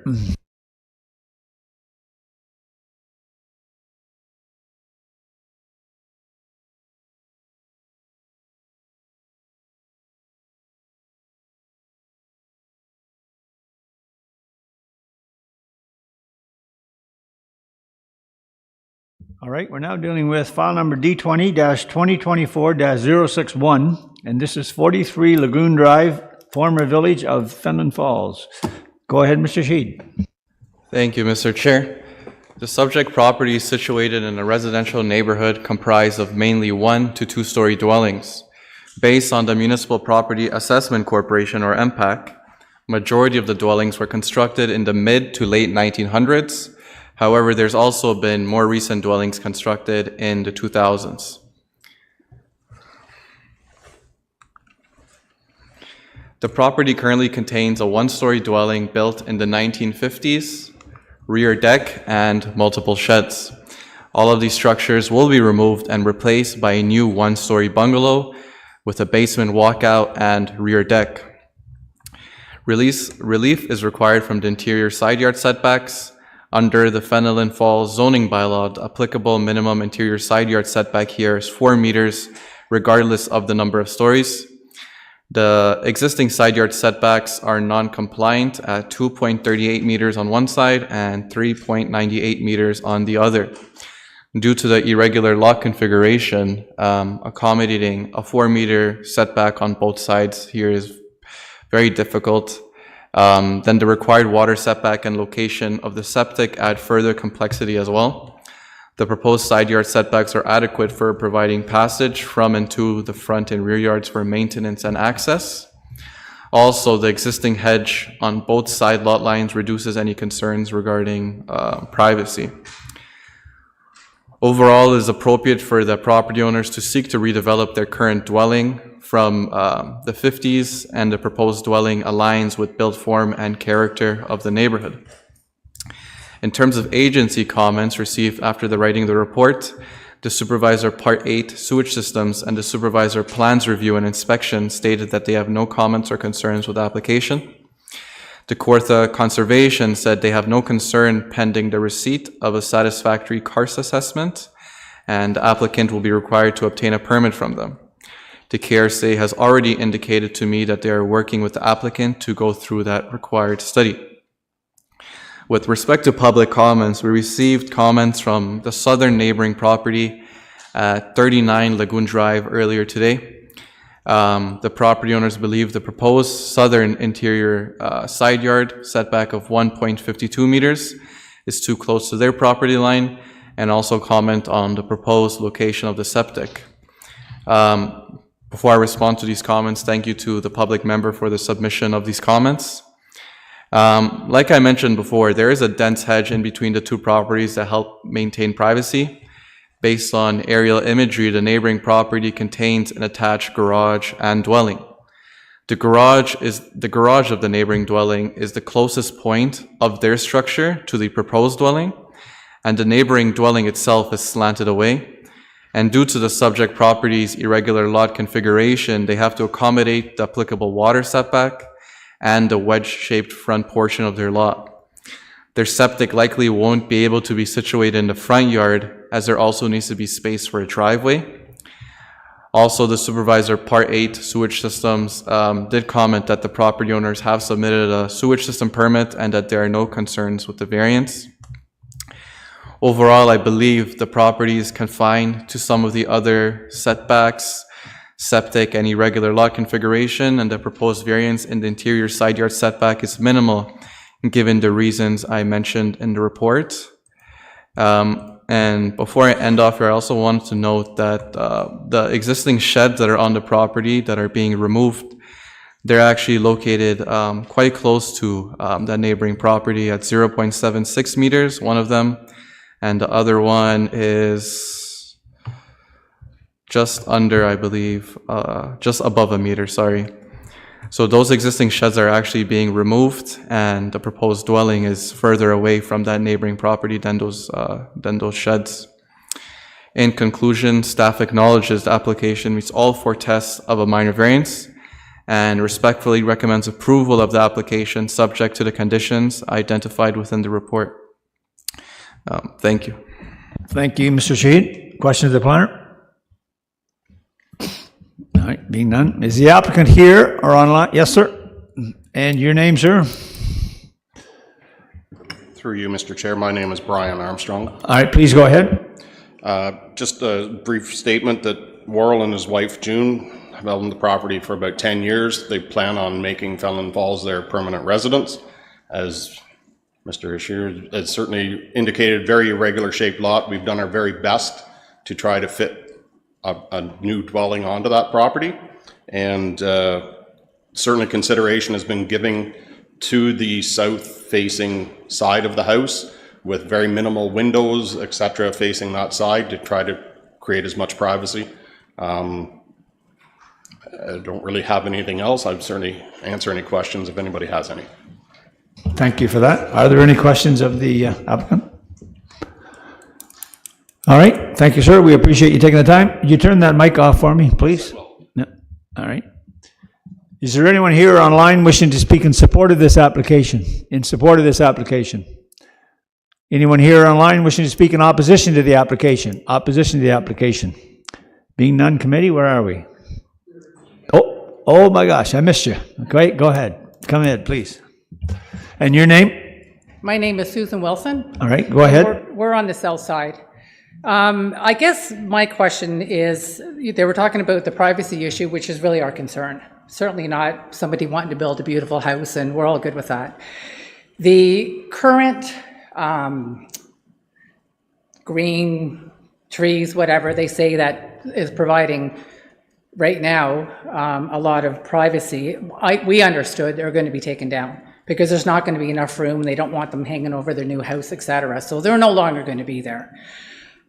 All right, we're now dealing with file number D20-2024-061, and this is 43 Lagoon Drive, former village of Fenelon Falls. Go ahead, Mr. Sheed. Thank you, Mr. Chair. The subject property is situated in a residential neighborhood comprised of mainly 1 to 2-story dwellings. Based on the Municipal Property Assessment Corporation, or MPAC, majority of the dwellings were constructed in the mid to late 1900s. However, there's also been more recent dwellings constructed in the 2000s. The property currently contains a 1-story dwelling built in the 1950s, rear deck, and multiple sheds. All of these structures will be removed and replaced by a new 1-story bungalow with a basement walkout and rear deck. Relief is required from the interior side yard setbacks. Under the Fenelon Falls zoning bylaw, the applicable minimum interior side yard setback here is 4 meters, regardless of the number of stories. The existing side yard setbacks are non-compliant at 2.38 meters on one side and 3.98 meters on the other. Due to the irregular lot configuration, accommodating a 4-meter setback on both sides here is very difficult. Then the required water setback and location of the septic add further complexity as well. The proposed side yard setbacks are adequate for providing passage from and to the front and rear yards for maintenance and access. Also, the existing hedge on both side lot lines reduces any concerns regarding privacy. Overall, it is appropriate for the property owners to seek to redevelop their current dwelling from the 50s, and the proposed dwelling aligns with built form and character of the neighborhood. In terms of agency comments received after the writing of the report, the Supervisor Part 8 Sewage Systems and the Supervisor Plans Review and Inspection stated that they have no comments or concerns with the application. The Kawartha Conservation said they have no concern pending the receipt of a satisfactory CARS assessment, and the applicant will be required to obtain a permit from them. The KRSA has already indicated to me that they are working with the applicant to go through that required study. With respect to public comments, we received comments from the southern neighboring property at 39 Lagoon Drive earlier today. The property owners believe the proposed southern interior side yard setback of 1.52 meters is too close to their property line, and also comment on the proposed location of the septic. Before I respond to these comments, thank you to the public member for the submission of these comments. Like I mentioned before, there is a dense hedge in between the two properties that help maintain privacy. Based on aerial imagery, the neighboring property contains an attached garage and dwelling. The garage of the neighboring dwelling is the closest point of their structure to the proposed dwelling, and the neighboring dwelling itself is slanted away. And due to the subject property's irregular lot configuration, they have to accommodate the applicable water setback and the wedge-shaped front portion of their lot. Their septic likely won't be able to be situated in the front yard, as there also needs to be space for a driveway. Also, the Supervisor Part 8 Sewage Systems did comment that the property owners have submitted a sewage system permit and that there are no concerns with the variance. Overall, I believe the property is confined to some of the other setbacks, septic, and irregular lot configuration, and the proposed variance in the interior side yard setback is minimal, given the reasons I mentioned in the report. And before I end off here, I also wanted to note that the existing sheds that are on the property that are being removed, they're actually located quite close to that neighboring property at 0.76 meters, one of them, and the other one is just under, I believe, just above a meter, sorry. So those existing sheds are actually being removed, and the proposed dwelling is further away from that neighboring property than those sheds. In conclusion, staff acknowledges the application meets all 4 tests of a minor variance and respectfully recommends approval of the application subject to the conditions identified within the report. Thank you. Thank you, Mr. Sheed. Questions of the planner? All right, being none. Is the applicant here or online? Yes, sir. And your name, sir? Through you, Mr. Chair, my name is Brian Armstrong. All right, please go ahead. Just a brief statement that Worrell and his wife June have owned the property for about 10 years. They plan on making Fenelon Falls their permanent residence. As Mr. Hashir has certainly indicated, very irregular shaped lot. We've done our very best to try to fit a new dwelling onto that property. And certainly consideration has been given to the south-facing side of the house with very minimal windows, etc., facing that side to try to create as much privacy. I don't really have anything else. I'd certainly answer any questions if anybody has any. Thank you for that. Are there any questions of the applicant? All right, thank you, sir. We appreciate you taking the time. You turn that mic off for me, please. No. All right. Is there anyone here online wishing to speak in support of this application? In support of this application? Anyone here online wishing to speak in opposition to the application? Opposition to the application? Being none, committee, where are we? Oh my gosh, I missed you. Okay, go ahead. Come ahead, please. And your name? My name is Susan Wilson. All right, go ahead. We're on the south side. I guess my question is, they were talking about the privacy issue, which is really our concern. Certainly not somebody wanting to build a beautiful house, and we're all good with that. The current green trees, whatever they say that is providing right now a lot of privacy, we understood they're going to be taken down because there's not going to be enough room. They don't want them hanging over their new house, etc. So they're no longer going to be there.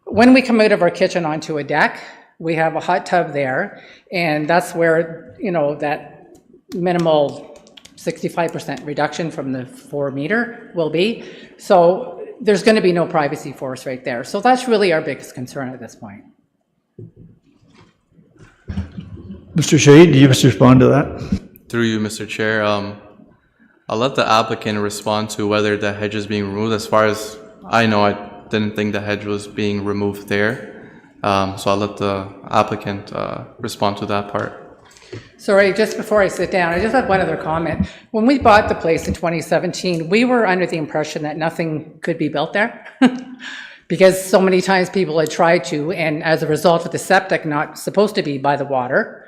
When we come out of our kitchen onto a deck, we have a hot tub there, and that's where, you know, that minimal 65% reduction from the 4 meter will be. So there's going to be no privacy for us right there. So that's really our biggest concern at this point. Mr. Shahid, do you wish to respond to that? Through you, Mr. Chair, I'll let the applicant respond to whether the hedge is being removed. As far as I know, I didn't think the hedge was being removed there. So I'll let the applicant respond to that part. Sorry, just before I sit down, I just have one other comment. When we bought the place in 2017, we were under the impression that nothing could be built there because so many times people had tried to, and as a result of the septic not supposed to be by the water,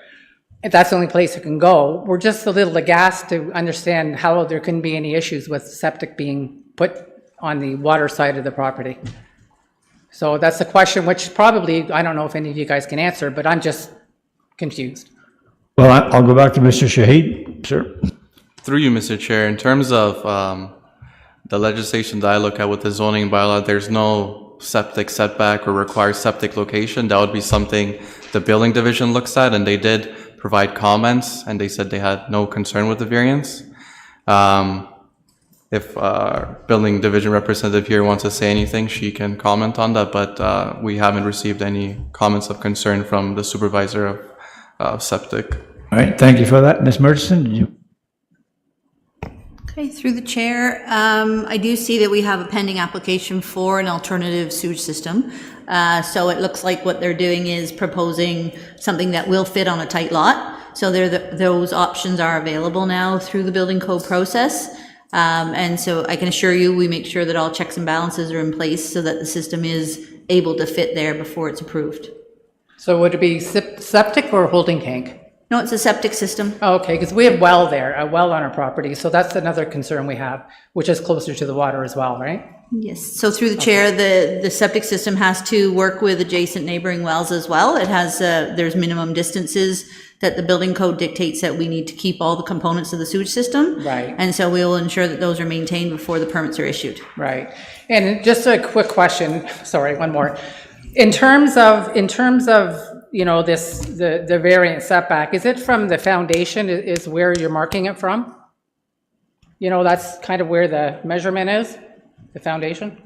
if that's the only place it can go, we're just a little aghast to understand how there couldn't be any issues with septic being put on the water side of the property. So that's a question which probably, I don't know if any of you guys can answer, but I'm just confused. Well, I'll go back to Mr. Shahid, sir. Through you, Mr. Chair, in terms of the legislation that I look at with the zoning bylaw, there's no septic setback or required septic location. That would be something the building division looks at, and they did provide comments, and they said they had no concern with the variance. If building division representative here wants to say anything, she can comment on that, but we haven't received any comments of concern from the supervisor of septic. All right, thank you for that. Ms. Murchison, did you? Okay, through the chair, I do see that we have a pending application for an alternative sewage system. So it looks like what they're doing is proposing something that will fit on a tight lot. So those options are available now through the building code process. And so I can assure you, we make sure that all checks and balances are in place so that the system is able to fit there before it's approved. So would it be septic or holding tank? No, it's a septic system. Oh, okay, because we have well there, a well on our property, so that's another concern we have, which is closer to the water as well, right? Yes, so through the chair, the septic system has to work with adjacent neighboring wells as well. It has, there's minimum distances that the building code dictates that we need to keep all the components of the sewage system. Right. And so we will ensure that those are maintained before the permits are issued. Right. And just a quick question, sorry, one more. In terms of, you know, the variant setback, is it from the foundation is where you're marking it from? You know, that's kind of where the measurement is, the foundation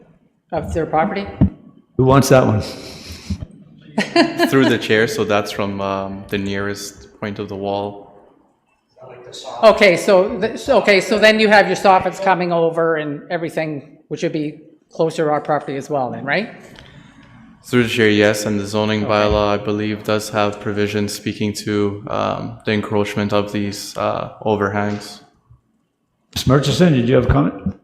of their property? Who wants that one? Through the chair, so that's from the nearest point of the wall. Okay, so then you have your soffits coming over and everything, which would be closer to our property as well then, right? Through the chair, yes, and the zoning bylaw, I believe, does have provisions speaking to the encroachment of these overhangs. Ms. Murchison, did you have a comment?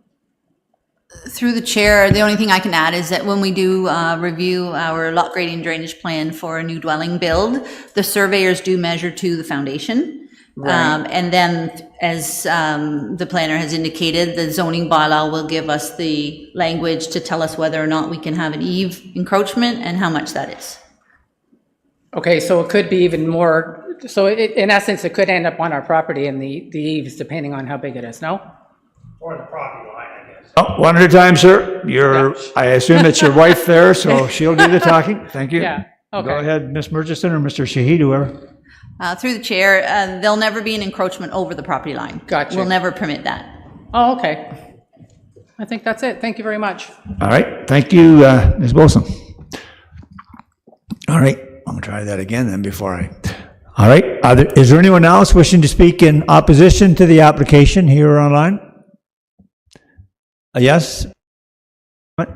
Through the chair, the only thing I can add is that when we do review our lot grading drainage plan for a new dwelling build, the surveyors do measure to the foundation. Right. And then, as the planner has indicated, the zoning bylaw will give us the language to tell us whether or not we can have an eave encroachment and how much that is. Okay, so it could be even more, so in essence, it could end up on our property in the eaves, depending on how big it is, no? Or the property line, I guess. Oh, one at a time, sir. I assume it's your wife there, so she'll do the talking. Thank you. Yeah, okay. Go ahead, Ms. Murchison or Mr. Shahid, whoever. Through the chair, there'll never be an encroachment over the property line. Gotcha. We'll never permit that. Oh, okay. I think that's it. Thank you very much. All right, thank you, Ms. Wilson. All right, I'm gonna try that again then before I. All right, is there anyone else wishing to speak in opposition to the application here or online? Yes? What?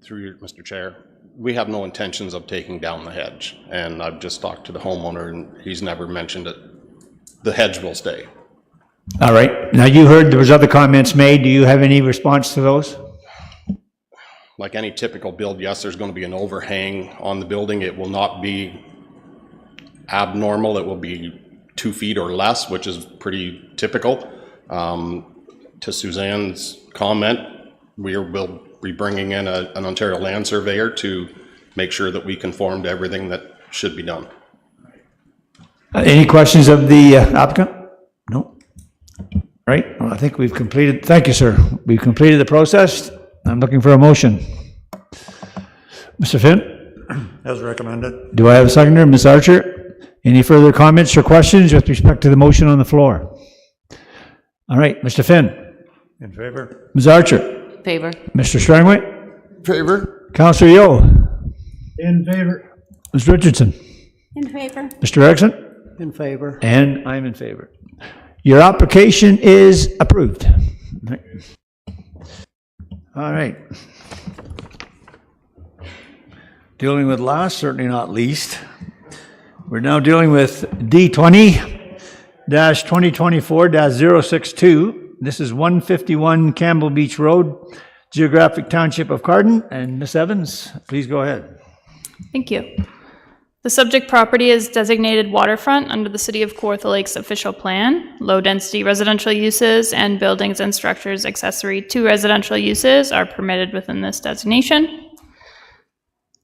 Through you, Mr. Chair, we have no intentions of taking down the hedge, and I've just talked to the homeowner, and he's never mentioned it. The hedge will stay. All right, now you heard there was other comments made. Do you have any response to those? Like any typical build, yes, there's going to be an overhang on the building. It will not be abnormal. It will be 2 feet or less, which is pretty typical. To Suzanne's comment, we'll be bringing in an Ontario land surveyor to make sure that we conform to everything that should be done. Any questions of the applicant? No? All right, well, I think we've completed, thank you, sir. We've completed the process. I'm looking for a motion. Mr. Finn? As recommended. Do I have a seconder? Ms. Archer? Any further comments or questions with respect to the motion on the floor? All right, Mr. Finn? In favor? Ms. Archer? Favor. Mr. Strangway? Favor? Councillor Yeo? In favor. Ms. Richardson? In favor. Mr. Erickson? In favor. And I'm in favor. Your application is approved. All right. Dealing with last, certainly not least, we're now dealing with D20-2024-062. This is 151 Campbell Beach Road, Geographic Township of Carden. And Ms. Evans, please go ahead. Thank you. The subject property is designated waterfront under the City of Kawartha Lakes official plan. Low-density residential uses and buildings and structures accessory to residential uses are permitted within this designation.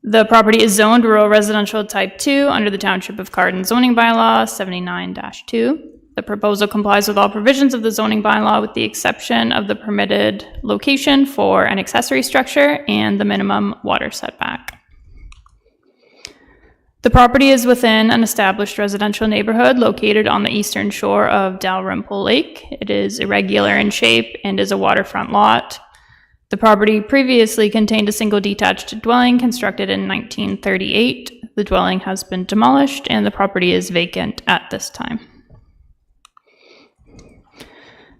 The property is zoned rural residential type 2 under the Township of Carden zoning bylaw 79-2. The proposal complies with all provisions of the zoning bylaw with the exception of the permitted location for an accessory structure and the minimum water setback. The property is within an established residential neighborhood located on the eastern shore of Dalrymple Lake. It is irregular in shape and is a waterfront lot. The property previously contained a single detached dwelling constructed in 1938. The dwelling has been demolished and the property is vacant at this time.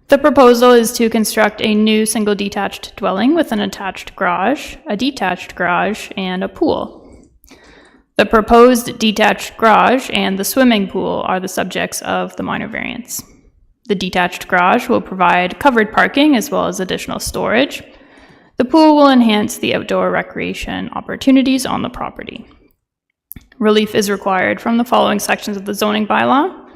The proposal is to construct a new single detached dwelling with an attached garage, a detached garage, and a pool. The proposed detached garage and the swimming pool are the subjects of the minor variance. The detached garage will provide covered parking as well as additional storage. The pool will enhance the outdoor recreation opportunities on the property. Relief is required from the following sections of the zoning bylaw.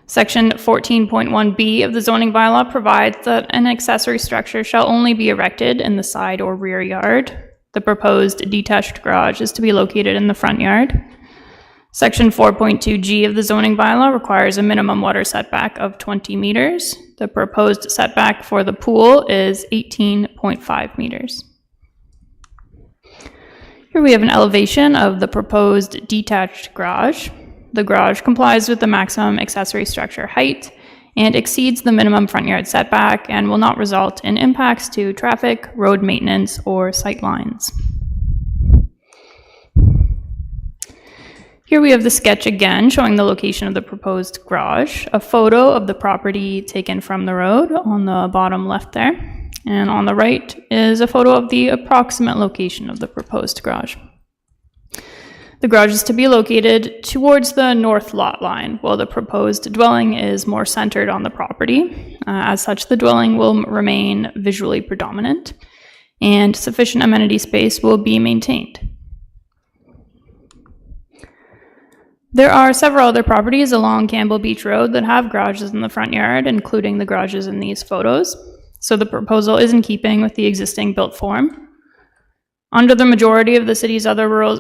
Section 14.1B of the zoning bylaw provides that an accessory structure shall only be erected in the side or rear yard. The proposed detached garage is to be located in the front yard. Section 4.2G of the zoning bylaw requires a minimum water setback of 20 meters. The proposed setback for the pool is 18.5 meters. Here we have an elevation of the proposed detached garage. The garage complies with the maximum accessory structure height and exceeds the minimum front yard setback and will not result in impacts to traffic, road maintenance, or sight lines. Here we have the sketch again showing the location of the proposed garage, a photo of the property taken from the road on the bottom left there. And on the right is a photo of the approximate location of the proposed garage. The garage is to be located towards the north lot line, while the proposed dwelling is more centered on the property. As such, the dwelling will remain visually predominant, and sufficient amenity space will be maintained. There are several other properties along Campbell Beach Road that have garages in the front yard, including the garages in these photos. So the proposal is in keeping with the existing built form. Under the majority of the city's other rural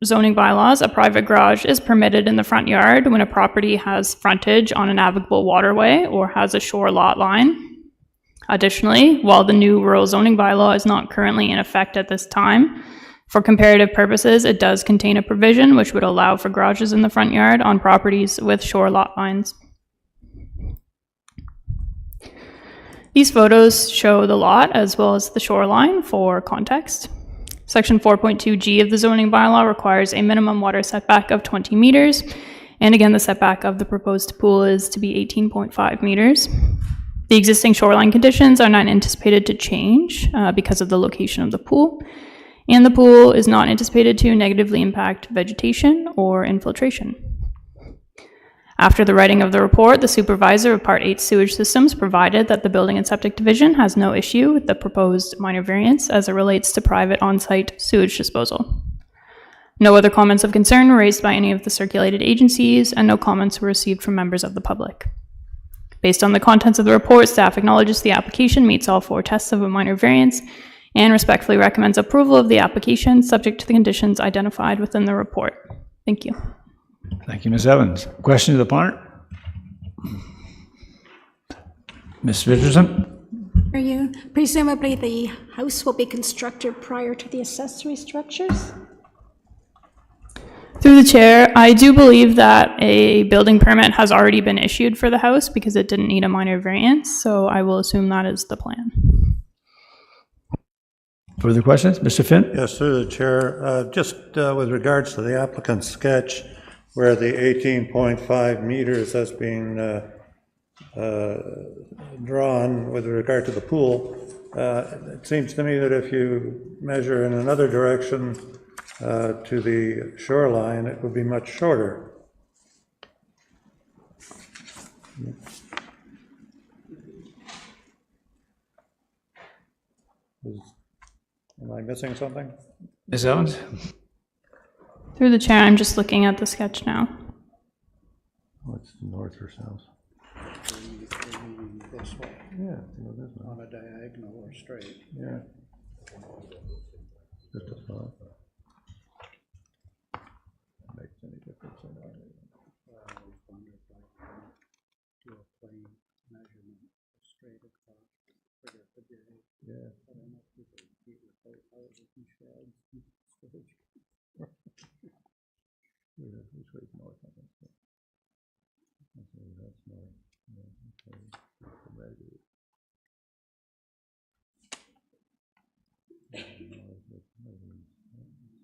zoning bylaws, a private garage is permitted in the front yard when a property has frontage on a navigable waterway or has a shore lot line. Additionally, while the new rural zoning bylaw is not currently in effect at this time, for comparative purposes, it does contain a provision which would allow for garages in the front yard on properties with shore lot lines. These photos show the lot as well as the shoreline for context. Section 4.2G of the zoning bylaw requires a minimum water setback of 20 meters. And again, the setback of the proposed pool is to be 18.5 meters. The existing shoreline conditions are not anticipated to change because of the location of the pool. And the pool is not anticipated to negatively impact vegetation or infiltration. After the writing of the report, the supervisor of Part 8 sewage systems provided that the Building and Septic Division has no issue with the proposed minor variance as it relates to private on-site sewage disposal. No other comments of concern were raised by any of the circulated agencies, and no comments were received from members of the public. Based on the contents of the report, staff acknowledges the application meets all 4 tests of a minor variance and respectfully recommends approval of the application subject to the conditions identified within the report. Thank you. Thank you, Ms. Evans. Question to the planner? Ms. Richardson? Are you, presumably the house will be constructed prior to the accessory structures? Through the chair, I do believe that a building permit has already been issued for the house because it didn't need a minor variance, so I will assume that is the plan. Further questions? Mr. Finn? Yes, through the chair. Just with regards to the applicant's sketch, where the 18.5 meters has been drawn with regard to the pool, it seems to me that if you measure in another direction to the shoreline, it would be much shorter. Am I missing something? Ms. Evans? Through the chair, I'm just looking at the sketch now. What's north or south? This way. Yeah, On a diagonal or straight. yeah. Just a thought. Makes any difference or not? Yeah. Which way is north? I think. Okay, that's north. Yeah, okay. Maybe.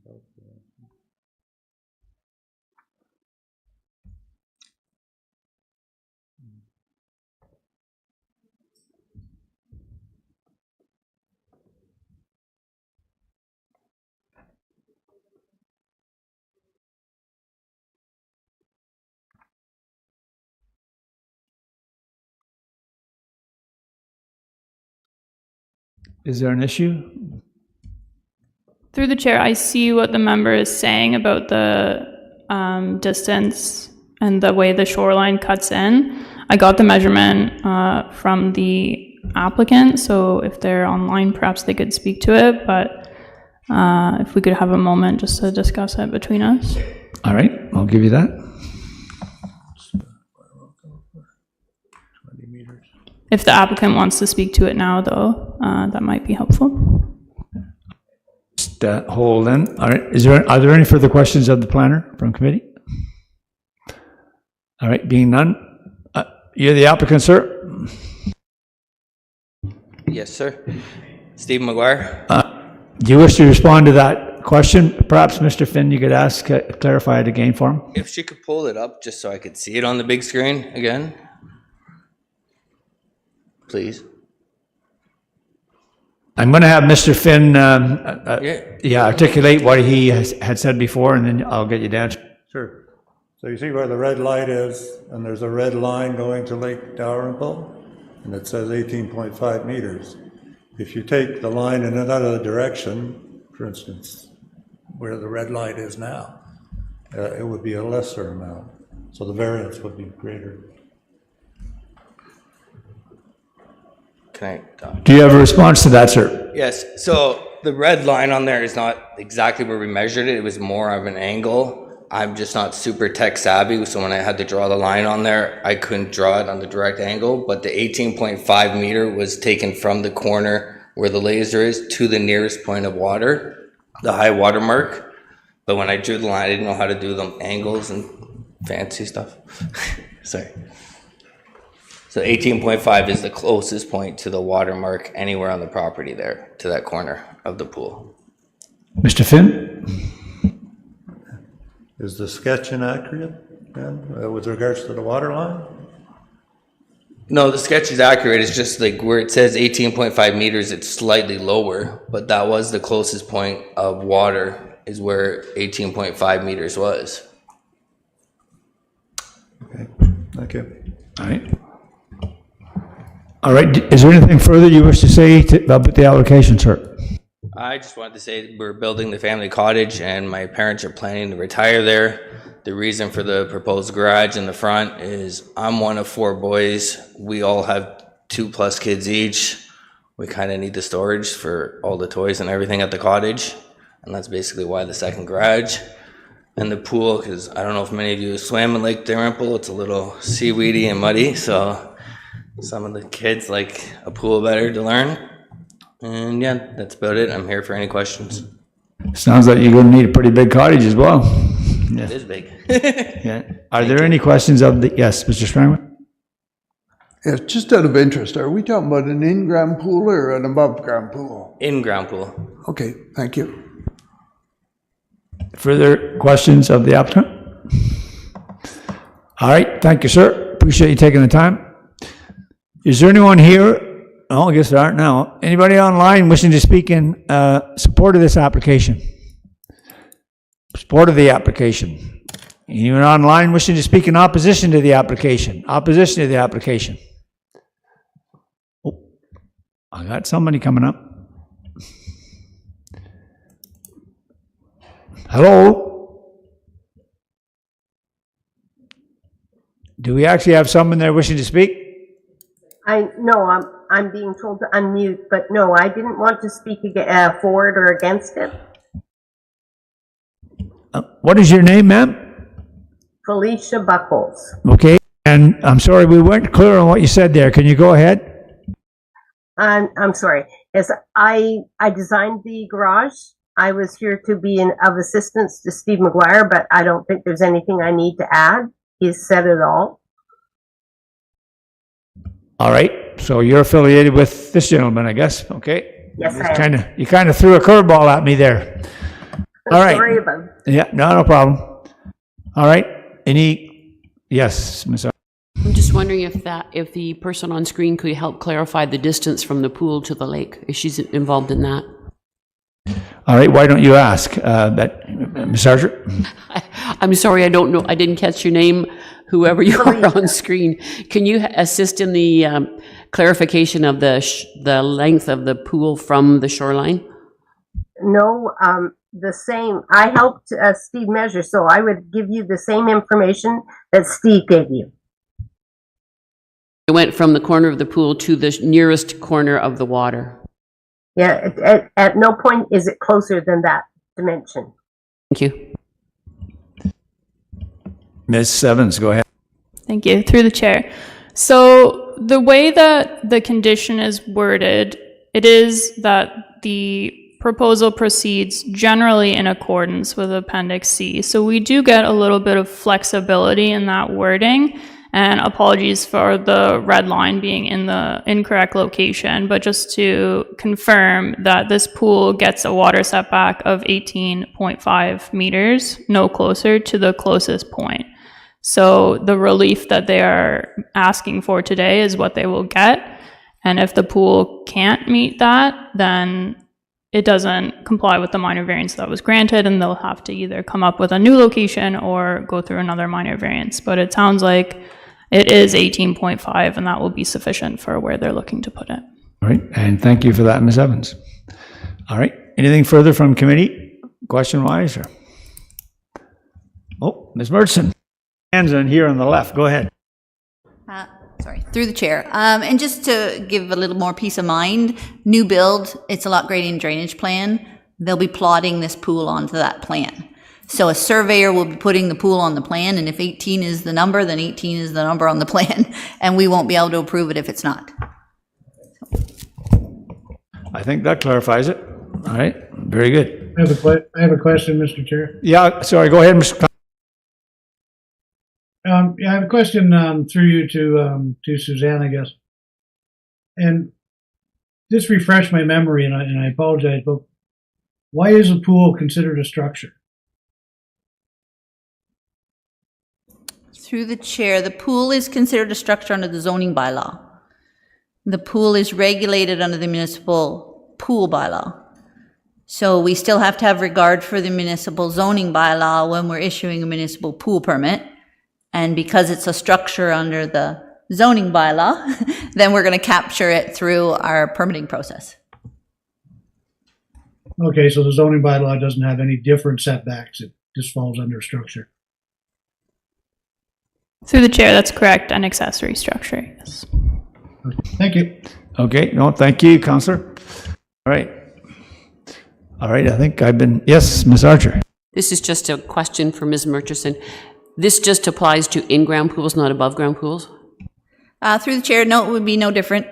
South direction. Is there an issue? Through the chair, I see what the member is saying about the distance and the way the shoreline cuts in. I got the measurement from the applicant, so if they're online, perhaps they could speak to it, but if we could have a moment just to discuss it between us. All right, I'll give you that. 20 meters. If the applicant wants to speak to it now, though, that might be helpful. Just hold in. All right, are there any further questions of the planner from committee? All right, being none, you're the applicant, sir? Yes, sir. Steve McGuire. Do you wish to respond to that question? Perhaps, Mr. Finn, you could ask, clarify it again for him? If she could pull it up just so I could see it on the big screen again. Please. I'm going to have Mr. Finn, articulate what he had said before, and then I'll get you down. Sure. So you see where the red light is, and there's a red line going to Lake Dalrymple, and it says 18.5 meters. If you take the line in another direction, for instance, where the red light is now, it would be a lesser amount. So the variance would be greater. Can I? Do you have a response to that, sir? Yes, so the red line on there is not exactly where we measured it. It was more of an angle. I'm just not super tech savvy, so when I had to draw the line on there, I couldn't draw it on the direct angle, but the 18.5 meter was taken from the corner where the laser is to the nearest point of water, the high water mark. But when I drew the line, I didn't know how to do the angles and fancy stuff. Sorry. So 18.5 is the closest point to the water mark anywhere on the property there, to that corner of the pool. Mr. Finn? Is the sketch inaccurate, then, with regards to the water line? No, the sketch is accurate. It's just like where it says 18.5 meters, it's slightly lower, but that was the closest point of water is where 18.5 meters was. Okay, thank you. All right. All right, is there anything further you wish to say about the application, sir? I just wanted to say we're building the family cottage and my parents are planning to retire there. The reason for the proposed garage in the front is I'm one of 4 boys. We all have 2+ kids each. We kind of need the storage for all the toys and everything at the cottage. And that's basically why the second garage. And the pool, because I don't know if many of you swam in Lake Dalrymple. It's a little seaweedy and muddy, so some of the kids like a pool better to learn. And yeah, that's about it. I'm here for any questions. Sounds like you're going to need a pretty big cottage as well. Yeah. It is big. Yeah. Are there any questions of the, yes, Mr. Sprangler? Yeah, just out of interest, are we talking about an in-ground pool or an above-ground pool? In-ground pool. Okay, thank you. Further questions of the applicant? All right, thank you, sir. Appreciate you taking the time. Is there anyone here? Oh, I guess there aren't now. Anybody online wishing to speak in support of this application? Support of the application. Anyone online wishing to speak in opposition to the application? Opposition to the application. Oh, I got somebody coming up. Hello? Do we actually have someone there wishing to speak? I'm being told to unmute, but no, I didn't want to speak for it or against it. What is your name, ma'am? Felicia Buckles. Okay, and I'm sorry, we weren't clear on what you said there. Can you go ahead? I'm sorry. Yes, I designed the garage. I was here to be of assistance to Steve McGuire, but I don't think there's anything I need to add. He's said it all. All right, so you're affiliated with this gentleman, I guess, okay? Yes, I am. You kind of threw a curveball at me there. All right. Sorry about it. Yeah, no problem. All right, yes, Ms. I'm just wondering if the person on screen could help clarify the distance from the pool to the lake, if she's involved in that. All right, why don't you ask Ms. Sargent? I'm sorry, I don't know, I didn't catch your name, whoever you are on screen. Can you assist in the clarification of the length of the pool from the shoreline? No, the same. I helped Steve measure, so I would give you the same information that Steve gave you. It went from the corner of the pool to the nearest corner of the water. Yeah, at no point is it closer than that dimension. Thank you. Ms. Evans, go ahead. Thank you. Through the chair. So the way that the condition is worded, it is that the proposal proceeds generally in accordance with Appendix C. So we do get a little bit of flexibility in that wording, and apologies for the red line being in the incorrect location, but just to confirm that this pool gets a water setback of 18.5 meters, no closer to the closest point. So the relief that they are asking for today is what they will get. And if the pool can't meet that, then it doesn't comply with the minor variance that was granted, and they'll have to either come up with a new location or go through another minor variance. But it sounds like it is 18.5, and that will be sufficient for where they're looking to put it. All right, and thank you for that, Ms. Evans. All right, anything further from committee, question-wise? Or? Oh, Ms. Murchison, hands in here on the left, go ahead. Sorry, through the chair. And just to give a little more peace of mind, new build, it's a lot grading and drainage plan. They'll be plotting this pool onto that plan. So a surveyor will be putting the pool on the plan, and if 18 is the number, then 18 is the number on the plan, and we won't be able to approve it if it's not. I think that clarifies it. All right, very good. I have a question, Mr. Chair. Yeah, sorry, go ahead, Mr. Yeah, I have a question through you to Suzanne, I guess. And just refresh my memory, and I apologize, but why is a pool considered a structure? Through the chair, the pool is considered a structure under the zoning bylaw. The pool is regulated under the municipal pool bylaw. So we still have to have regard for the municipal zoning bylaw when we're issuing a municipal pool permit. And because it's a structure under the zoning bylaw, then we're going to capture it through our permitting process. Okay, so the zoning bylaw doesn't have any different setbacks. It just falls under structure. Through the chair, that's correct, an accessory structure, yes. Thank you. Okay, no, thank you, Councillor. All right. All right, I think I've been, yes, Ms. Archer. This is just a question for Ms. Murchison. This just applies to in-ground pools, not above-ground pools? Through the chair, no, it would be no different.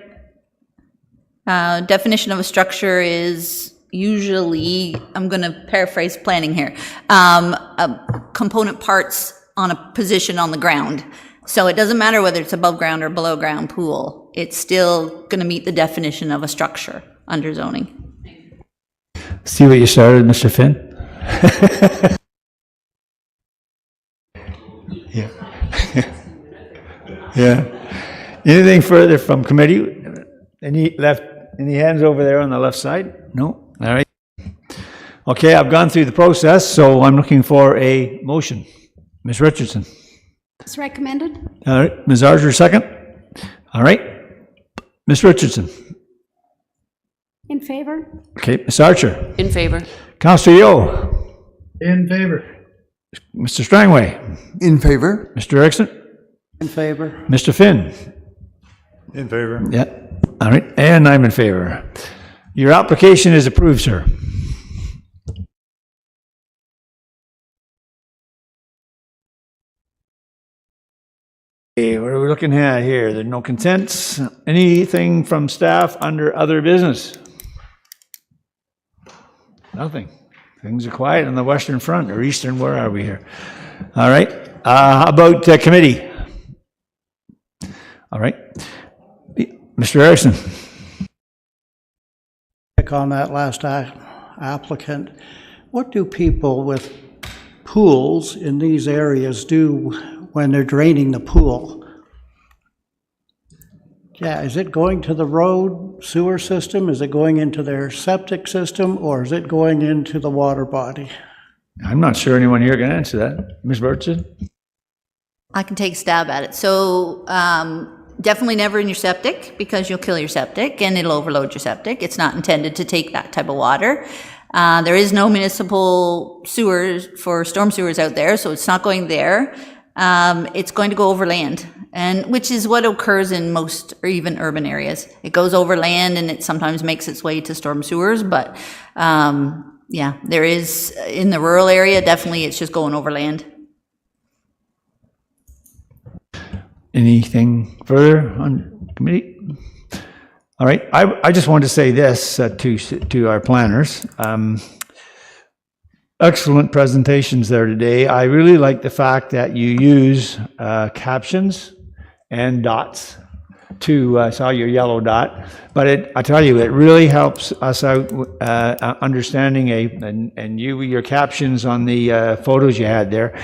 Definition of a structure is usually, I'm going to paraphrase planning here, component parts on a position on the ground. So it doesn't matter whether it's above ground or below ground pool. It's still going to meet the definition of a structure under zoning. See what you started, Mr. Finn? Yeah. Yeah. Anything further from committee? Any hands over there on the left side? No? All right. Okay, I've gone through the process, so I'm looking for a motion. Ms. Richardson. It's recommended. All right. Ms. Archer, second. All right. Ms. Richardson. In favor? Okay. Ms. Archer. In favor. Councillor Yeo. In favor. Mr. Strangway. In favor. Mr. Erickson. In favor. Mr. Finn. In favor. Yeah. All right. And I'm in favor. Your application is approved, sir. Okay, what are we looking at here? There's no consents. Anything from staff under other business? Nothing. Things are quiet on the western front or eastern. Where are we here? All right. How about committee? All right. Mr. Erickson. On that last applicant, what do people with pools in these areas do when they're draining the pool? Yeah, is it going to the road sewer system? Is it going into their septic system, or is it going into the water body? I'm not sure anyone here can answer that. Ms. Burton? I can take a stab at it. So definitely never in your septic, because you'll kill your septic and it'll overload your septic. It's not intended to take that type of water. There is no municipal sewers for storm sewers out there, so it's not going there. It's going to go over land, and which is what occurs in most or even urban areas. It goes over land and it sometimes makes its way to storm sewers, but yeah, there is in the rural area, definitely it's just going over land. Anything further on committee? All right, I just wanted to say this to our planners. Excellent presentations there today. I really like the fact that you use captions and dots to, I saw your yellow dot, but I tell you, it really helps us out understanding and your captions on the photos you had there.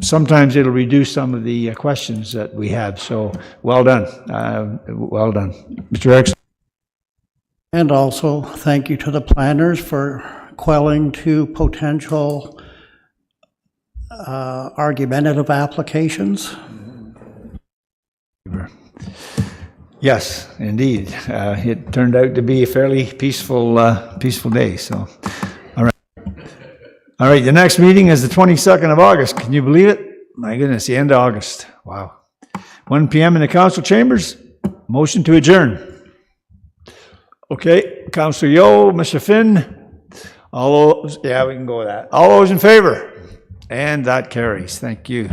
sometimes it'll reduce some of the questions that we have. So well done. Well done. Mr. Erickson? And also, thank you to the planners for quelling two potential argumentative applications. Yes, indeed. It turned out to be a fairly peaceful day, so, all right. All right, the next meeting is the 22nd of August. Can you believe it? My goodness, the end of August. Wow. 1 p.m. in the council chambers. Motion to adjourn. Okay, Councillor Yeo, Mr. Finn, all those, yeah, we can go with that. All those in favor? And that carries. Thank you.